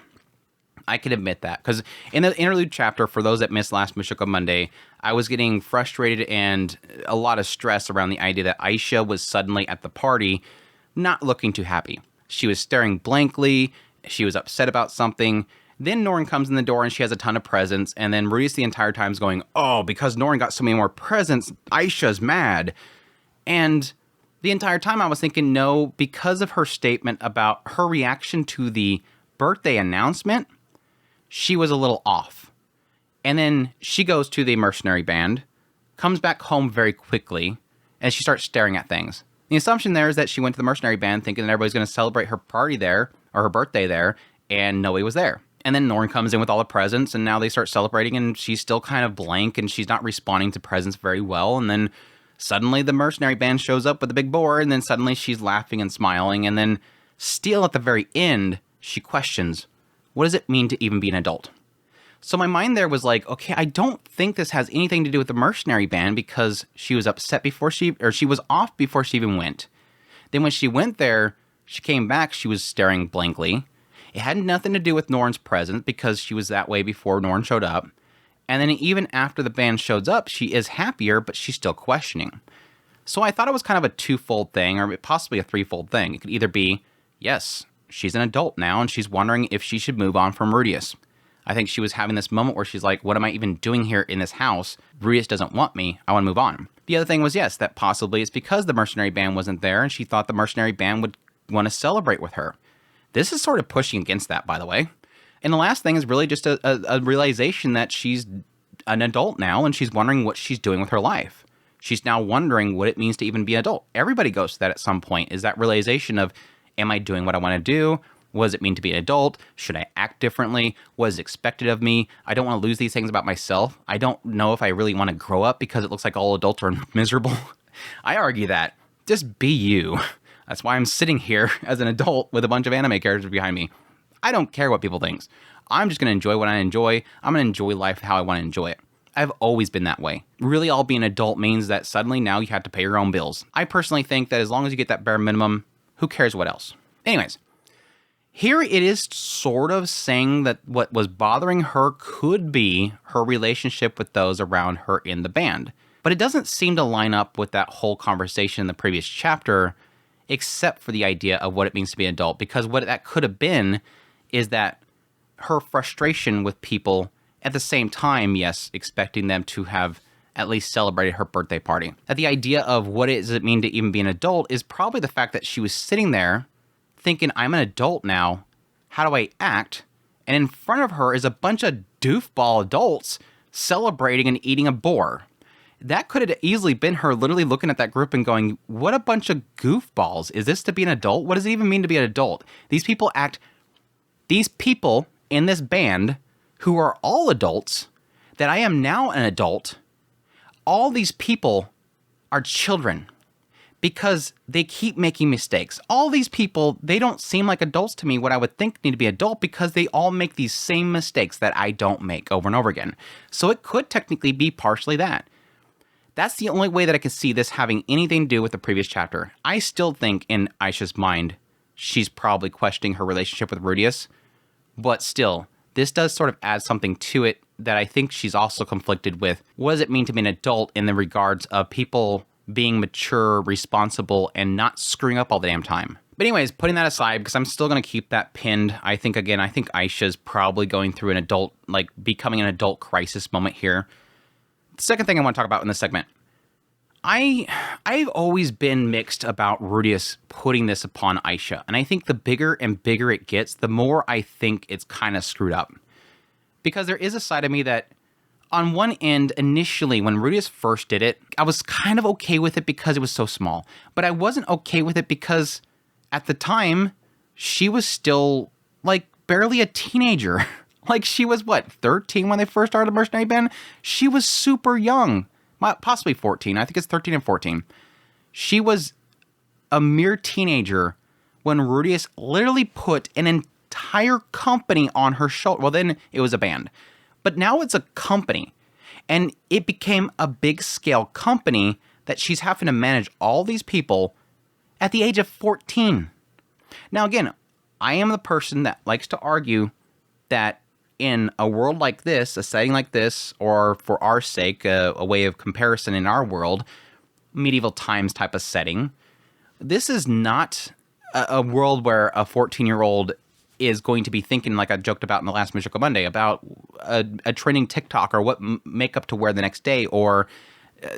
I can admit that, because in the interlude chapter, for those that missed last Mushoku Monday, I was getting frustrated and a lot of stress around the idea that Aisha was suddenly at the party, not looking too happy. She was staring blankly, she was upset about something. Then Norn comes in the door and she has a ton of presents, and then Rudius the entire time is going, oh, because Norn got so many more presents, Aisha's mad. And the entire time I was thinking, no, because of her statement about her reaction to the birthday announcement, she was a little off. And then she goes to the mercenary band, comes back home very quickly, and she starts staring at things. The assumption there is that she went to the mercenary band thinking that everybody's going to celebrate her party there, or her birthday there, and nobody was there. And then Norn comes in with all the presents, and now they start celebrating, and she's still kind of blank, and she's not responding to presents very well. And then suddenly the mercenary band shows up with a big board, and then suddenly she's laughing and smiling. And then still at the very end, she questions, what does it mean to even be an adult? So my mind there was like, okay, I don't think this has anything to do with the mercenary band, because she was upset before she was off before she even went. Then when she went there, she came back, she was staring blankly. It had nothing to do with Norn's presence, because she was that way before Norn showed up. And then even after the band shows up, she is happier, but she's still questioning. So I thought it was kind of a twofold thing, or possibly a threefold thing. It could either be, yes, she's an adult now, and she's wondering if she should move on from Rudius. I think she was having this moment where she's like, what am I even doing here in this house? Rudius doesn't want me. I want to move on. The other thing was, yes, that possibly it's because the mercenary band wasn't there, and she thought the mercenary band would want to celebrate with her. This is sort of pushing against that, by the way. And the last thing is really just a realization that she's an adult now, and she's wondering what she's doing with her life. She's now wondering what it means to even be an adult. Everybody goes to that at some point, is that realization of, am I doing what I want to do? What does it mean to be an adult? Should I act differently? What is expected of me? I don't want to lose these things about myself. I don't know if I really want to grow up because it looks like all adults are miserable. I argue that. Just be you. That's why I'm sitting here as an adult with a bunch of anime characters behind me. I don't care what people think. I'm just going to enjoy what I enjoy. I'm going to enjoy life how I want to enjoy it. I've always been that way. Really, all being an adult means that suddenly now you have to pay your own bills. I personally think that as long as you get that bare minimum, who cares what else? Anyways, here it is sort of saying that what was bothering her could be her relationship with those around her in the band. But it doesn't seem to line up with that whole conversation in the previous chapter, except for the idea of what it means to be an adult, because what that could have been is that her frustration with people at the same time, yes, expecting them to have at least celebrated her birthday party. That the idea of what does it mean to even be an adult is probably the fact that she was sitting there thinking, I'm an adult now, how do I act? And in front of her is a bunch of doofball adults celebrating and eating a boar. That could have easily been her literally looking at that group and going, what a bunch of goofballs. Is this to be an adult? What does it even mean to be an adult? These people in this band who are all adults, that I am now an adult. All these people are children because they keep making mistakes. All these people, they don't seem like adults to me, what I would think need to be adult, because they all make these same mistakes that I don't make over and over again. So it could technically be partially that. That's the only way that I can see this having anything to do with the previous chapter. I still think in Aisha's mind, she's probably questioning her relationship with Rudius, but still, this does sort of add something to it that I think she's also conflicted with. What does it mean to be an adult in the regards of people being mature, responsible, and not screwing up all the damn time? But anyways, putting that aside, because I'm still going to keep that pinned, I think Aisha's probably going through an adult, like becoming an adult crisis moment here. The second thing I want to talk about in this segment, I've always been mixed about Rudius putting this upon Aisha, and I think the bigger and bigger it gets, the more I think it's kind of screwed up. Because there is a side of me that, on one end, initially, when Rudius first did it, I was kind of okay with it because it was so small. But I wasn't okay with it because, at the time, she was still, like, barely a teenager. Like, she was, 13 when they first started the Mercenary Band? She was super young. Possibly 14. I think it's 13 and 14. She was a mere teenager when Rudius literally put an entire company on her shoulder. Well, then it was a band. But now it's a company. And it became a big scale company that she's having to manage all these people at the age of 14. Now, again, I am the person that likes to argue that in a world like this, a setting like this, or for our sake, a way of comparison in our world, medieval times type of setting, this is not a world where a 14-year-old is going to be thinking, like I joked about in the last Mushoku Monday, about a trending TikTok or what makeup to wear the next day, or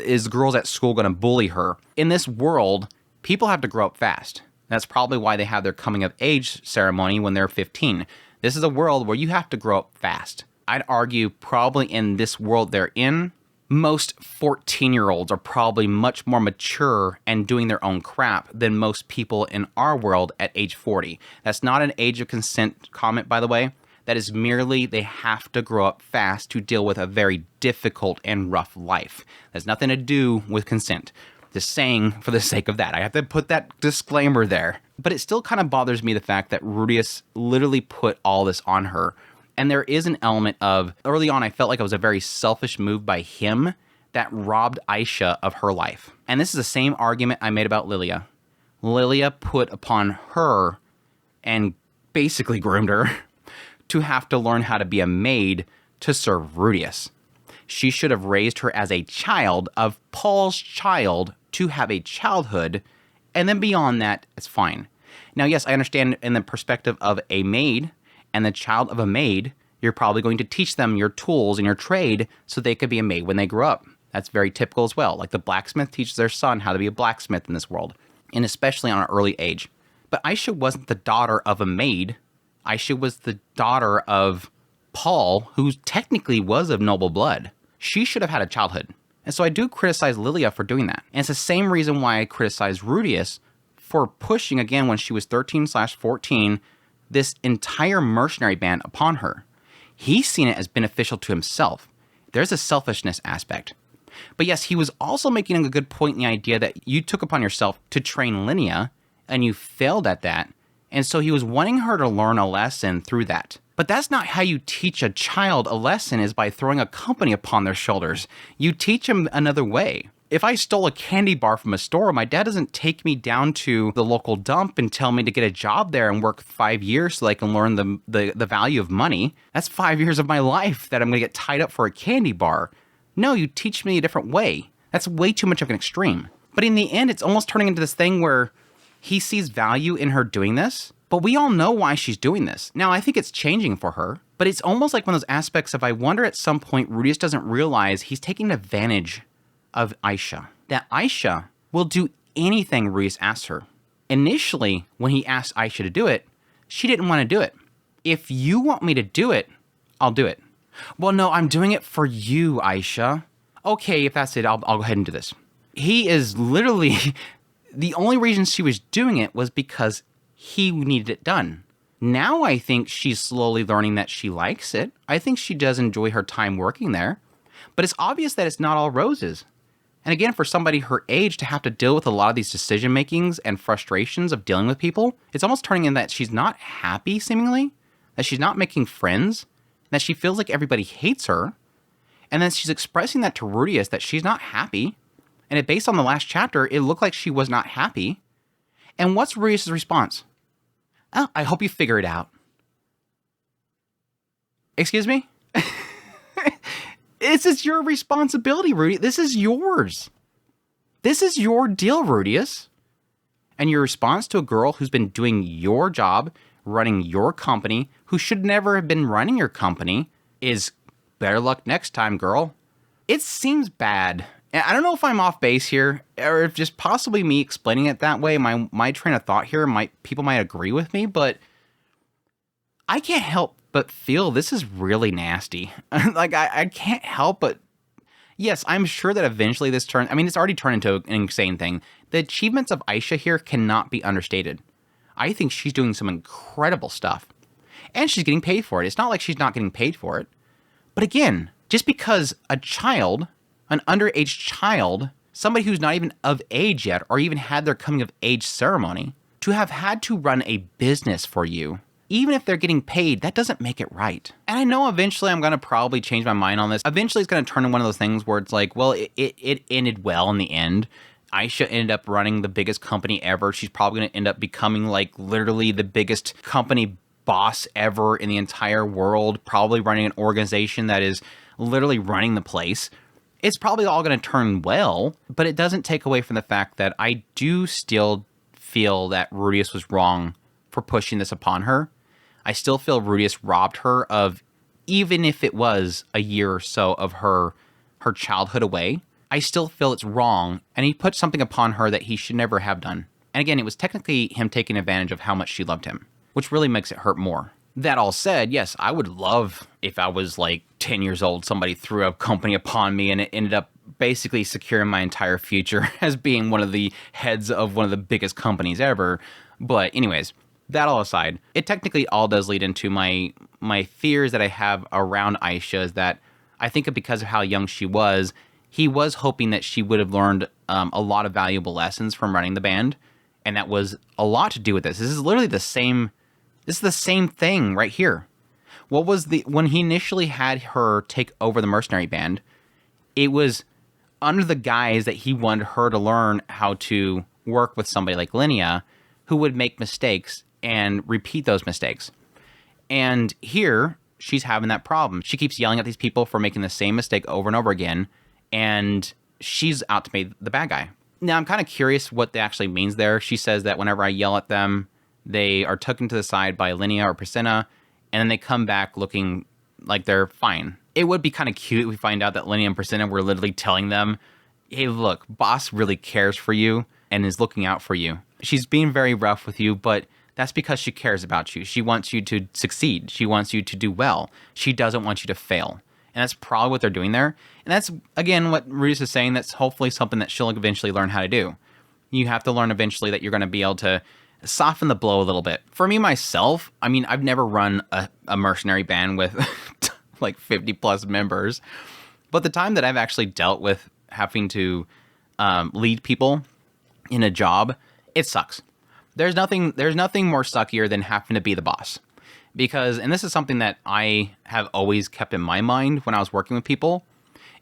is girls at school going to bully her. In this world, people have to grow up fast. That's probably why they have their coming of age ceremony when they're 15. This is a world where you have to grow up fast. I'd argue probably in this world they're in, most 14-year-olds are probably much more mature and doing their own crap than most people in our world at age 40. That's not an age of consent comment, by the way. That is merely they have to grow up fast to deal with a very difficult and rough life. That's nothing to do with consent. Just saying for the sake of that. I have to put that disclaimer there. But it still kind of bothers me the fact that Rudius literally put all this on her. And there is an element of, early on I felt like it was a very selfish move by him that robbed Aisha of her life. And this is the same argument I made about Lilia. Lilia put upon her and basically groomed her to have to learn how to be a maid to serve Rudius. She should have raised her as a child of Paul's child to have a childhood, and then beyond that, it's fine. Now, yes, I understand in the perspective of a maid and the child of a maid, you're probably going to teach them your tools and your trade so they could be a maid when they grow up. That's very typical as well. Like the blacksmith teaches their son how to be a blacksmith in this world, and especially on an early age. But Aisha wasn't the daughter of a maid. Aisha was the daughter of Paul, who technically was of noble blood. She should have had a childhood. And so I do criticize Lilia for doing that. And it's the same reason why I criticize Rudius for pushing, again, when she was 13/14, this entire mercenary band upon her. He's seen it as beneficial to himself. There's a selfishness aspect. But yes, he was also making a good point in the idea that you took upon yourself to train Linia, and you failed at that. And so he was wanting her to learn a lesson through that. But that's not how you teach a child a lesson, is by throwing a company upon their shoulders. You teach them another way. If I stole a candy bar from a store, my dad doesn't take me down to the local dump and tell me to get a job there and work 5 years so I can learn the value of money. That's 5 years of my life that I'm going to get tied up for a candy bar. No, you teach me a different way. That's way too much of an extreme. But in the end, it's almost turning into this thing where he sees value in her doing this, but we all know why she's doing this. Now, I think it's changing for her, but it's almost like one of those aspects of, I wonder at some point Rudius doesn't realize he's taking advantage of Aisha. That Aisha will do anything Rudius asks her. Initially, when he asked Aisha to do it, she didn't want to do it. If you want me to do it, I'll do it. Well, no, I'm doing it for you, Aisha. Okay, if that's it, I'll go ahead and do this. He is literally... The only reason she was doing it was because he needed it done. Now I think she's slowly learning that she likes it. I think she does enjoy her time working there. But it's obvious that it's not all roses. And again, for somebody her age to have to deal with a lot of these decision makings and frustrations of dealing with people, it's almost turning in that she's not happy, seemingly, that she's not making friends, that she feels like everybody hates her, and then she's expressing that to Rudius that she's not happy. And based on the last chapter, it looked like she was not happy. And what's Rudius' response? Oh, I hope you figure it out. Excuse me? This is your responsibility, Rudy. This is yours. This is your deal, Rudius. And your response to a girl who's been doing your job, running your company, who should never have been running your company, is better luck next time, girl. It seems bad. And I don't know if I'm off base here, or if just possibly me explaining it that way, my train of thought here, people might agree with me, but I can't help but feel this is really nasty. Like, I can't help but... Yes, I'm sure that eventually this turns... I mean, it's already turned into an insane thing. The achievements of Aisha here cannot be understated. I think she's doing some incredible stuff. And she's getting paid for it. It's not like she's not getting paid for it. But again, just because a child, an underage child, somebody who's not even of age yet, or even had their coming of age ceremony, to have had to run a business for you, even if they're getting paid, that doesn't make it right. And I know eventually I'm going to probably change my mind on this. Eventually it's going to turn into one of those things where it's like, well, it ended well in the end. Aisha ended up running the biggest company ever. She's probably going to end up becoming like literally the biggest company boss ever in the entire world, probably running an organization that is literally running the place. It's probably all going to turn well, but it doesn't take away from the fact that I do still feel that Rudius was wrong for pushing this upon her. I still feel Rudius robbed her of, even if it was a year or so of her childhood away, I still feel it's wrong, and he put something upon her that he should never have done. And again, it was technically him taking advantage of how much she loved him, which really makes it hurt more. That all said, yes, I would love if I was like 10 years old, somebody threw a company upon me and it ended up basically securing my entire future as being one of the heads of one of the biggest companies ever. But anyways, that all aside, it technically all does lead into my fears that I have around Aisha, is that I think because of how young she was, he was hoping that she would have learned a lot of valuable lessons from running the band, and that was a lot to do with this. This is literally the same thing right here. What was when he initially had her take over the mercenary band, it was under the guise that he wanted her to learn how to work with somebody like Linnea, who would make mistakes and repeat those mistakes. And here, she's having that problem. She keeps yelling at these people for making the same mistake over and over again, and she's out to be the bad guy. Now, I'm kind of curious what that actually means there. She says that whenever I yell at them, they are taken to the side by Linnea or Priscilla, and then they come back looking like they're fine. It would be kind of cute if we find out that Linnea and Priscilla were literally telling them, hey, look, boss really cares for you and is looking out for you. She's being very rough with you, but that's because she cares about you. She wants you to succeed. She wants you to do well. She doesn't want you to fail. And that's probably what they're doing there. And that's, again, what Rudius is saying. That's hopefully something that she'll eventually learn how to do. You have to learn eventually that you're going to be able to soften the blow a little bit. For me, myself, I mean, I've never run a mercenary band with like 50 plus members. But the time that I've actually dealt with having to lead people in a job, it sucks. There's nothing more suckier than having to be the boss. Because, and this is something that I have always kept in my mind when I was working with people,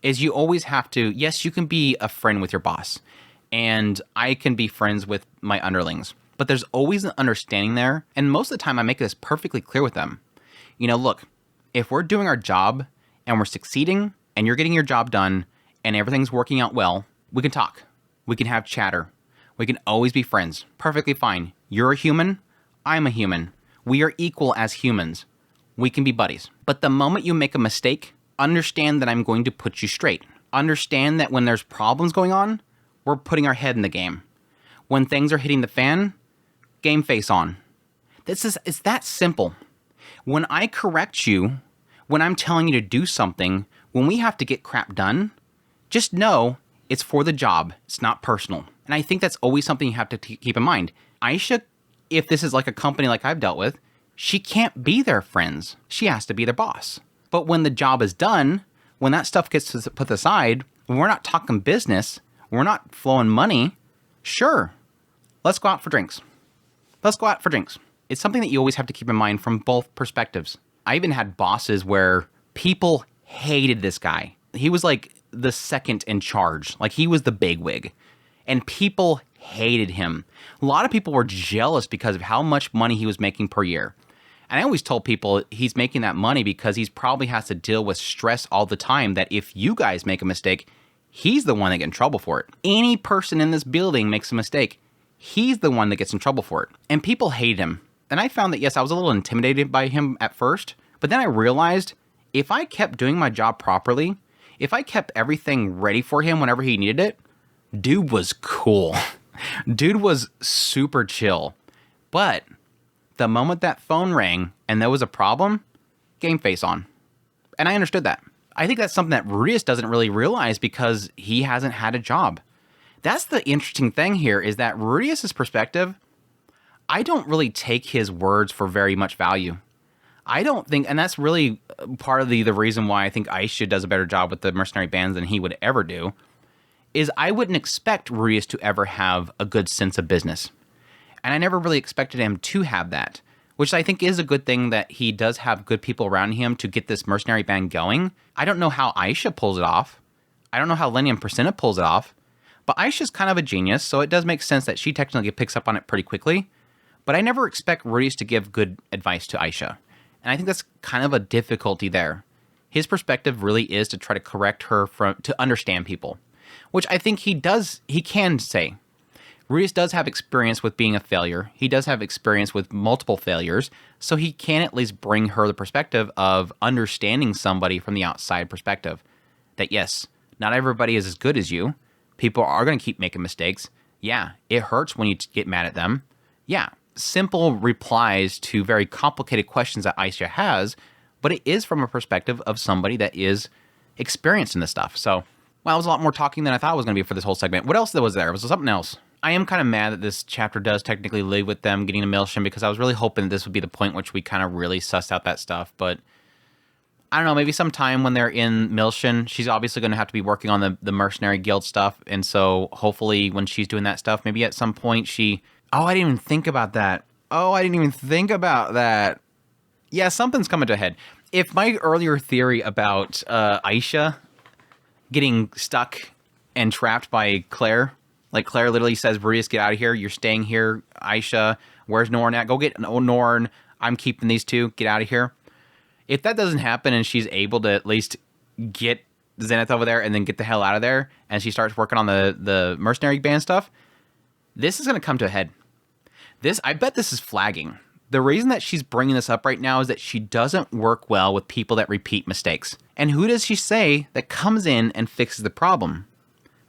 is you always have to, yes, you can be a friend with your boss, and I can be friends with my underlings, but there's always an understanding there, and most of the time I make this perfectly clear with them. You know, look, if we're doing our job, and we're succeeding, and you're getting your job done, and everything's working out well, we can talk. We can have chatter. We can always be friends. Perfectly fine. You're a human. I'm a human. We are equal as humans. We can be buddies. But the moment you make a mistake, understand that I'm going to put you straight. Understand that when there's problems going on, we're putting our head in the game. When things are hitting the fan, game face on. It's that simple. When I correct you, when I'm telling you to do something, when we have to get crap done, just know it's for the job. It's not personal. And I think that's always something you have to keep in mind. Aisha, if this is like a company like I've dealt with, she can't be their friends. She has to be their boss. But when the job is done, when that stuff gets put aside, when we're not talking business, we're not flowing money, sure, let's go out for drinks. Let's go out for drinks. It's something that you always have to keep in mind from both perspectives. I even had bosses where people hated this guy. He was like the second in charge. Like he was the bigwig. And people hated him. A lot of people were jealous because of how much money he was making per year. And I always told people he's making that money because he's probably has to deal with stress all the time, that if you guys make a mistake, he's the one that gets in trouble for it. Any person in this building makes a mistake, he's the one that gets in trouble for it. And people hate him. And I found that, yes, I was a little intimidated by him at first, but then I realized if I kept doing my job properly, if I kept everything ready for him whenever he needed it, dude was cool. Dude was super chill. But the moment that phone rang and there was a problem, game face on. And I understood that. I think that's something that Rudius doesn't really realize because he hasn't had a job. That's the interesting thing here, is that Rudius's perspective, I don't really take his words for very much value. I don't think, and that's really part of the reason why I think Aisha does a better job with the mercenary bands than he would ever do, is I wouldn't expect Rudius to ever have a good sense of business. And I never really expected him to have that, which I think is a good thing, that he does have good people around him to get this mercenary band going. I don't know how Aisha pulls it off. I don't know how Lenny and Priscilla pulls it off. But Aisha's kind of a genius, so it does make sense that she technically picks up on it pretty quickly. But I never expect Rudius to give good advice to Aisha. And I think that's kind of a difficulty there. His perspective really is to try to correct her to understand people, which I think he can say. Rudius does have experience with being a failure. He does have experience with multiple failures, so he can at least bring her the perspective of understanding somebody from the outside perspective. That yes, not everybody is as good as you. People are going to keep making mistakes. Yeah, it hurts when you get mad at them. Yeah, simple replies to very complicated questions that Aisha has, but it is from a perspective of somebody that is experienced in this stuff. So, well, it was a lot more talking than I thought it was going to be for this whole segment. What else was there? Was there something else? I am kind of mad that this chapter does technically lead with them getting to Milshin, because I was really hoping that this would be the point which we kind of really sussed out that stuff, but I don't know, maybe sometime when they're in Milshin, she's obviously going to have to be working on the Mercenary Guild stuff, and so hopefully when she's doing that stuff, maybe at some point Oh, I didn't even think about that. Yeah, something's coming to a head. If my earlier theory about Aisha getting stuck and trapped by Claire, like Claire literally says, Rudius, get out of here, you're staying here, Aisha, where's Norn at? Go get Norn, I'm keeping these two, get out of here. If that doesn't happen and she's able to at least get Zenith over there and then get the hell out of there, and she starts working on the mercenary band stuff, this is going to come to a head. I bet this is flagging. The reason that she's bringing this up right now is that she doesn't work well with people that repeat mistakes. And who does she say that comes in and fixes the problem?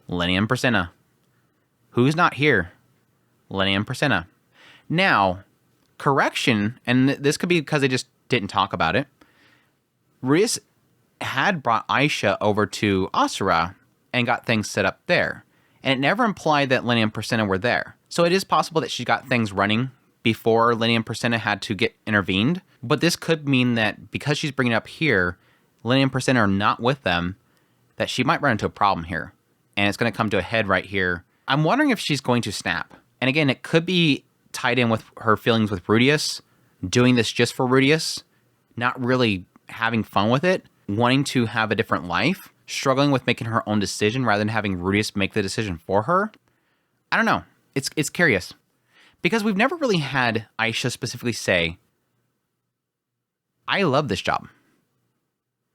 Lenny and Priscilla. Who's not here? Lenny and Priscilla. Now, correction, and this could be because they just didn't talk about it. Rudius had brought Aisha over to Asura and got things set up there. And it never implied that Lenny and Priscilla were there. So it is possible that she got things running before Lenny and Priscilla had to get intervened. But this could mean that because she's bringing it up here, Lenny and Priscilla are not with them, that she might run into a problem here. And it's going to come to a head right here. I'm wondering if she's going to snap. And again, it could be tied in with her feelings with Rudius, doing this just for Rudius, not really having fun with it, wanting to have a different life, struggling with making her own decision rather than having Rudius make the decision for her. I don't know. It's curious. Because we've never really had Aisha specifically say, I love this job.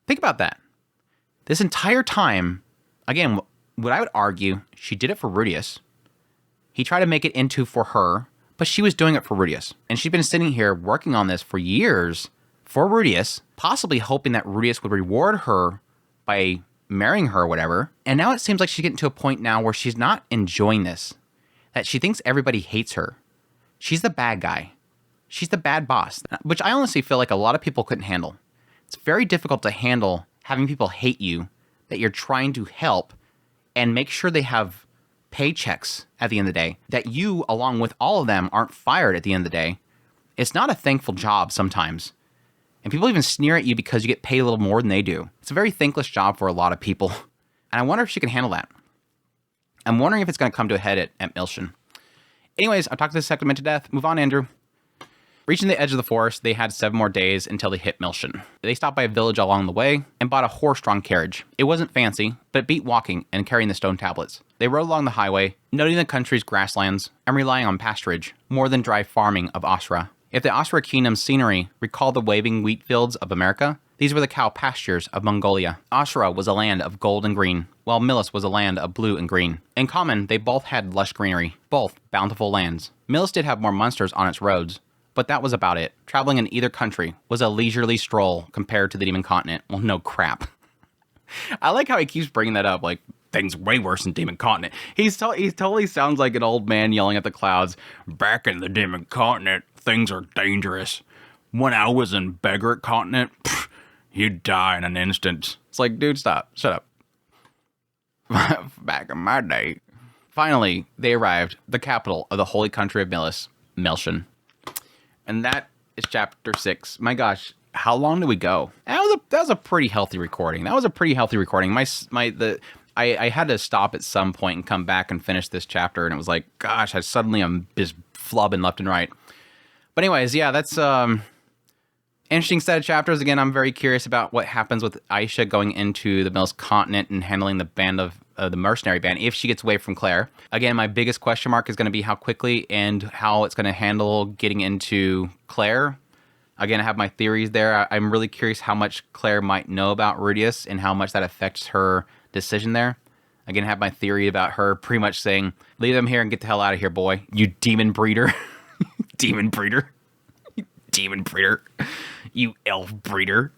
Think about that. This entire time, again, what I would argue, she did it for Rudius. He tried to make it into for her, but she was doing it for Rudius. And she's been sitting here working on this for years for Rudius, possibly hoping that Rudius would reward her by marrying her or whatever. And now it seems like she's getting to a point now where she's not enjoying this. That she thinks everybody hates her. She's the bad guy. She's the bad boss, which I honestly feel like a lot of people couldn't handle. It's very difficult to handle having people hate you, that you're trying to help and make sure they have paychecks at the end of the day, that you, along with all of them, aren't fired at the end of the day. It's not a thankful job sometimes. And people even sneer at you because you get paid a little more than they do. It's a very thankless job for a lot of people. And I wonder if she can handle that. I'm wondering if it's going to come to a head at Milshin. Anyways, I've talked this segment to death. Move on, Andrew. Reaching the edge of the forest, they had 7 more days until they hit Milshin. They stopped by a village along the way and bought a horse-drawn carriage. It wasn't fancy, but it beat walking and carrying the stone tablets. They rode along the highway, noting the country's grasslands and relying on pasturage more than dry farming of Asra. If the Asra Kingdom's scenery recalled the waving wheat fields of America, these were the cow pastures of Mongolia. Asra was a land of gold and green, while Milis was a land of blue and green. In common, they both had lush greenery, both bountiful lands. Milis did have more monsters on its roads, but that was about it. Traveling in either country was a leisurely stroll compared to the Demon Continent. Well, no crap. I like how he keeps bringing that up, like, things way worse than Demon Continent. He totally sounds like an old man yelling at the clouds. Back in the Demon Continent, things are dangerous. When I was in Beggar Continent, you'd die in an instant. It's like, dude, stop. Shut up. Back in my day. Finally, they arrived, the capital of the holy country of Milshin. And that is chapter 6. My gosh, how long did we go? That was a pretty healthy recording. I had to stop at some point and come back and finish this chapter, and it was like, gosh, I'm just flubbing left and right. But anyways, yeah, that's interesting set of chapters. Again, I'm very curious about what happens with Aisha going into the Millis continent and handling the band of the mercenary band if she gets away from Claire. Again, my biggest question mark is going to be how quickly and how it's going to handle getting into Claire. Again, I have my theories there. I'm really curious how much Claire might know about Rudius and how much that affects her decision there. Again, I have my theory about her pretty much saying, leave them here and get the hell out of here, boy. You demon breeder. Demon breeder. Demon breeder. You elf breeder.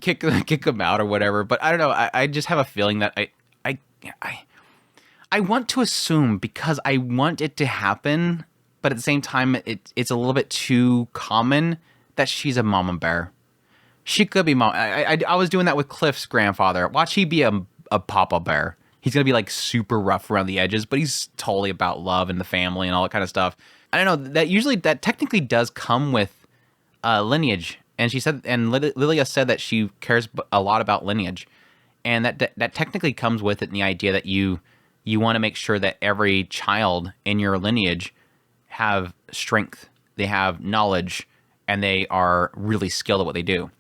Kick them out or whatever. But I don't know. I just have a feeling that I want to assume, because I want it to happen, but at the same time, it's a little bit too common, that she's a mama bear. She could be mom. I was doing that with Cliff's grandfather. Watch he be a papa bear. He's going to be like super rough around the edges, but he's totally about love and the family and all that kind of stuff. I don't know, that technically does come with lineage. And she said, and Lilia said that she cares a lot about lineage. And that technically comes with it in the idea that you want to make sure that every child in your lineage have strength, they have knowledge, and they are really skilled at what they do,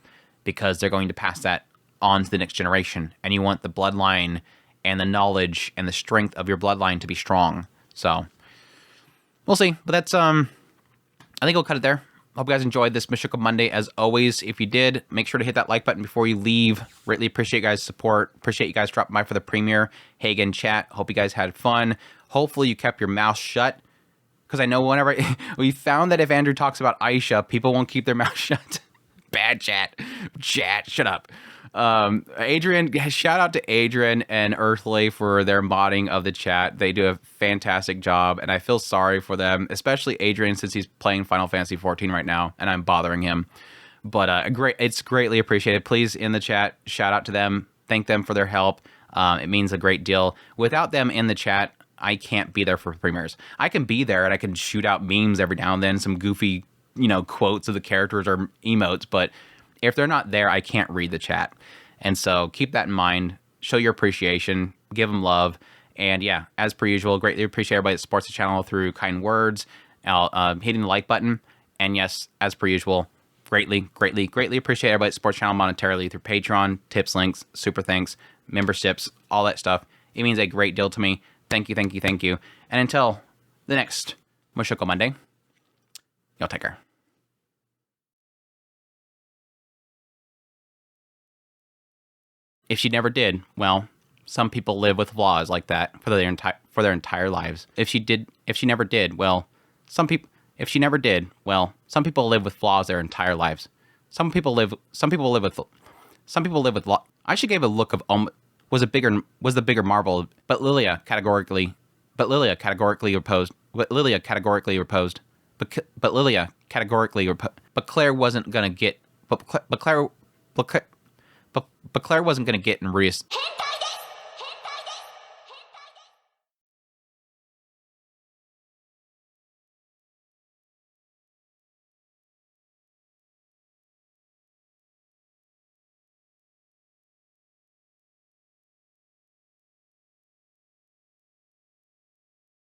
because they're going to pass that on to the next generation. And you want the bloodline and the knowledge and the strength of your bloodline to be strong. So we'll see. But that's I think we'll cut it there. Hope you guys enjoyed this Mushoku Monday. As always, if you did, make sure to hit that like button before you leave. Greatly appreciate you guys' support. Appreciate you guys dropping by for the premiere. Hey again, chat. Hope you guys had fun. Hopefully you kept your mouth shut, because I know whenever we found that if Andrew talks about Aisha, people won't keep their mouth shut. Bad chat. Chat, shut up. Adrian, shout out to Adrian and Earthly for their modding of the chat. They do a fantastic job, and I feel sorry for them, especially Adrian, since he's playing Final Fantasy 14 right now, and I'm bothering him. But it's greatly appreciated. Please, in the chat, shout out to them. Thank them for their help. It means a great deal. Without them in the chat, I can't be there for premieres. I can be there, and I can shoot out memes every now and then, some goofy, quotes of the characters or emotes, but if they're not there, I can't read the chat. And so keep that in mind. Show your appreciation. Give them love. And yeah, as per usual, greatly appreciate everybody that supports the channel through kind words, hitting the like button. And yes, as per usual, greatly appreciate everybody that supports the channel monetarily through Patreon, tips, links, super thanks, memberships, all that stuff. It means a great deal to me. Thank you. And until the next Mushoku Monday, y'all take care. If she never did, well, some people live with flaws like that for their entire lives. If she never did, well, some people live with flaws their entire lives. Some people live with I should give a look of was the bigger marvel, but Lilia categorically opposed. But Claire wasn't gonna get. But Claire wasn't gonna get in Rudius.